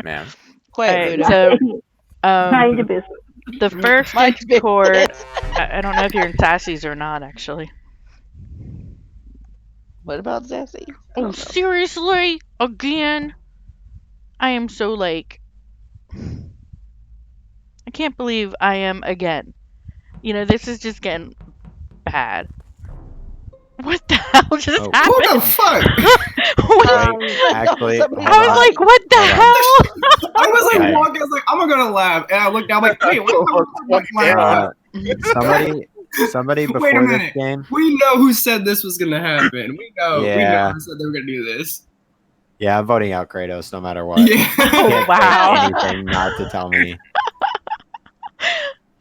Ma'am. Quiet, Alright, so Mind your business. the first Mind your Discord, business. I don't know if you're in Sassy's or not, actually. What about Sassy? Oh, seriously? Again? I am so like... I can't believe I am again. You know, this is just getting bad. What the hell just happened? What the fuck? What? Wait, actually, I was like, what the hell? I was like Okay. walking, I was like, I'm gonna laugh. And I looked down, like, wait, what Somebody before Wait a this minute. game. We know who said this was gonna happen. We know Yeah. who said they were gonna do this. Yeah, I'm voting out Kratos no matter what. Yeah. You can't Wow. say anything not to tell me.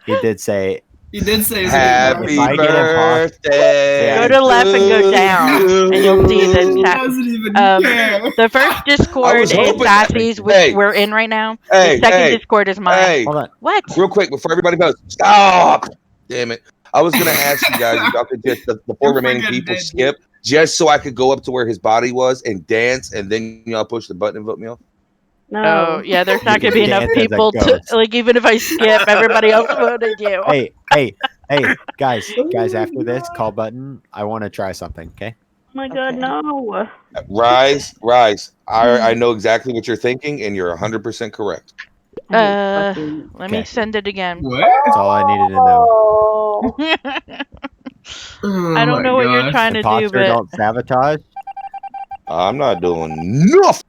He did say. He did say Happy if I get birthday. Go to left and go down, and you'll see the He chat. doesn't even care. The first Discord was is hoping- Sassy's, which Hey. we're in right now. Hey, The second hey, Discord is mine. Hey, Hold on. What? real quick before everybody goes, stop! Damn it! I was gonna ask you guys if y'all could just the 4 You're remaining forgetting people it. skip, just so I could go up to where his body was and dance, and then y'all push the button and vote me off. No. Oh, yeah, there's not going to be enough Dance as a people to, ghost. like, even if I skip, everybody else voted you. Hey, guys, after this call button, I want to try something, okay? Oh my god, no. Rise. I know exactly what you're thinking, and you're 100% correct. Let me send it again. What? That's all I needed to know. Oh. Oh I don't know what you're trying to do, Imposter but don't sabotage. I'm not doing nothing.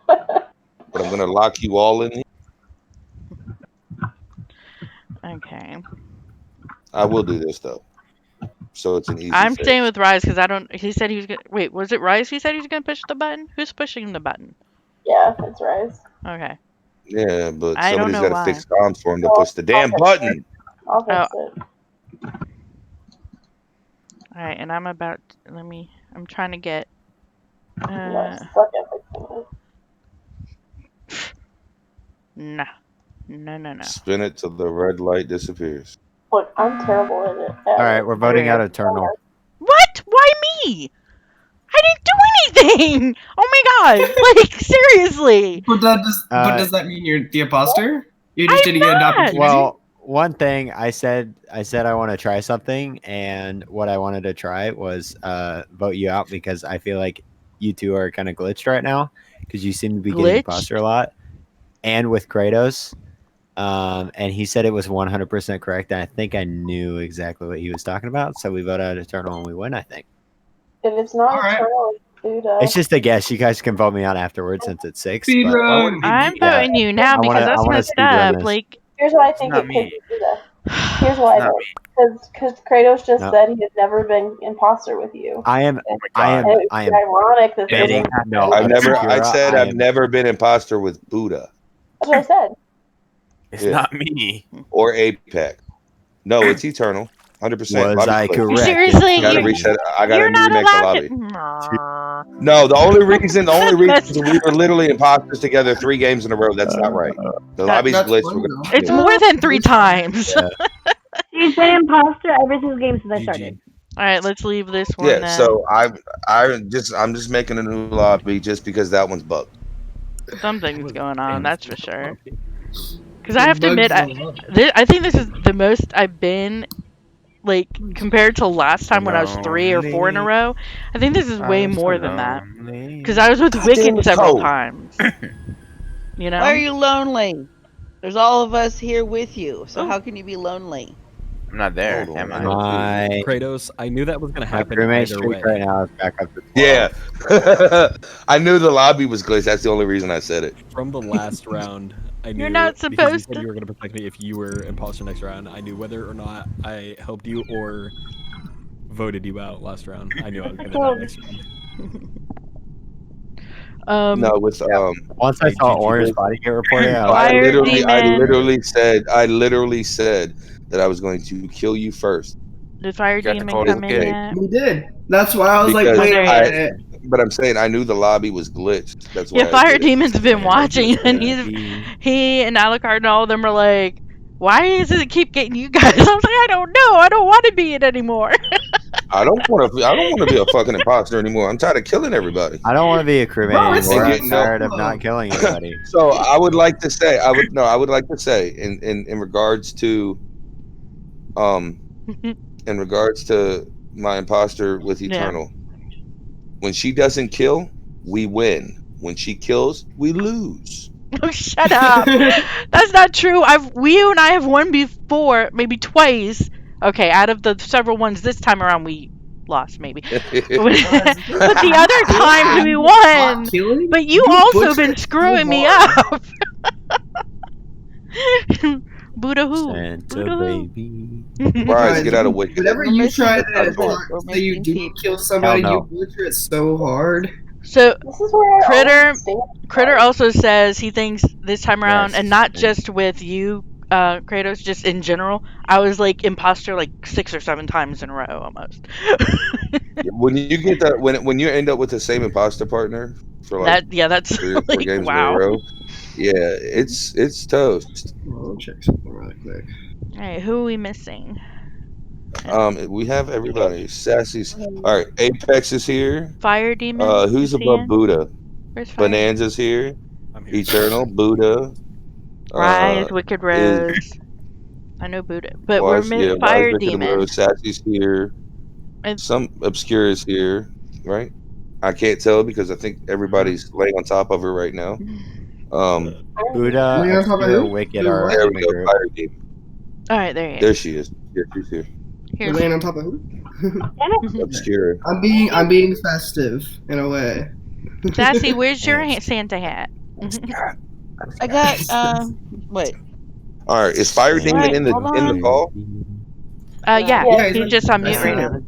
But I'm gonna lock you all in. okay. I will do this though, so it's an easy. I'm fix. staying with Rise because I don't. He said he was gonna. Wait, was it Rise? He said he was gonna push the button. Who's pushing the button? Yeah, it's Rise. Okay. Yeah, but I don't somebody's know got why. to fix comms for him to push the damn button. I'll fix it. All right, and I'm about. Let me. I'm trying to get. No, suck at fixing it. Nah. No. Spin it till the red light disappears. Look, I'm terrible at it. All right, we're voting out Eternal. What? Why me? I didn't do anything. Oh my god! Like seriously. But does that mean you're the imposter? You just didn't get an not. opportunity. Well, one thing I said I want to try something, and what I wanted to try was vote you out because I feel like you two are kind of glitched right now because you seem to be getting imposter a lot, and with Kratos. And he said it was 100% correct, and I think I knew exactly what he was talking about. So we vote out Eternal and we win, I think. If it's not Eternal, it's Buddha. It's just a guess. You guys can vote me out afterwards since it's 6. Speed but- run. I'm voting you now I because wanna- that's I wanna messed speed run up. this. Like, Here's why I think not it me. could be Buddha. Here's why, though. Because Kratos just No. said he had never been imposter with you. I am. Oh my I am. god. And it's I am ironic that this betting. is No, I've never. I Obscura, said I I've am- never been imposter with Buddha That's what I said. It's Yeah. not me. or Apex. No, it's Eternal. 100%. Was I correct? seriously, Gotta you're, reset. I gotta you're not remake the allowed lobby. to. No, the only reason we were literally imposters together 3 games in a row. That's not right. The lobby's That's glitched. funny, We're though. gonna It's more than 3 times. Yeah. He's been imposter every single game since I started. All right, let's leave this one. Yeah, then. so I'm just making a new lobby just because that one's bugged. Something's going on, that's for sure. Because I have to admit, I think this is the most I've been, like, compared to last time when I was 3 or 4 in a row. I think this is way more than that. Because I was with Wicked several times. You know? Why are you lonely? There's all of us here with you, so how can you be lonely? I'm not there, Hold am on. I? My Kratos, I knew that was gonna my happen crewmate either streak way. right now is back up to 12. Yeah. I knew the lobby was glitched. That's the only reason I said it. From the last round, I knew You're not because you supposed said to. you were gonna protect me if you were imposter next round. I knew whether or not I helped you or voted you out last round. I knew I was gonna die next round. No, with Once I saw Orange body get reported, I was I Fire literally demon. said that I was going to kill you first. Did Fire got the Demon photos come in okay. yet? We did. That's why I was like, Because wait a I- minute. But I'm saying I knew the lobby was glitched. That's why Yeah, I Fire did it. Demon's been watching, and he and Alucard and all of them are like, why does it keep getting you guys? I was like, I don't know. I don't want to be it anymore. I don't want to be a fucking imposter anymore. I'm tired of killing everybody. I don't want to be a crewmate anymore. I'm tired of not killing anybody. So I would like to say, in regards to, in regards to my imposter with Eternal, when she doesn't kill, we win. When she kills, we lose. Oh, shut up! That's not true. You and I have won before, maybe twice. Okay, out of the several ones this time around, we lost maybe. But the other times we won. But you also been screwing me up. Buddha who? Santa baby. Rise, get out of Wicked. Whenever you try to say you do kill somebody, you butcher it so hard. So Critter also says he thinks this time around, and not just with you, Kratos, just in general, I was like imposter like 6 or 7 times in a row almost. When you get that, when you end up with the same imposter partner for like that's 3 or 4 games in a row, it's toast. I'll check something really quick. All right, who are we missing? We have everybody. Sassy's. All right, Apex is here. Fire Demon. Who's above Buddha? Where's Fire? Bonanza's here. Eternal, Buddha. Rise, Wicked Rose. I know Buddha, but we're missing Fire Demon. Sassy's here. Some Obscure is here, right? I can't tell because I think everybody's laying on top of her right now. Buddha, Obscure, Wicked are there in we the go. group. Fire Demon. All right, there you There she is. Yeah, she's here. You're laying on top of who? Obscure. I'm being festive in a way. Sassy, where's your Santa hat? I got what? All right, is Fire Demon in the call? Yeah, he's just on mute right now.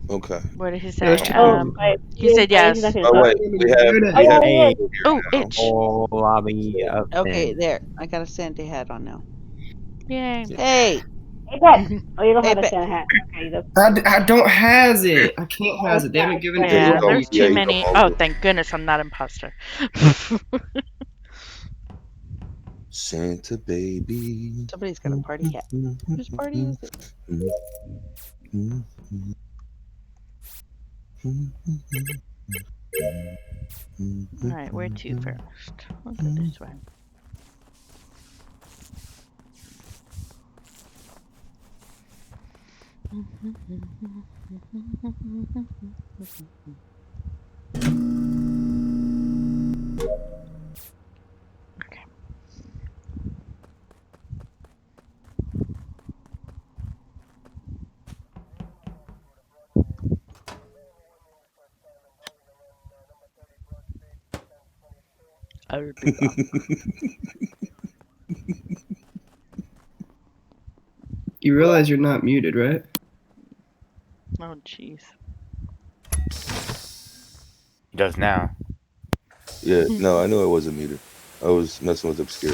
Okay. What did he say? He said yes. Oh wait, we have. Okay, there. I got a Santa hat on now. Yay! Hey. Apex. Oh, you don't have a Santa hat. Okay, I don't has it. I can't has it. They haven't given it Yeah, to me. there's too many. Oh, thank goodness I'm not imposter. Santa baby. Somebody's got a party hat. Whose party is it? Alright, where to first? I'll go this way. Okay. You realize you're not muted, right? Oh, jeez. He does now. Yeah, no, I knew I wasn't muted. I was messing with Obscure.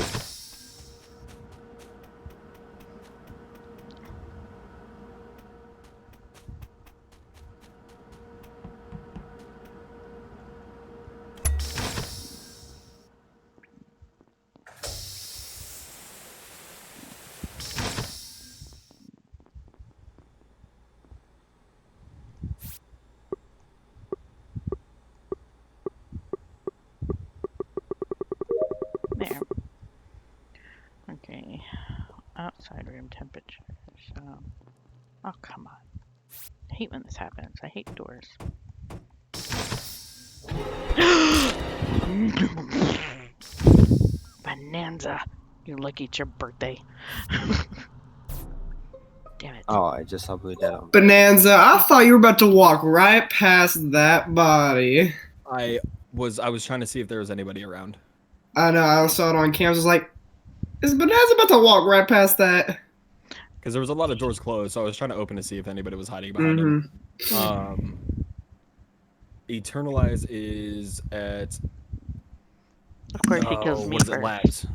There. Okay. Outside room temperature. Oh, come on. I hate when this happens. I hate doors. Bonanza. You're lucky it's your birthday. Damn it. Oh, I just saw Blue Dead on. Bonanza, I thought you were about to walk right past that body. I was trying to see if there was anybody around. I know, I saw it on cams. I was like, is Bonanza about to walk right past that? Because there was a lot of doors closed, so I was trying to open to see if anybody was hiding behind him. Eternalize is at... Of course he kills me what is first. it, Labs.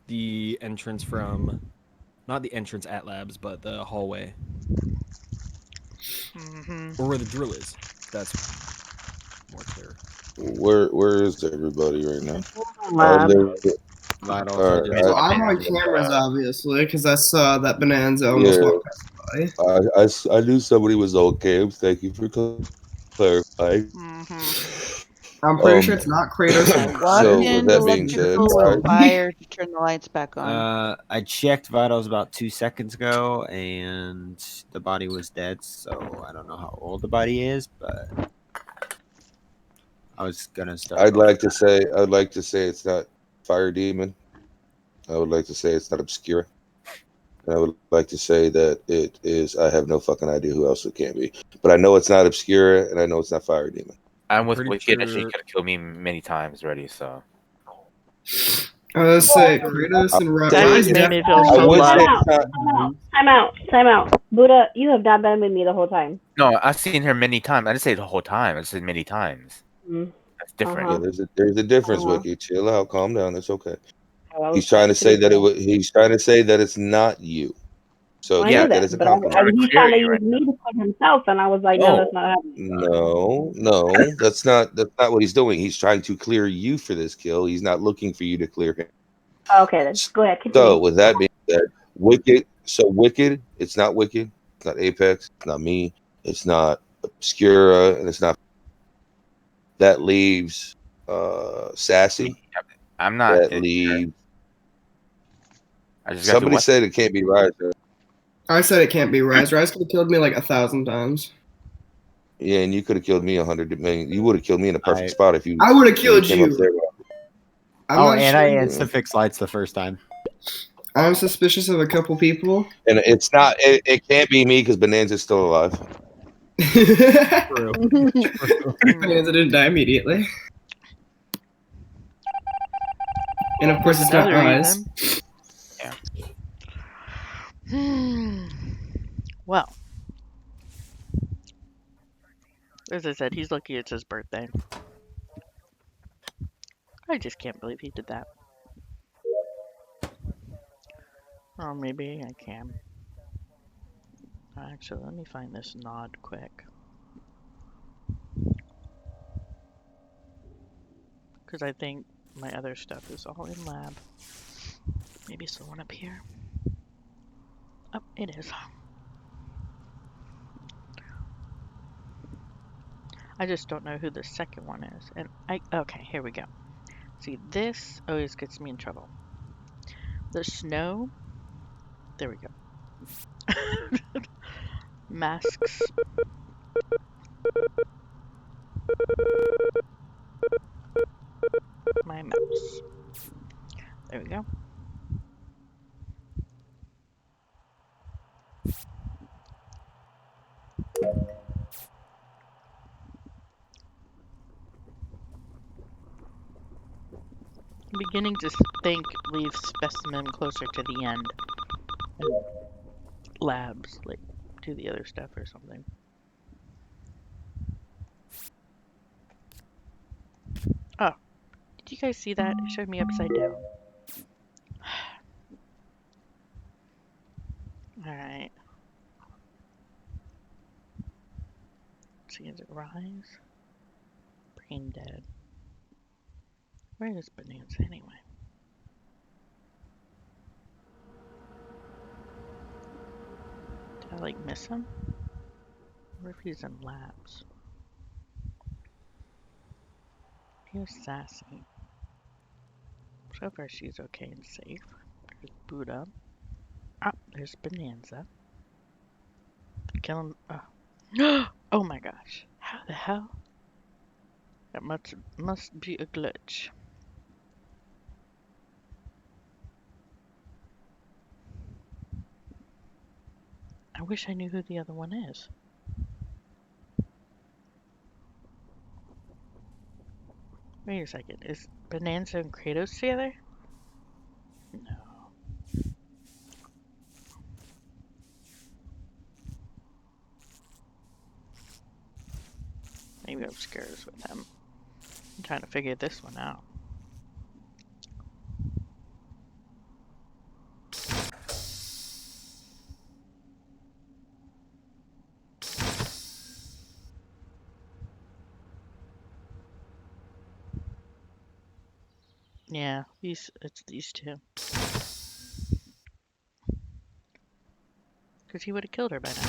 The entrance from... Not the entrance at Labs, but the hallway. Or where the drill is. That's more clear. Where is everybody right now? I'm on cameras, obviously, because I saw that Bonanza almost walked past the body. I knew somebody was okay. Thank you for clarifying. I'm pretty sure it's not Kratos. I walked So with into that being said, electrical with fire to turn the lights back on. I checked vitals about 2 seconds ago, and the body was dead. So I don't know how old the body is, but I was gonna start. I'd like to say it's not Fire Demon. I would like to say it's not Obscura. And I would like to say that it is. I have no fucking idea who else it can be, but I know it's not Obscura, and I know it's not Fire Demon. I'm with Wicked, and she could have killed me many times already. So I was say Kratos and Rise. That just made me feel so loved. Time out. Buddha, you have not been with me the whole time. no, I've seen her many times. I didn't say the whole time. I said many times. That's different. Yeah, there's a difference, Wiki. Chill out, calm down. It's okay. Hello? He's trying to say that he's trying to say that it's not you. So I know take that as a but compliment. he's trying to use me to put himself, and I was like, no, that's not happening. No, that's not what he's doing. He's trying to clear you for this kill. He's not looking for you to clear him. Okay, then go ahead. Continue. So with that being said, Wicked. So Wicked. It's not Wicked. It's not Apex. It's not me. It's not Obscura, and it's not. That leaves Sassy. I'm not. That leaves. I just Somebody said it can't be Rise. I said it can't be Rise. Rise could have killed me like 1,000 times. Yeah, and you could have killed me 100 million. You would have killed me in a perfect spot if you. I would have killed came up you. there. I insta fixed lights the first time. I'm suspicious of a couple people. And it's not. It can't be me because Bonanza's still alive. True. Bonanza didn't die immediately. And of course, it's not Rise. Well, as I said, he's lucky it's his birthday. I just can't believe he did that. Or maybe I can. Actually, let me find this nod quick. Because I think my other stuff is all in lab. Maybe it's the one up here. Oh, it is. I just don't know who the second one is. And okay, here we go. See, this always gets me in trouble. The snow. There we go. Masks. My mouse. There we go. I'm beginning to think leave specimen closer to the end. And labs, like, do the other stuff or something. Oh, did you guys see that? It showed me upside down. Alright. Let's see, is it Rise? Brain dead. Where is Bonanza anyway? Did I like miss him? Or if he's in labs? Here's Sassy. So far she's okay and safe. There's Buddha. Ah, there's Bonanza. Kill him. Oh. Oh my gosh. How the hell? That must be a glitch. I wish I knew who the other one is. Wait a second. Is Bonanza and Kratos together? No. Maybe Obscura's with him. I'm trying to figure this one out. Yeah, it's these two. Because he would have killed her by now.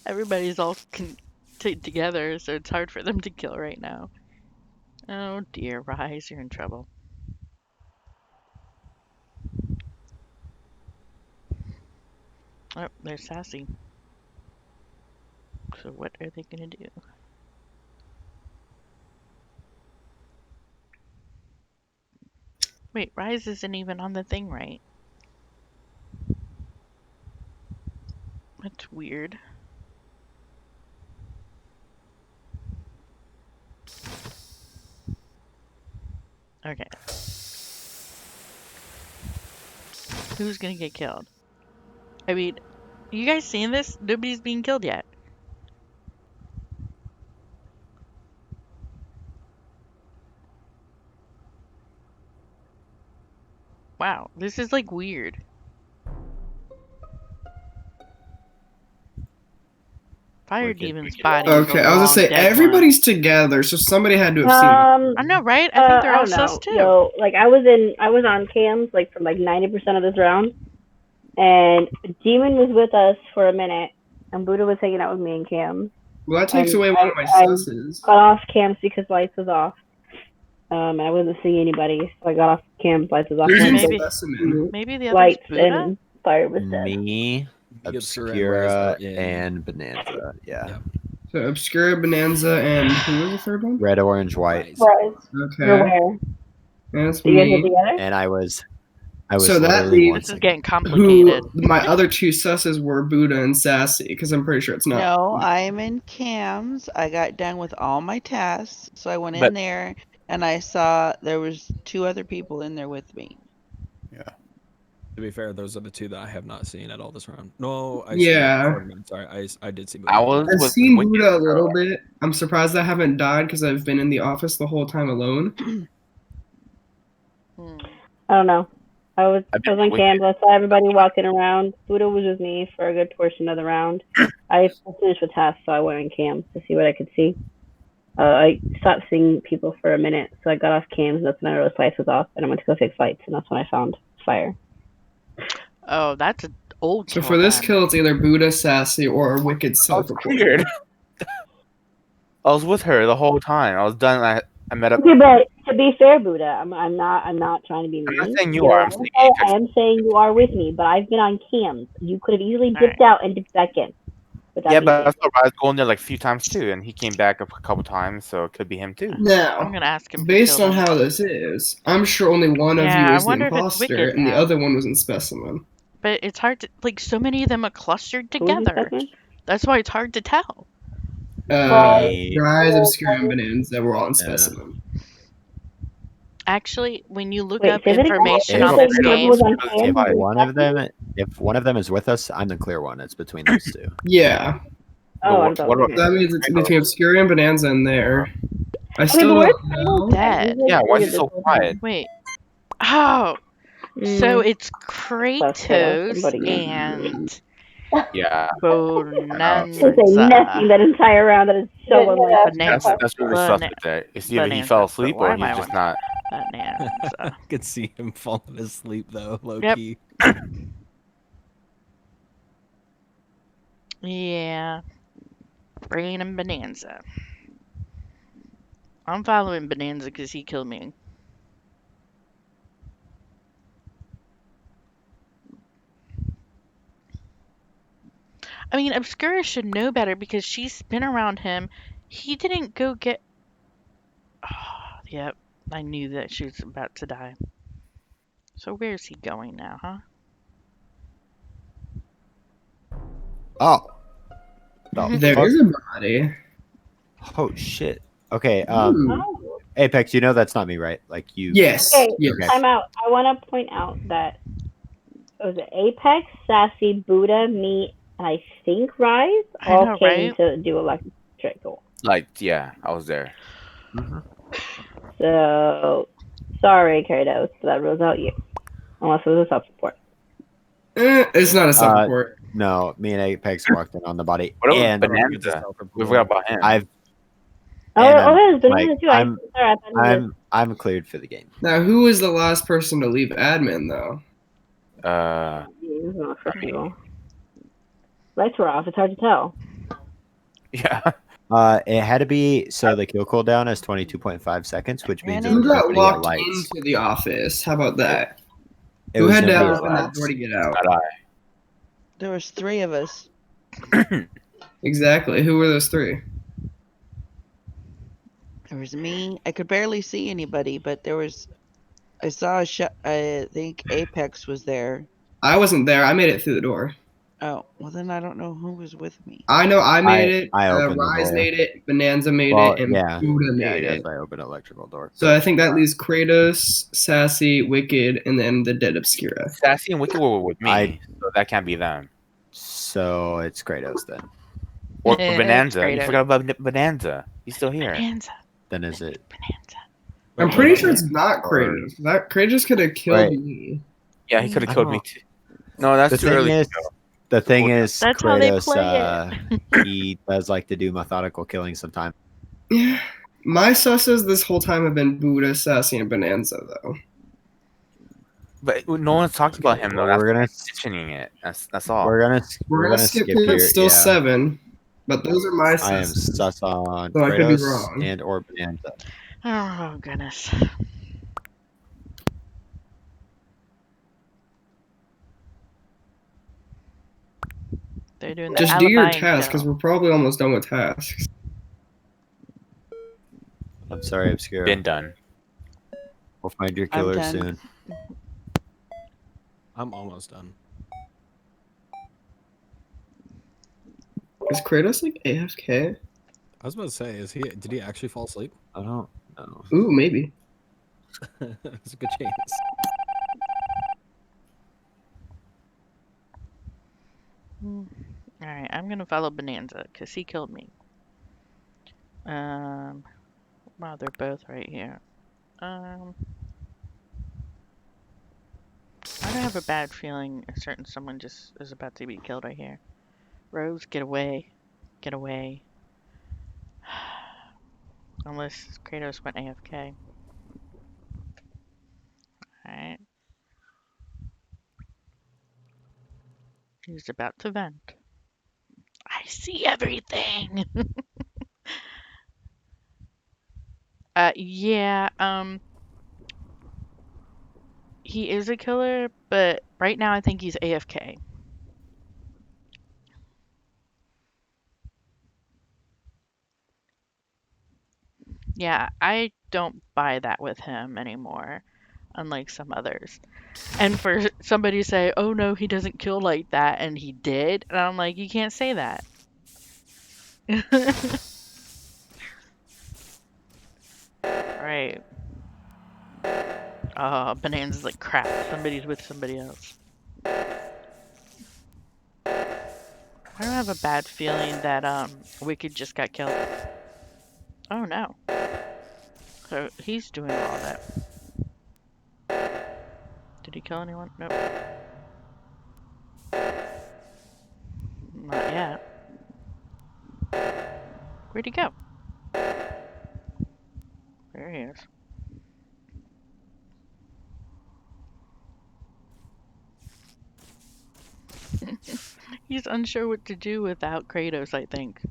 Everybody's all together, so it's hard for them to kill right now. Oh dear, Rise, you're in trouble. Oh, there's Sassy. So what are they gonna do? Wait, Rise isn't even on the thing, right? That's weird. Okay. Who's gonna get killed? I mean, you guys seeing this? Nobody's being killed yet. Wow, this is like weird. Fire Demon's body. Okay, I was gonna say everybody's together, so somebody had to have seen it. I know, right? I think they're all sus too. Yo, like I was on cams like for like 90% of this round, and Demon was with us for a minute, and Buddha was hanging out with me in cams. Well, that takes away one of my susses. I got off cams because lights was off. I wasn't seeing anybody, so I got off cams. Lights was off. Maybe the lights Buddha? and fire was dead. Me, Obscura, and Bonanza. Yeah. So Obscura, Bonanza, and who was the third one? Red, orange, white. Rise. Okay. You're where? That's You guys me. are together? And I was So that literally leaves This is getting complicated. my other two susses were Buddha and Sassy, because I'm pretty sure it's not. No, I'm in cams. I got done with all my tasks, so I went in there and I saw there was 2 other people in there with me. Yeah. To be fair, those are the 2 that I have not seen at all this round. No, sorry, I did see. I've seen Buddha a little bit. I'm surprised I haven't died because I've been in the office the whole time alone. I don't know. I was on cams. I saw everybody walking around. Buddha was with me for a good portion of the round. I finished with tasks, so I went on cams to see what I could see. I stopped seeing people for a minute, so I got off cams, and that's when I realized lights was off, and I went to go fix lights, and that's when I found fire. Oh, that's an old So for this kill, it's either Buddha, Sassy, or Wicked self-reported. I was with her the whole time. I was done. I met up. Okay, but to be fair, Buddha, I'm not trying to be mean. I'm not saying you are. I am saying you are with me, but I've been on cams. You could have easily dipped out and dipped back in. Yeah, but I saw Rise going there like a few times too, and he came back a couple times, so it could be him too. Now, I'm gonna ask him. Based on how this is, I'm sure only one of you is the imposter, and the now. other one was in Specimen. But it's hard to so many of them are clustered together. That's why it's hard to tell. Rise, Obscura, and Bonanza were all in Specimen. Actually, when you look up information on this game, if one of them is with us, I'm the clear one. It's between those 2. Yeah. That means it's between Obscura and Bonanza in there. I still don't know. Dead. Yeah, why is he so quiet? Wait. Oh. So it's Kratos and Bonanza. It's a nesting that entire round that is so unlike That's really suspect there. It's either he fell asleep or he's just not. I could see him falling asleep though, low key. Yeah. Brain and Bonanza. I'm following Bonanza because he killed me. I mean, Obscura should know better because she's been around him. He didn't go get... Oh, yep, I knew that she was about to die. So where's he going now, huh? Oh. There is a body. Oh, shit. Okay, Apex, you know that's not me, right? Like, you... Yes. Okay, yes. I'm out. I want to point out that was it Apex, Sassy, Buddha, me, and I think Rise all came to do electrical. Like, yeah, I was there. So, sorry, Kratos, that rules out you. Unless it was a self-report. It's not a self-report. No, me and Apex walked in on the body. What and Bonanza? We forgot about him. it's Banana too. I'm cleared for the game. Now, who was the last person to leave admin though? Lights were off. It's hard to tell. Yeah. It had to be the kill cooldown is 22.5 seconds, which means who got locked into the office? How about that? Who had to open that door to get out? There was 3 of us. Exactly. Who were those 3? There was me. I could barely see anybody, but there was. I saw I think Apex was there. I wasn't there. I made it through the door. Oh, well then I don't know who was with me. I know I made it. I opened the Rise door. made it. Bonanza made it, and Buddha made I it. I opened electrical door. So I think that leaves Kratos, Sassy, Wicked, and then the Dead Obscura. Sassy and Wicked were with me, so that can't be them. So it's Kratos then. Or Bonanza. You forgot about Bonanza. He's still here. Bonanza. Then is it? Bonanza. I'm pretty sure it's not Kratos. That Kratos could have killed me. Yeah, he could have killed me too. No, that's too early. The thing is, That's Kratos, how they play he does like to do methodical killing sometimes. Yeah. My susses this whole time have been Buddha, Sassy, and Bonanza, though. But no one's talked about him though. We're gonna mentioning it. That's all. We're gonna skip here. It's still 7, but those are my susses. I am sus on so I could be Kratos wrong. and or Bonanza. Oh goodness. They're doing the Just do your task, because we're probably almost done with tasks. I'm sorry, Obscura. Been done. We'll find your killer soon. I'm almost done. Is Kratos like AFK? I was about to say, did he actually fall asleep? I don't know. Ooh, maybe. There's a good chance. Alright, I'm gonna follow Bonanza, because he killed me. Wow, they're both right here. I have a bad feeling a certain someone just is about to be killed right here. Rose, get away. Get away. Unless Kratos went AFK. Alright. He's about to vent. I see everything! Yeah, he is a killer, but right now I think he's AFK. Yeah, I don't buy that with him anymore, unlike some others. And for somebody to say, oh no, he doesn't kill like that, and he did, and I'm like, you can't say that. Right. Oh, Bonanza's like crap. Somebody's with somebody else. I don't have a bad feeling that Wicked just got killed. Oh no. So he's doing all that. Did he kill anyone? Nope. Not yet. Where'd he go? There he is. He's unsure what to do without Kratos, I think.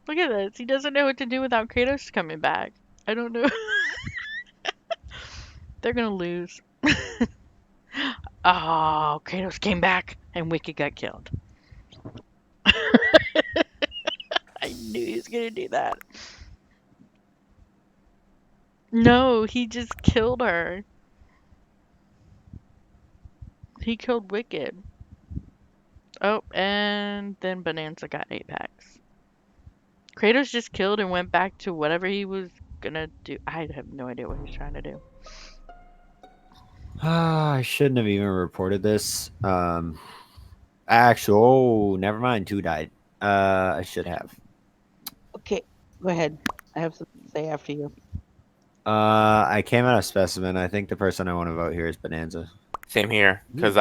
Look at this. He doesn't know what to do without Kratos coming back. I don't know. They're gonna lose. Oh, Kratos came back and Wicked got killed. I knew he was gonna do that. No, he just killed her. He killed Wicked. Oh, and then Bonanza got Apex. Kratos just killed and went back to whatever he was gonna do. I have no idea what he's trying to do. I shouldn't have even reported this. Actually, never mind. 2 died. I should have. Okay, go ahead. I have something to say after you. I came out of specimen. I think the person I want to vote here is Bonanza. Same here, because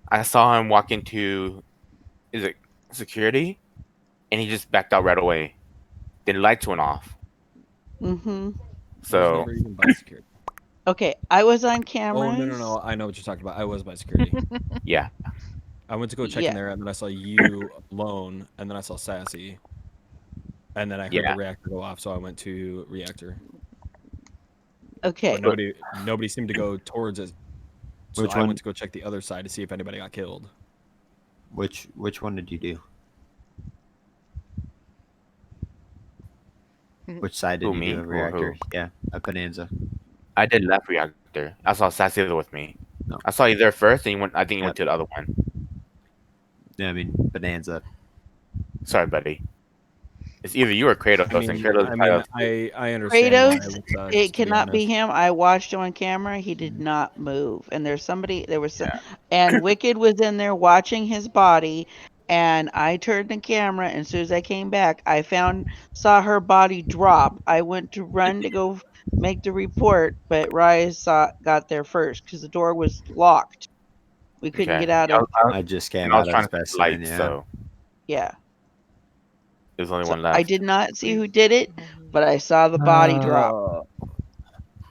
I saw him walk into, is it security? And he just backed out right away. Then the lights went off. Mm-hmm. So never even by security. Okay, I was on cameras. Oh no! I know what you're talking about. I was by security. Yeah. I went to go check in there, and then I saw you alone, and then I saw Sassy, and then I heard the reactor go off, so I went to reactor. Okay. But nobody seemed to go towards it. So I went to go check the other side to see if anybody got killed. Which one did you do? Which side did you do of reactor? Yeah, a Bonanza. I did left reactor. I saw Sassy with me. No. I saw you there first, and I think you went to the other one. Yeah, I mean Bonanza. Sorry, buddy. It's either you or Kratos. I understand. Kratos, it cannot be him. I watched him on camera. He did not move. And and Wicked was in there watching his body. And I turned the camera, and as soon as I came back, I saw her body drop. I went to run to go make the report, but Rise got there first because the door was locked. We couldn't get out of. I just came out of specimen. Yeah. So yeah. There's only one left. I did not see who did it, but I saw the body drop.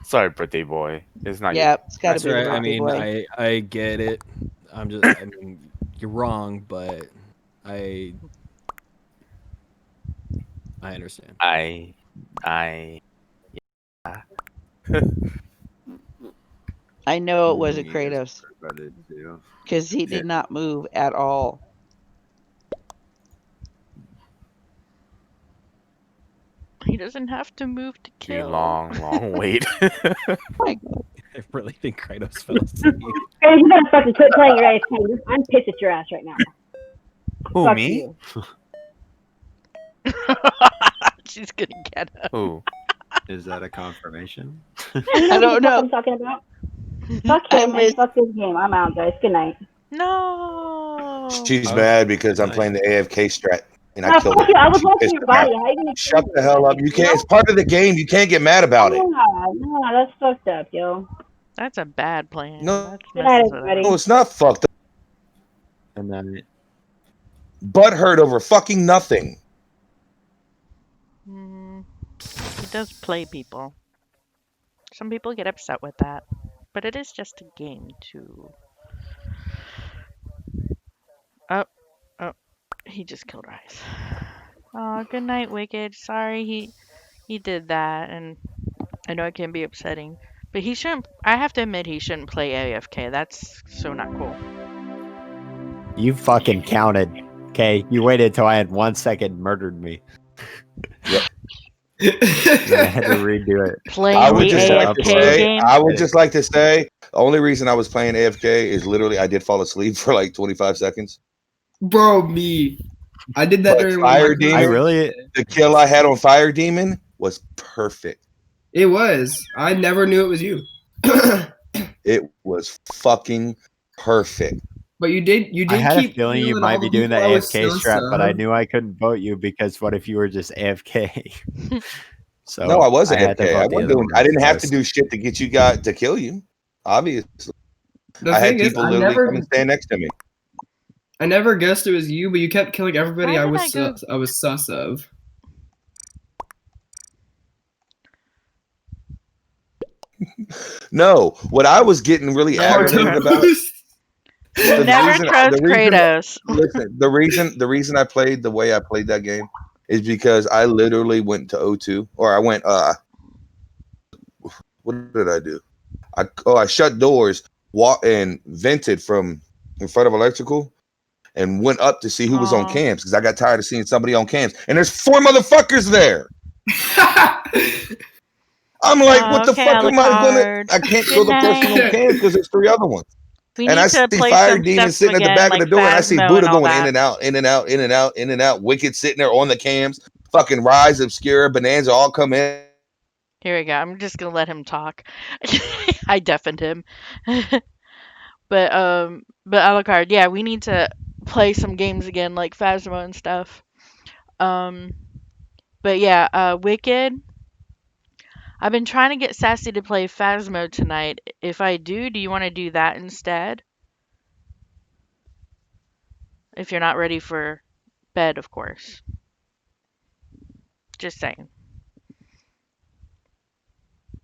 Sorry, birthday boy. It's not. Yeah, it's got to be right. the birthday boy. I get it. I mean, you're wrong, but I understand. Yeah. I know it wasn't Kratos because he did not move at all. He doesn't have to move to kill. Long wait. I really think Kratos fell asleep. Hey, you better fucking quit playing your ass. I'm pissed at your ass right now. Who, Fuck me? She's gonna get him. Who? Is that a confirmation? I don't know what I'm talking about. Fuck him and fuck this game. I'm out, guys. Good night. No. She's mad because I'm playing the AFK strat. And I killed her. I was watching your body. Shut the hell up. You can't. It's part of the game. You can't get mad about it. No, that's fucked up, yo. That's a bad plan. No, no, it's not fucked up. And then butt hurt over fucking nothing. He does play people. Some people get upset with that, but it is just a game too. Oh. He just killed Rise. Oh, good night, Wicked. Sorry he did that, and I know it can be upsetting. But he shouldn't. I have to admit, he shouldn't play AFK. That's so not cool. You fucking counted. Okay, you waited till I had 1 second, murdered me. Yep. I had to redo it. I would just like to say, the only reason I was playing AFK is literally I did fall asleep for like 25 seconds. Bro, me. I did that during Fire Demon. The kill I had on Fire Demon was perfect. It was. I never knew it was you. It was fucking perfect. But you did. I had a feeling you might be doing the AFK strat, but I knew I couldn't vote you because what if you were just AFK? So no, I wasn't AFK. I didn't have to do shit to get you guys to kill you. Obviously, I had people literally come and stand next to me. I never guessed it was you, but you kept killing everybody I was sus of. No, what I was getting really aggravated about. Never trust Kratos. Listen, the reason I played the way I played that game is because I literally went to O2, or I went. What did I do? I shut doors, and vented from in front of electrical. And went up to see who was on cams because I got tired of seeing somebody on cams. And there's 4 motherfuckers there. I'm like, what the fuck am I gonna? I can't kill the person on cams because there's 3 other ones. And I see Fire Demon sitting at the back of the door, and I see Buddha going in and out, in and out, in and out, in and out. Wicked sitting there on the cams. Fucking Rise, Obscura, Bonanza all come in. Here we go. I'm just gonna let him talk. I deafened him. But Alucard, yeah, we need to play some games again, like Phasma and stuff. But yeah, Wicked. I've been trying to get Sassy to play Phasma tonight. If I do you want to do that instead? If you're not ready for bed, of course. Just saying.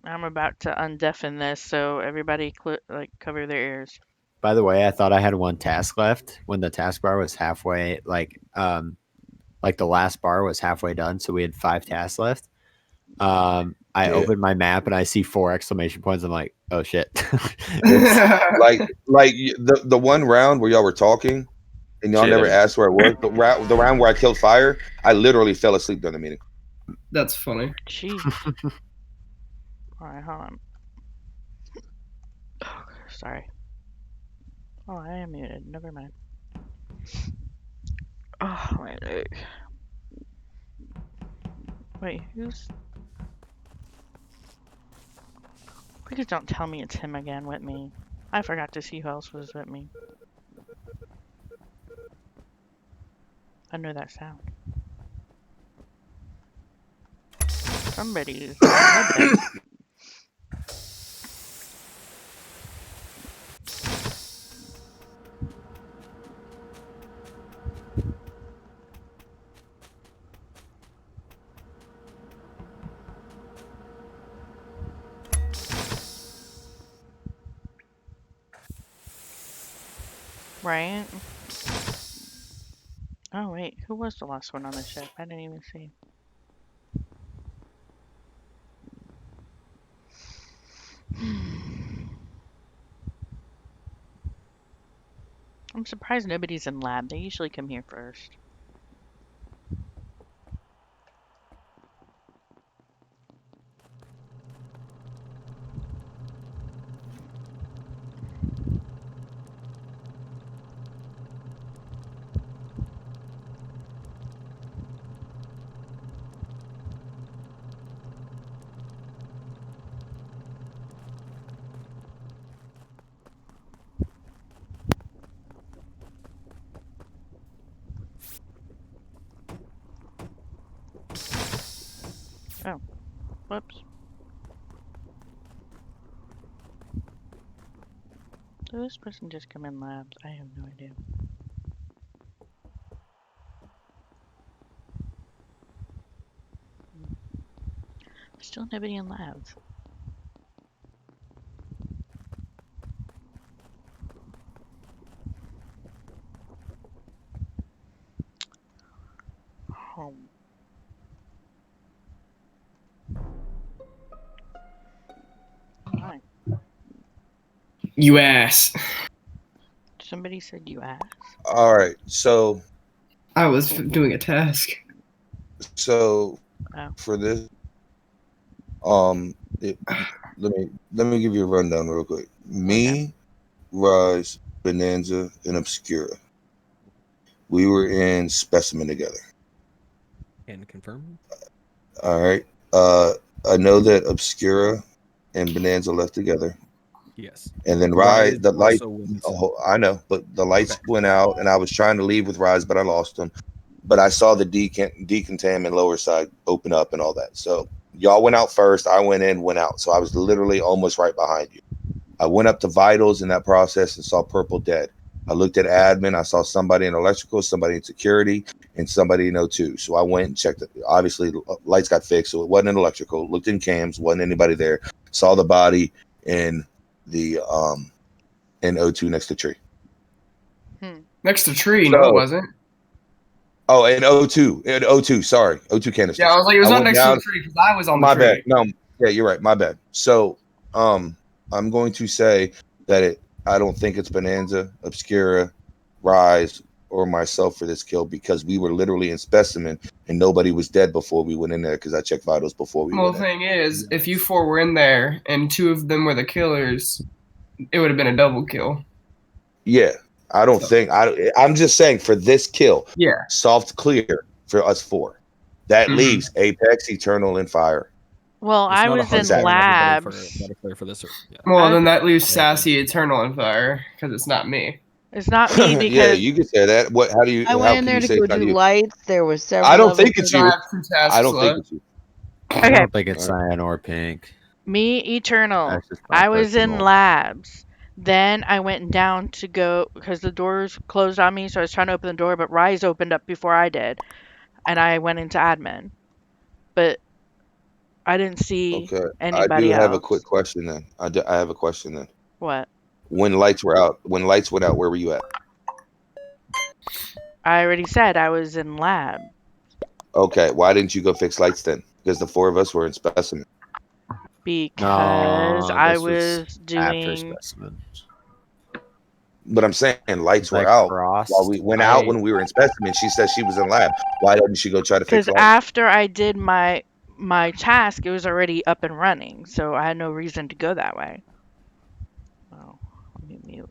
I'm about to undeafen this, so everybody cover their ears. By the way, I thought I had one task left when the taskbar was halfway, like the last bar was halfway done, so we had 5 tasks left. I opened my map and I see 4 exclamation points. I'm like, oh shit. like the one round where y'all were talking and y'all never asked where it was. The round where I killed fire, I literally fell asleep during the meeting. That's funny. Jeez. Alright, hold on. Oh, sorry. Oh, I am muted. Never mind. Oh, my leg. Wait, who's... Please don't tell me it's him again with me. I forgot to see who else was with me. I know that sound. Somebody. Right? Oh wait, who was the last one on the ship? I didn't even see. I'm surprised nobody's in lab. They usually come here first. Oh, whoops. Did this person just come in labs? I have no idea. Still nobody in labs. Home. Hi. You ass. Somebody said you ass. All right, so I was doing a task. So for this, let me give you a rundown real quick. Me, Rise, Bonanza, and Obscura. We were in Specimen together. Can confirm. All right. I know that Obscura and Bonanza left together. Yes. And then Rise, the light. Oh, I know, but the lights went out, and I was trying to leave with Rise, but I lost them. But I saw the decontaminant lower side open up and all that. So y'all went out first. I went in, went out. So I was literally almost right behind you. I went up to vitals in that process and saw Purple dead. I looked at admin. I saw somebody in electrical, somebody in security, and somebody in O2. So I went and checked it. Obviously, lights got fixed, so it wasn't in electrical. Looked in cams, wasn't anybody there. Saw the body in the in O2 next to tree. Next to tree, no, it wasn't. Oh, in O2. In O2, sorry. O2 canisters. Yeah, I was like, it was not next to the tree because I was on the tree. My bad. No, yeah, you're right. My bad. So, I'm going to say that I don't think it's Bonanza, Obscura, Rise, or myself for this kill because we were literally in Specimen and nobody was dead before we went in there because I checked vitals before we went in. Well, the thing is, if you 4 were in there and 2 of them were the killers, it would have been a double kill. Yeah. I don't think I'm just saying for this kill, soft clear for us 4. That leaves Apex, Eternal, and Fire. Well, I was in labs. For this, well, then that leaves Sassy, Eternal, and Fire because it's not me. It's not me because yeah, you can say that. What? How do you? I went in there to go do lights. There was several. I don't think it's you. I don't think it's you. Okay. I don't think it's cyan or pink. Me, Eternal. I was in labs. Then I went down to go because the doors closed on me, so I was trying to open the door, but Rise opened up before I did, and I went into admin. But I didn't see Okay, I do anybody have a quick else. question then. I have a question then. What? When lights were out, when lights went out, where were you at? I already said I was in lab. Okay, why didn't you go fix lights then? Because the 4 of us were in specimen. Because No, I this was was after doing. specimen. But I'm saying lights were Like out Frost. while we went out when we were in specimen. She said she was in lab. Why didn't she go try to fix Because lights? after I did my task, it was already up and running, so I had no reason to go that way. Oh, let me mute.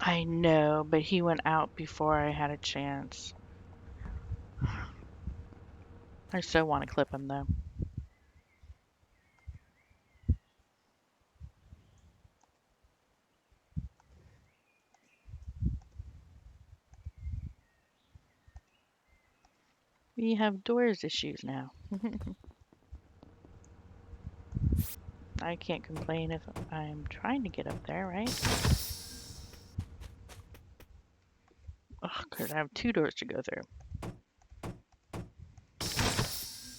I know, but he went out before I had a chance. I so want to clip him though. We have doors issues now. I can't complain if I'm trying to get up there, right? Ugh, because I have 2 doors to go through.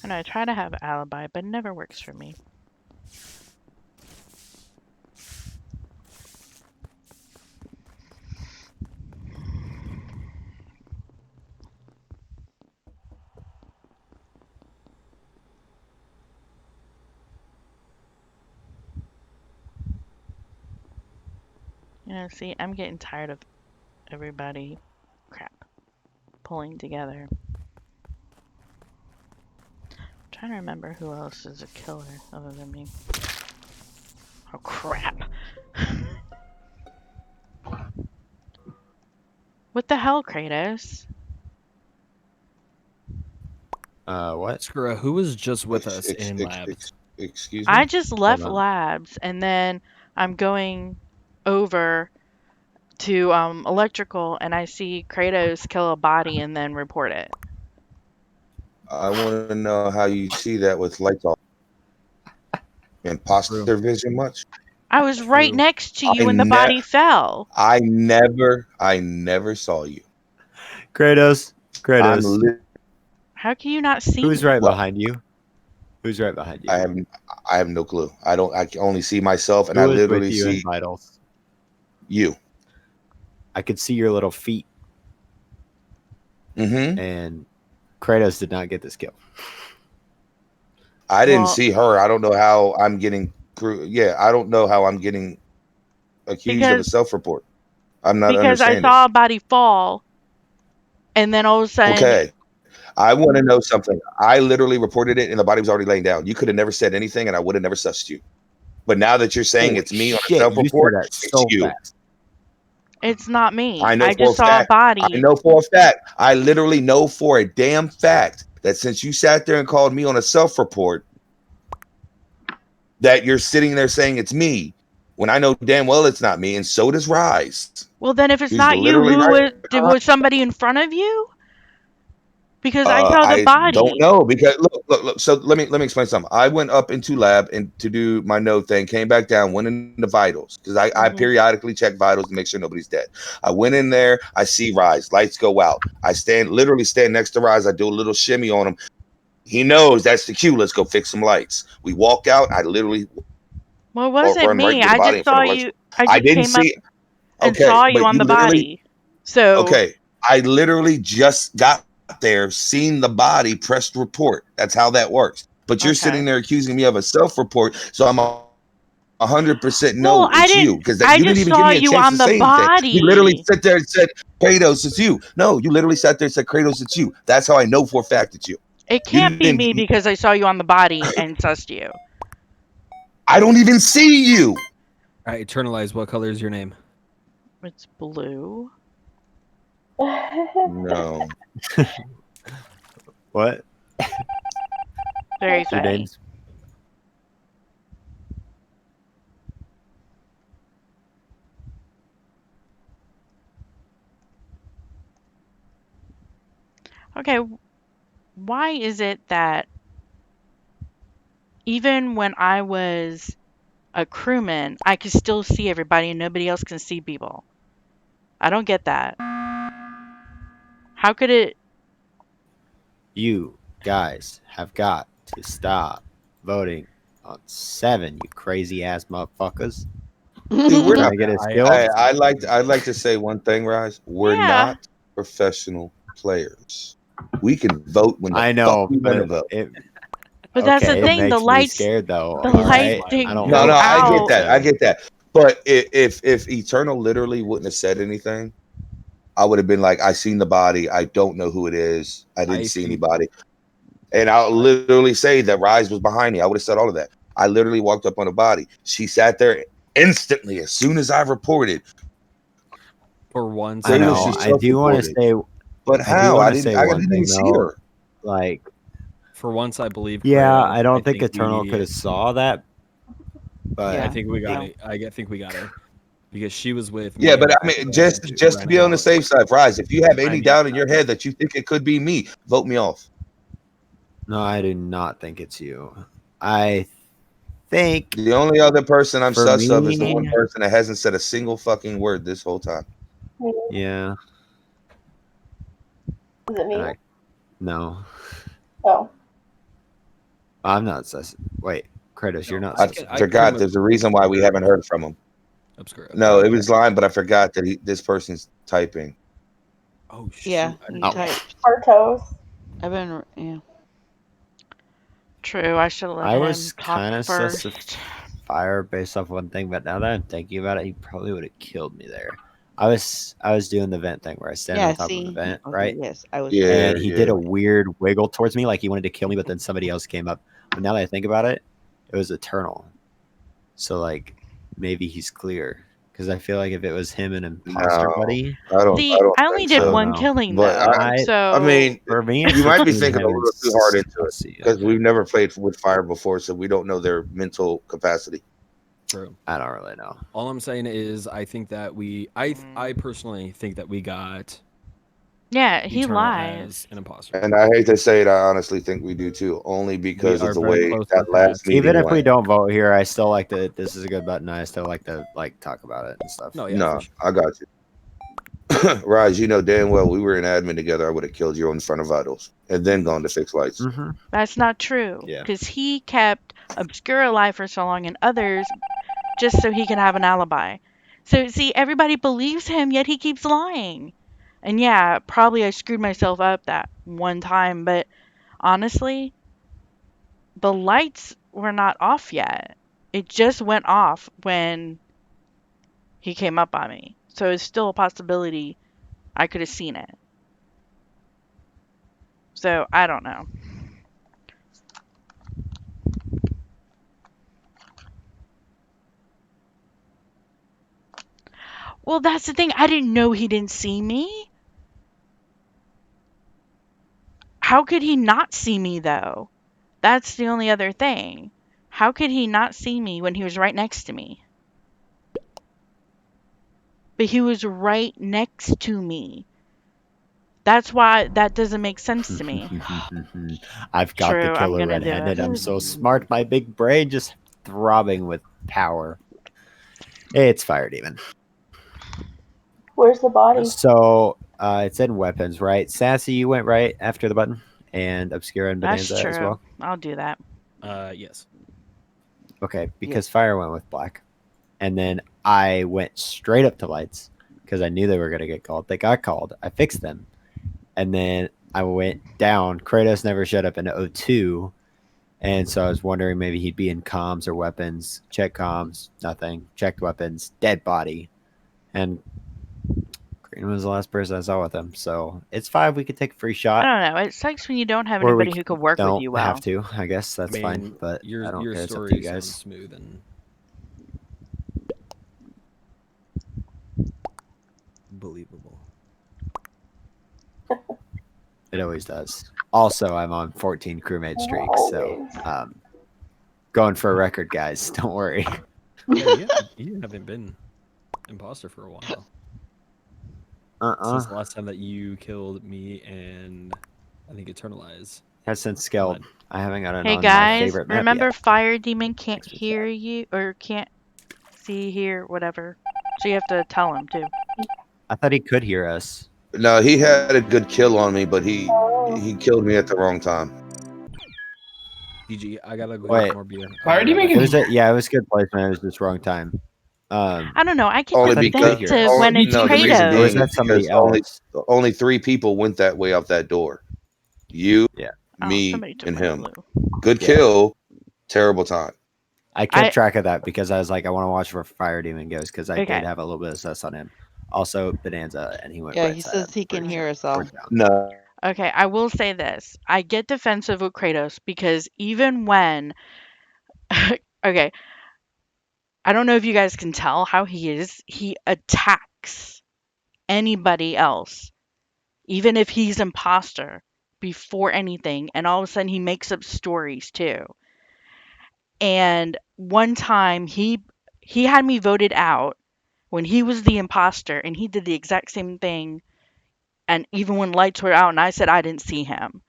And I try to have an alibi, but it never works for me. You know, see, I'm getting tired of everybody, pulling together. I'm trying to remember who else is a killer other than me. Oh, crap. What the hell, Kratos? What? Skura, who was just with us in labs? Excuse me? I just left labs, and then I'm going over to electrical, and I see Kratos kill a body and then report it. I want to know how you see that with lights off. Imposter vision much? I was right next to you when the body fell. I never saw you. Kratos. How can you not see Who's me? right behind you? Who's right behind you? I have no clue. I can only see myself, and Who I was literally with you see in vitals? you. I could see your little feet. Mm-hmm. And Kratos did not get this kill. I didn't see her. I don't know how I'm getting. I don't know how I'm getting accused of a self-report. I'm not understanding. Because I saw a body fall, and then all of a sudden. Okay. I want to know something. I literally reported it, and the body was already laying down. You could have never said anything, and I would have never sussed you. But now that you're saying it's me on a self-report, it's you. It's not me. I know I just saw a body. I know for a fact. I literally know for a damn fact that since you sat there and called me on a self-report, that you're sitting there saying it's me, when I know damn well it's not me, and so does Rise. Well, then if it's not you, who was somebody in front of you? Because I saw the body. I don't know because look. So let me explain something. I went up into lab and to do my node thing, came back down, went into vitals because I periodically check vitals to make sure nobody's dead. I went in there, I see Rise, lights go out. I literally stand next to Rise. I do a little shimmy on him. He knows that's the cue. Let's go fix some lights. We walk out. I literally well, it wasn't run right me. to the I body just in front saw of you. Electrical. I just didn't came up see. and Okay, saw you but on you the literally. body. So Okay, I literally just got there, seen the body, pressed report. That's how that works. But you're sitting there accusing me of a self-report, so I'm 100% no, well, it's you because I you didn't just even give saw me a you chance to on the say anything. You literally body. sat there and said, "Kratos, it's you." No, you literally sat there and said, "Kratos, it's you." That's how I know for a fact it's you. It can't be me because I saw you on the body and sussed you. I don't even see you. All right, Eternalize. What color is your name? It's blue. No. What? Very funny. Your name's Okay, why is it that even when I was a crewman, I could still see everybody and nobody else can see people? I don't get that. How could it? You guys have got to stop voting on 7, you crazy ass motherfuckers. Dude, we're not. I'd like to say one thing, Rise. We're not professional players. We can vote when the fuck we want to vote. But that's the thing. The lights. Scared though. The lights didn't go No, out. I get that. But if Eternal literally wouldn't have said anything, I would have been like, I seen the body. I don't know who it is. I didn't see anybody. And I'll literally say that Rise was behind me. I would have said all of that. I literally walked up on the body. She sat there instantly as soon as I reported. For once, I know. I do want to say, but how? I didn't even see her. Like, for once, I believe. Yeah, Kratos. I don't think Eternal could have saw that. But I think we got it. I think we got it because she was with me. Yeah, but I mean, just to be on the safe side, Rise. If you have any doubt in your head that you think it could be me, vote me off. No, I do not think it's you. I think the only other person I'm sus of is the one me- person that hasn't said a single fucking word this whole time. Yeah. Is it me? No. Oh. I'm not sus. Wait, Kratos, you're not I sus. forgot. There's a reason why we haven't heard from him. No, it was lying, but I forgot that this person's typing. Oh shit! Yeah, he typed. Artos. I've been yeah. True, I should have let I him was talk kind of first. sus of Fire based off one thing, but now that I'm thinking about it, he probably would have killed me there. I was doing the vent thing where I stand on top of the vent, right? Yes, I was. Yeah, and he did a weird wiggle towards me, like he wanted to kill me, but then somebody else came up. But now that I think about it, it was Eternal. So like, maybe he's clear because I feel like if it was him and Imposter buddy, I don't. See, I only did one killing But though. I mean, for me, you might be between thinking a him and little too hard into it Sussy, because we've never played with Fire before, so we don't know their mental capacity. True. I don't really know. All I'm saying is, I think that I personally think that we got. Yeah, he Eternal lies. as an imposter. And I hate to say it, I honestly think we do too, only because of the way that last meeting Even if we went. don't vote here, I still like to. This is a good button. I still like to talk about it and stuff. No, yeah, No, I got you. Raj, you know damn well we were in admin together. I would have killed you in front of vitals and then gone to fix lights. That's not true. Yeah. Because he kept Obscura alive for so long and others just so he can have an alibi. So, see, everybody believes him, yet he keeps lying. And yeah, probably I screwed myself up that one time, but honestly, the lights were not off yet. It just went off when he came up on me. So it's still a possibility I could have seen it. So I don't know. Well, that's the thing. I didn't know he didn't see me. How could he not see me, though? That's the only other thing. How could he not see me when he was right next to me? But he was right next to me. That's why that doesn't make sense to me. I've got the killer red-handed. I'm so smart. My big brain just throbbing with power. It's Fire Demon. Where's the body? So it's in weapons, right? Sassy, you went right after the button, and Obscura and Bonanza as well. I'll do that. Yes. Okay, because Fire went with black, and then I went straight up to lights because I knew they were gonna get called. They got called. I fixed them, and then I went down. Kratos never showed up in O2, and so I was wondering maybe he'd be in comms or weapons. Check comms, nothing. Checked weapons, dead body, and Green was the last person I saw with him. So it's 5. We could take a free shot. I don't know. It sucks when you don't have anybody who can work with you well. Have to. I guess that's fine, but I don't care. It's up to you guys. Smooth and believable. It always does. Also, I'm on 14 crewmate streaks, so going for a record, guys. Don't worry. Yeah, you haven't been imposter for a while. Since the last time that you killed me and I think Eternalize. Has since scaled. I haven't got it hey on guys, my favorite map remember yet. Fire Demon can't hear you or can't see, hear, whatever. So you have to tell him too. I thought he could hear us. No, he had a good kill on me, but he killed me at the wrong time. DG, I gotta go Wait. get more beer. Fire Demon can... Yeah, it was good placement. It was just wrong time. I don't know. I can only get defensive when it's Kratos. Or is that somebody else? Only 3 people went that way out that door. You, me, and him. Good kill, terrible time. I kept track of that because I was like, I want to watch where Fire Demon goes because I did have a little bit of sus on him. Also, Bonanza, and he went. Yeah, he says he can hear us all. No. Okay, I will say this. I get defensive with Kratos because even when... okay, I don't know if you guys can tell how he is. He attacks anybody else, even if he's imposter, before anything. And all of a sudden, he makes up stories too. And one time, he had me voted out when he was the imposter, and he did the exact same thing. And even when lights were out, and I said I didn't see him.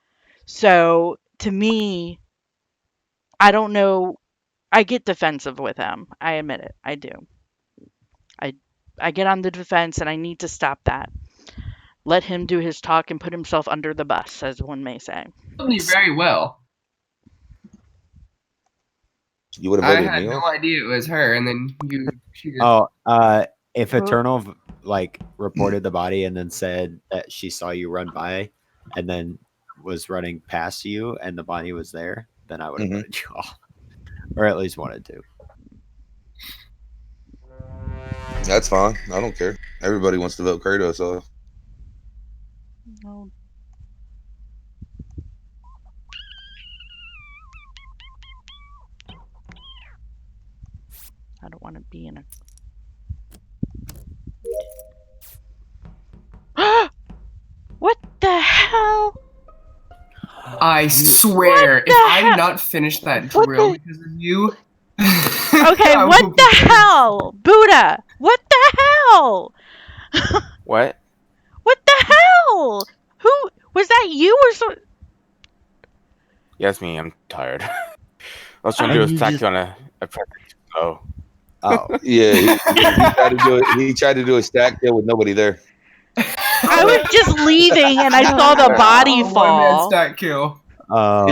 So to me, I don't know. I get defensive with him. I admit it. I do. I get on the defense, and I need to stop that. Let him do his talk and put himself under the bus, as one may say. You very well. You would have voted I had no idea it was her, and then she just... if Eternal reported the body and then said that she saw you run by, and then was running past you, and the body was there, then I would have voted you off, or at least wanted to. That's fine. I don't care. Everybody wants to vote Kratos off. No. I don't want to be in a... What the hell? I swear, if I did not finish that drill because of you... Okay, what the hell? Buddha, what the hell? What? What the hell? Who was that? You or so? Yes, me. I'm tired. I was trying to do a stack on a oh. Oh yeah, he tried to do a stack kill with nobody there. I was just leaving and I saw the body fall. Stack kill. No,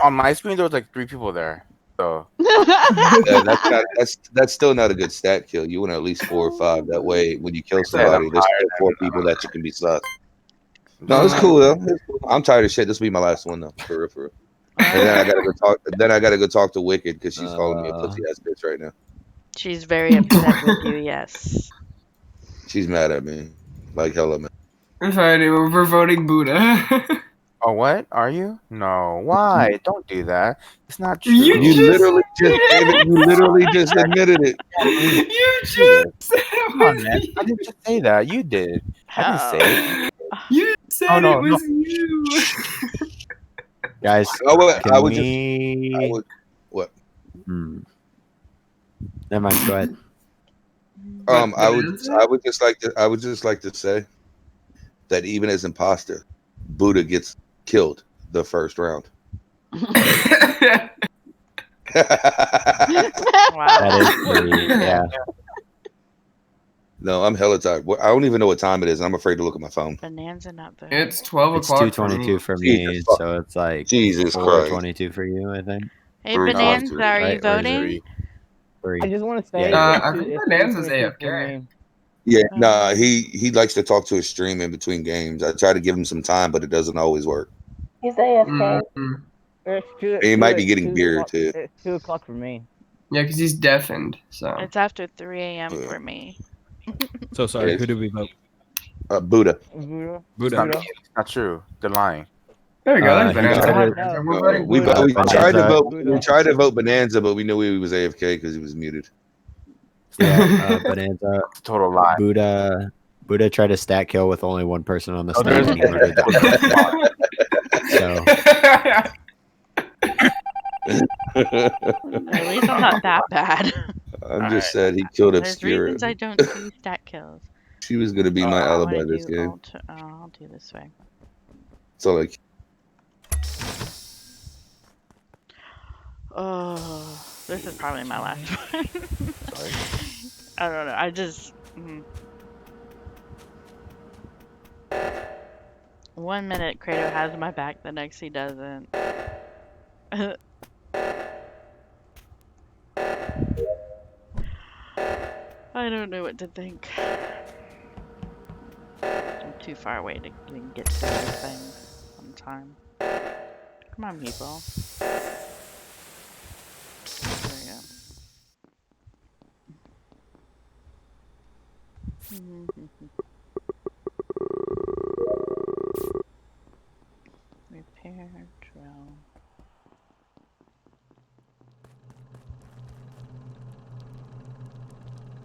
on my screen there was like 3 people there. So yeah, that's still not a good stat kill. You want at least 4 or 5. That way, when you kill somebody, there's still 4 people that you can be sus. No, it's cool though. I'm tired of shit. This will be my last one though, for real. And then I gotta go talk to Wicked because she's calling me a pussy ass bitch right now. She's very upset with you. Yes. She's mad at me, like hella mad. We're voting Buddha. Oh, what? Are you? No. Why? Don't do that. It's not true. You literally just admitted it. You just said it. Come on, man. I didn't just say that. You did. I didn't say it. You said it was you. Guys, I would what? Never mind. Go ahead. I would just like to say that even as imposter, Buddha gets killed the first round. Wow. That is pretty, yeah. No, I'm hella tired. I don't even know what time it is. And I'm afraid to look at my phone. Bonanza not voting. It's 12 It's o'clock. 2:22 for me, so it's like Jesus Christ. 4:22 for you, I think. Hey, Bonanza, are you voting? Three. I just want to say, Yeah, I think Bonanza's AFK. Yeah, nah, he likes to talk to his stream in between games. I try to give him some time, but it doesn't always work. He's AFK. It's two, And he might be getting 2 beer o'clock- too. It's 2 o'clock for me. Yeah, because he's deafened. So It's after 3 a.m. for me. So sorry, who did we vote? Buddha. Buddha. Not true. They're lying. there we go. There's We Bonanza. tried to vote. We tried to vote Bonanza, but we knew he was AFK because he was muted. Yeah, Bonanza. Total lie. Buddha tried to stat kill with only one person on the stage, and he murdered that. So. At least I'm not that bad. I'm just sad he killed There's Obscura. reasons I don't do stat kills. She was gonna be my I alibi wanna this do game. I'll do this way. So like, Oh, this is probably my last one. I don't know. I just. 1 minute, Kratos has my back. The next, he doesn't. I don't know what to think. I'm too far away to even get to those things on time. Come on, people. There we go. Repair drill.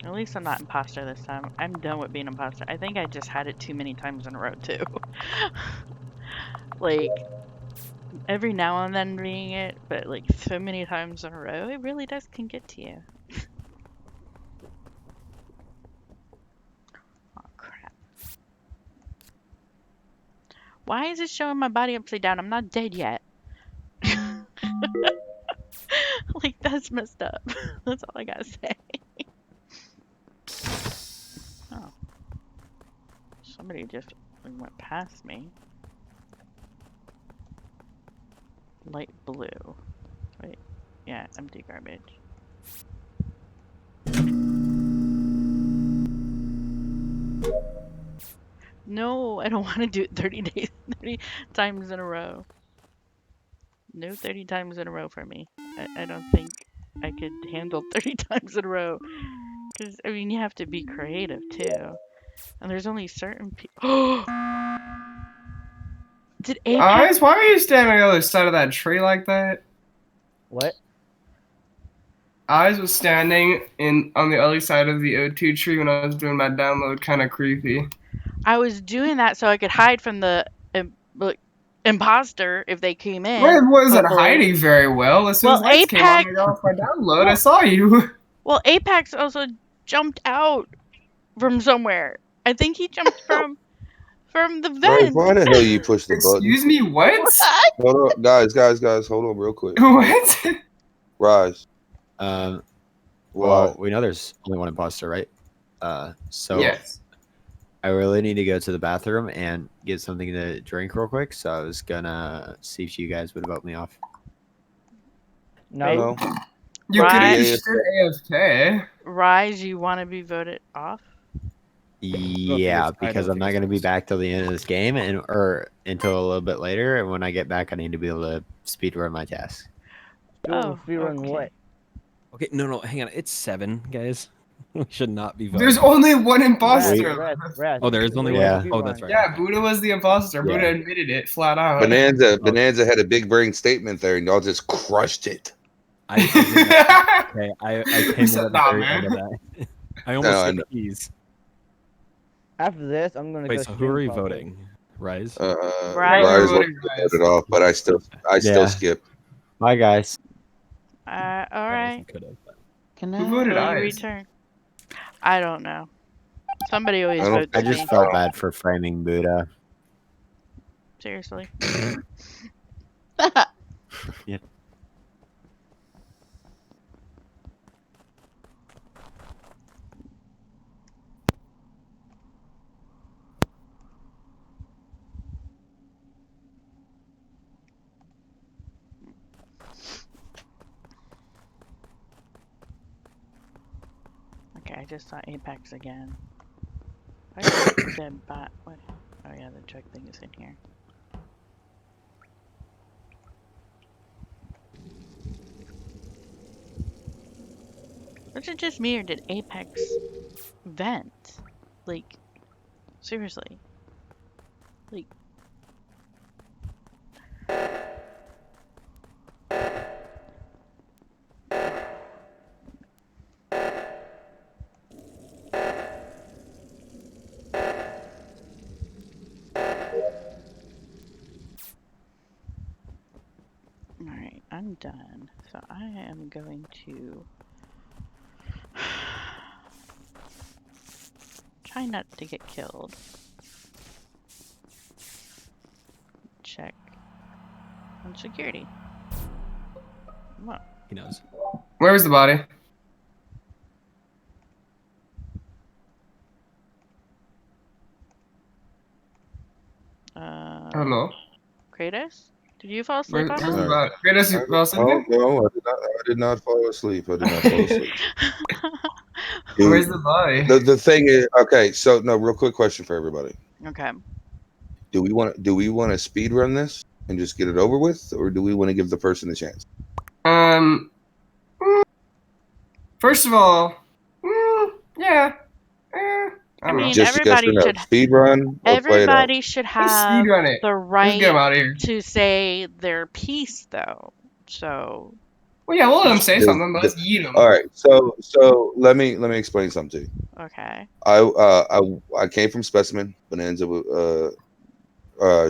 At least I'm not imposter this time. I'm done with being imposter. I think I just had it too many times in a row too. Like every now and then being it, but like so many times in a row, it really can get to you. Oh crap. Why is it showing my body upside down? I'm not dead yet. Like that's messed up. That's all I gotta say. Oh. Somebody just went past me. Light blue. Wait. Yeah, empty garbage. No, I don't want to do it 30 times in a row. No 30 times in a row for me. I don't think I could handle 30 times in a row. Because, I mean, you have to be creative, too. And there's only certain people. Did Apex? Eyes, why are you standing on the other side of that tree like that? What? Eyes was standing on the other side of the O2 tree when I was doing my download, kind of creepy. I was doing that so I could hide from the imposter if they came in. Well, it wasn't hiding very well. As soon as lights came on, I got off my download. I saw you. Well, Apex also jumped out from somewhere. I think he jumped from the vent. why the hell you push the button? Excuse me, what? Hold on, guys, hold on real quick. What? Rise. Well, we know there's only one imposter, right? So yes. I really need to go to the bathroom and get something to drink real quick. So I was gonna see if you guys would vote me off. No. You could have AFK. Rise, you want to be voted off? Yeah, because I'm not going to be back till the end of this game, or until a little bit later. And when I get back, I need to be able to speedrun my task. Speedrun what? Okay, no, hang on. It's 7, guys. We should not be voting. There's only one imposter. Oh, there is only one. Oh, that's right. Yeah, Buddha was the imposter. Yeah. Buddha admitted it flat out. Bonanza had a big brain statement there, and y'all just crushed it. I came in at the very end of that. I almost hit the keys. After this, I'm gonna. Wait, so who are we voting? Rise. Rise voted off, but I still skip. Bye, guys. All right. Can Who voted Will you return? I don't know. Somebody always votes. I just felt bad for framing Buddha. Seriously. Yeah. Okay, I just saw Apex again. I said bot. What? Oh yeah, the check thing is in here. Was it just me or did Apex vent? Like, seriously. Like. Alright, I'm done. So I am going to try not to get killed. Check on security. Well, he knows. Where was the body? Hello? Kratos? Did you fall asleep on Where's us? the body? Kratos, you fell asleep again? No, I did not fall asleep. I did not fall asleep. Dude, Where's the body? the thing is, okay. So no, real quick question for everybody. Okay. Do we want to speed run this and just get it over with, or do we want to give the person a chance? First of all, yeah. I mean, just yes or everybody no, should speed run or play it out. everybody should Let's have speed run it. the Let's get 'em right out of here. to say their piece, though. So. Well, yeah, we'll let them say something, but let's yeet them. All right, so let me explain something to you. Okay. I came from Specimen. Bonanza,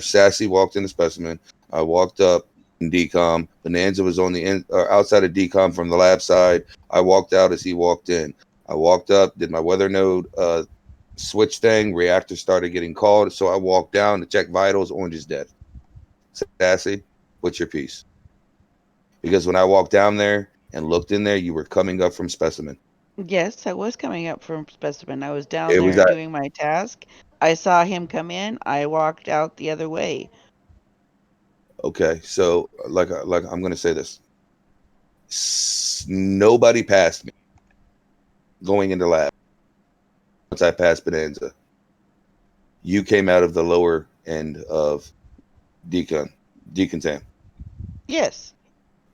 Sassy walked into Specimen. I walked up in decom. Bonanza was on the outside of decom from the lab side. I walked out as he walked in. I walked up, did my weather node switch thing. Reactor started getting called, so I walked down to check vitals. Orange is dead. Sassy, what's your piece? Because when I walked down there and looked in there, you were coming up from Specimen. Yes, I was coming up from Specimen. I was down It was there that. doing my task. I saw him come in. I walked out the other way. Okay, so like I'm gonna say this. Nobody passed me going into lab. Once I passed Bonanza, you came out of the lower end of decontam. Yes.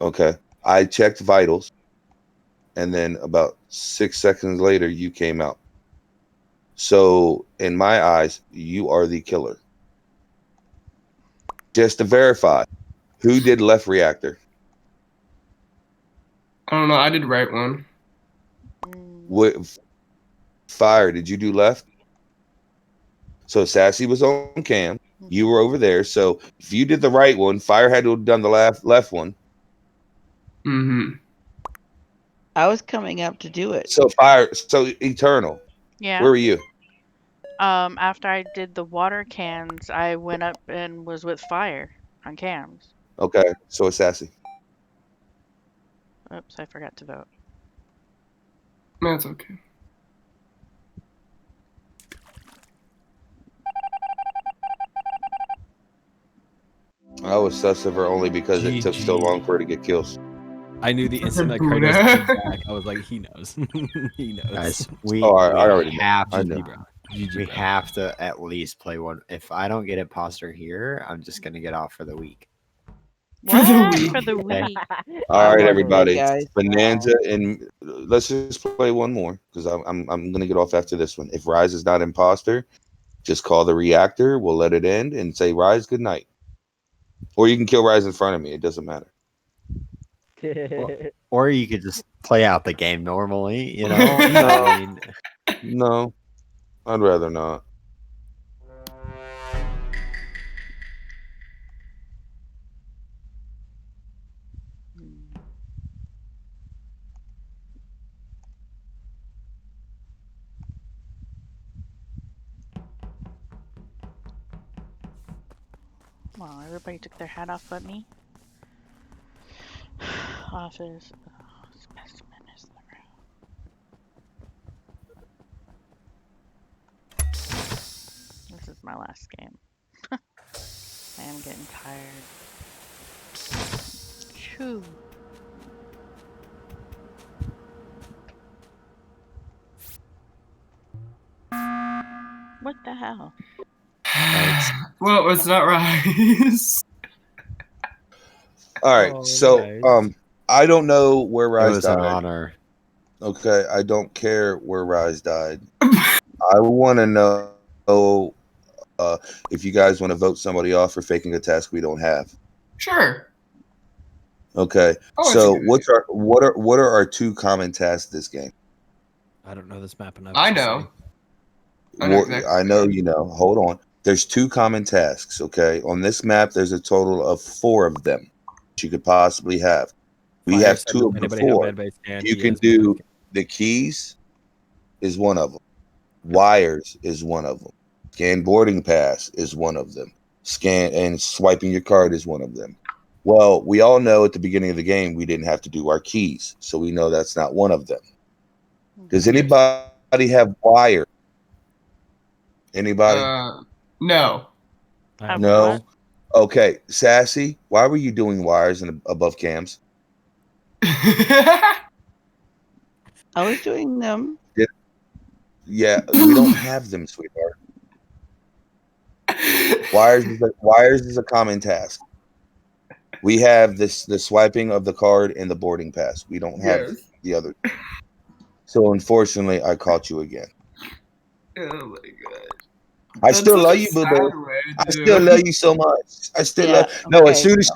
Okay, I checked vitals, and then about 6 seconds later, you came out. So in my eyes, you are the killer. Just to verify, who did left reactor? I don't know. I did right one. What fire did you do left? So Sassy was on cam. You were over there. So if you did the right one, fire had to have done the left one. Mm-hmm. I was coming up to do it. So Eternal. Yeah. Where were you? After I did the water cans, I went up and was with fire on cams. Okay, so it's Sassy. Oops, I forgot to vote. That's okay. I was sus of her only because it took so long for her to get kills. I knew the instant that Kratos came back, I was like, he knows. He knows. Guys, we I already have know. I to. know. We have to at least play one. If I don't get Imposter here, I'm just gonna get off for the week. What? For the week. All right, everybody. guys. Bonanza, and let's just play one more because I'm gonna get off after this one. If Rise is not Imposter, just call the reactor. We'll let it end and say Rise good night. Or you can kill Rise in front of me. It doesn't matter. Or you could just play out the game normally, you know? No. I mean, No, I'd rather not. on, everybody took their hat off but me. Office. Specimen is the room. This is my last game. I am getting tired. Choo. What the hell? Well, it's not Rise. All right, so I don't know where Rise died. It was an honor. Okay, I don't care where Rise died. I want to know if you guys want to vote somebody off for faking a task we don't have. Sure. Okay. So what are our 2 common tasks this game? I don't know this map enough. I know. I know you know. Hold on. There's 2 common tasks, okay? On this map, there's a total of 4 of them that you could possibly have. We have 2 of the 4. You can do the keys is one of them. Wires is one of them. Scan boarding pass is one of them. Scan and swiping your card is one of them. Well, we all know at the beginning of the game we didn't have to do our keys, so we know that's not one of them. Does anybody have wire? Anybody? No. No. Okay, Sassy, why were you doing wires and above cams? I was doing them. Yeah, we don't have them, sweetheart. Wires is a common task. We have the swiping of the card and the boarding pass. We don't have the other. So unfortunately, I caught you again. Oh my god. I still love you, boo. I still love you so much. I still love. No, as soon as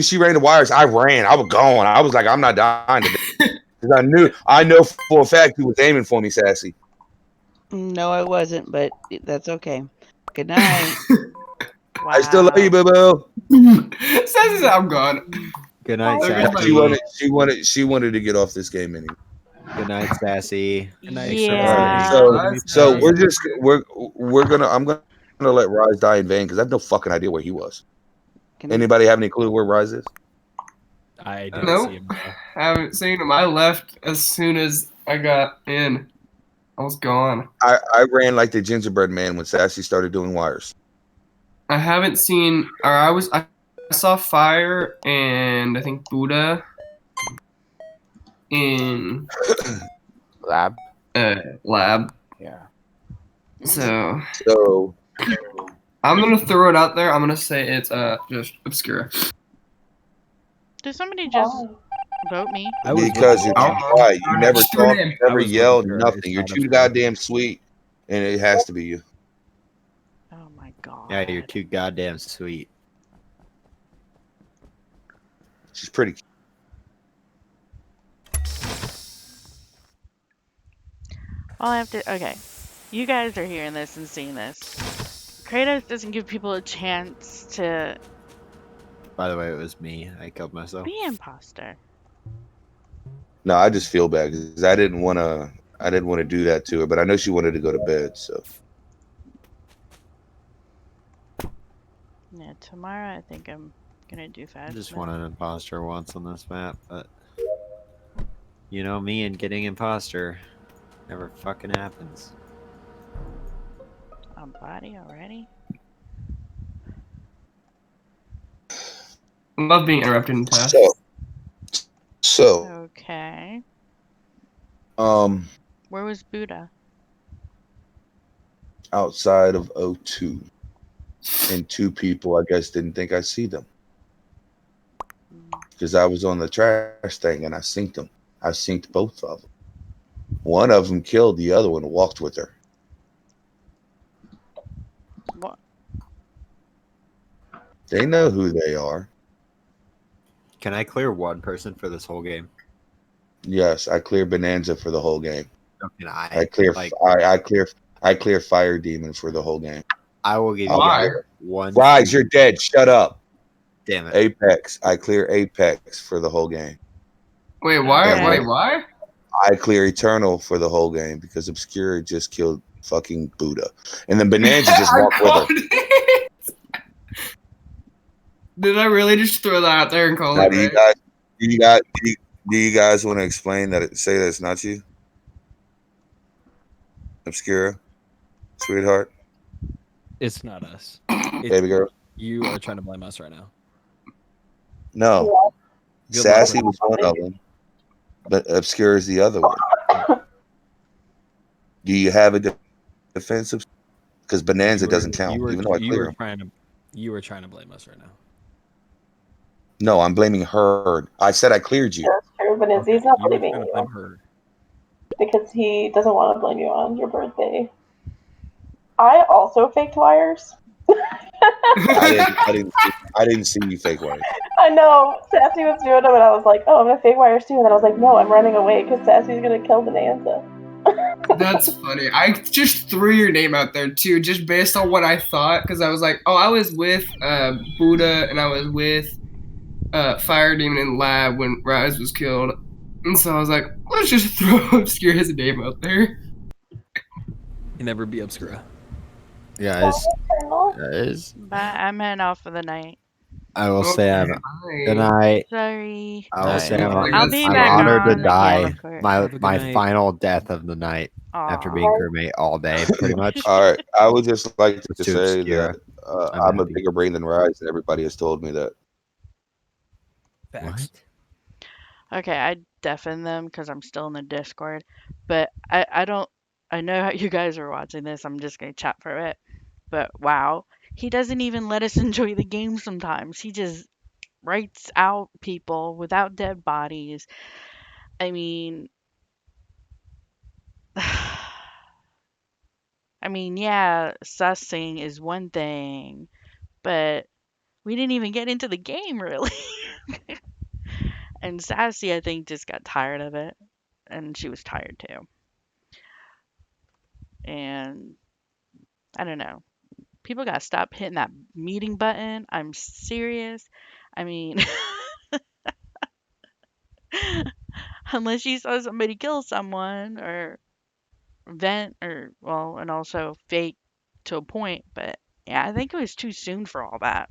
she ran the wires, I ran. I was gone. I was like, I'm not dying today because I know for a fact he was aiming for me, Sassy. No, I wasn't, but that's okay. Good night. Wow. I still love you, boo boo. Sassy, I'm gone. Good night, Sassy. She wanted to get off this game anyway. Good night, Sassy. Good night, yeah. So I'm gonna let Rise die in vain because I have no fucking idea where he was. Anybody have any clue where Rise is? I didn't see him. I haven't seen him. I left as soon as I got in. I was gone. I ran like the gingerbread man when Sassy started doing wires. I haven't seen, or I saw Fire and I think Buddha in lab. Lab. Yeah. So I'm gonna throw it out there. I'm gonna say it's just Obscura. Did somebody just vote me? Because you're too quiet. You never talk, you never yelled, nothing. You're too goddamn sweet, and it has to be you. Oh my god. Yeah, you're too goddamn sweet. She's pretty cute. All I have to. Okay. You guys are hearing this and seeing this. Kratos doesn't give people a chance to. By the way, it was me. I killed myself. Be imposter. No, I just feel bad because I didn't want to do that to her, but I know she wanted to go to bed. So yeah, tomorrow I think I'm gonna do fast. I just want an imposter once on this map, but you know me and getting imposter never fucking happens. On body already? I love being interrupted in tasks. So okay. Where was Buddha? Outside of O2. And 2 people, I guess, didn't think I see them. Because I was on the trash thing and I synced them. I synced both of them. One of them killed the other one and walked with her. What? They know who they are. Can I clear one person for this whole game? Yes, I clear Bonanza for the whole game. Can I clear I clear Fire Demon for the whole game. I will give you one. Rise, you're dead. Shut up. Damn it. Apex. I clear Apex for the whole game. Wait, why? Wait, why? I clear Eternal for the whole game because Obscura just killed fucking Buddha. And then Bonanza just walked with her. Did I really just throw that out there and call Now, it do you right? guys, do you guys want to explain that? Say that it's not you, Obscura, sweetheart. It's not us. Baby girl. You are trying to blame us right now. No, Good Sassy luck. was one of them, but Obscura is the other one. Do you have a defensive? Because Bonanza doesn't count, even though I clear him. You were trying to blame us right now. No, I'm blaming her. I said I cleared you. That's true, but he's not blaming you. Blame her. Because he doesn't want to blame you on your birthday. I also faked wires. I didn't see you fake wires. I know. Sassy was doing them, and I was like, oh, I'm going to fake wires too. And then I was like, no, I'm running away because Sassy's going to kill Bonanza. That's funny. I just threw your name out there too, just based on what I thought, because I was like, oh, I was with Buddha and I was with Fire Demon in lab when Rise was killed, and so I was like, let's just throw Obscura's name out there. You never be Obscura. Yeah, Bye. I'm heading off for the night. I will say I'm good night. Sorry. I will say I'll be I'm back honored to on die. again. My final death of the night after being crewmate all day, pretty much. All right, I would just like to Too say obscure. that I'm a bigger brain than Rise, and everybody has told me that. Facts. Okay, I deafen them because I'm still in the Discord, but I don't. I know how you guys are watching this. I'm just gonna chat for a bit. But wow, he doesn't even let us enjoy the game sometimes. He just writes out people without dead bodies. I mean, yeah, sussing is one thing, but we didn't even get into the game really. And Sassy, I think, just got tired of it, and she was tired too. And I don't know. People gotta stop hitting that meeting button. I'm serious. I mean, unless you saw somebody kill someone or vent or, well, and also fake to a point. But yeah, I think it was too soon for all that.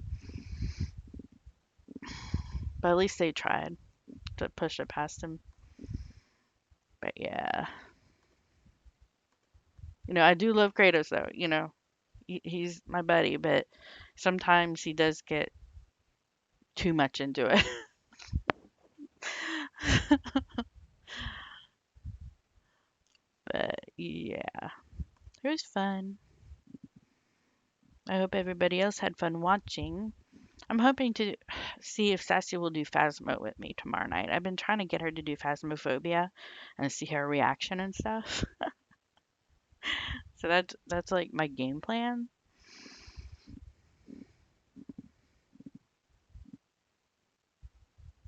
But at least they tried to push it past him. But yeah. I do love Kratos though. He's my buddy, but sometimes he does get too much into it. But yeah, it was fun. I hope everybody else had fun watching. I'm hoping to see if Sassy will do Phasmo with me tomorrow night. I've been trying to get her to do Phasmophobia and see her reaction and stuff. So that's like my game plan.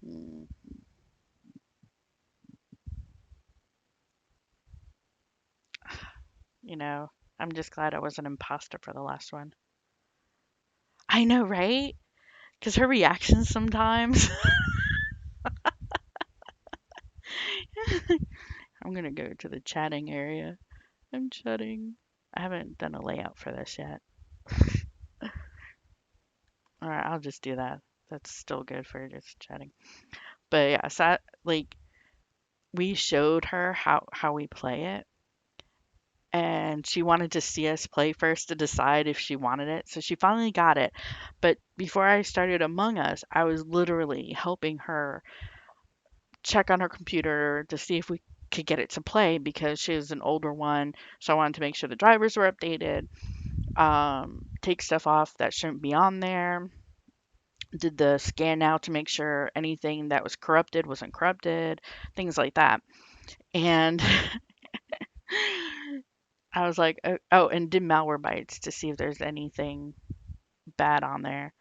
Mm. I'm just glad I was an imposter for the last one. I know, right? Because her reactions sometimes. I'm gonna go to the chatting area. I'm chatting. I haven't done a layout for this yet. Alright, I'll just do that. That's still good for just chatting. But yeah, so we showed her how we play it. And she wanted to see us play first to decide if she wanted it. So she finally got it. But before I started Among Us, I was literally helping her check on her computer to see if we could get it to play because she was an older one. So I wanted to make sure the drivers were updated, take stuff off that shouldn't be on there, did the scan now to make sure anything that was corrupted wasn't corrupted, things like that. And I was like, oh, and did malware bites to see if there's anything bad on there.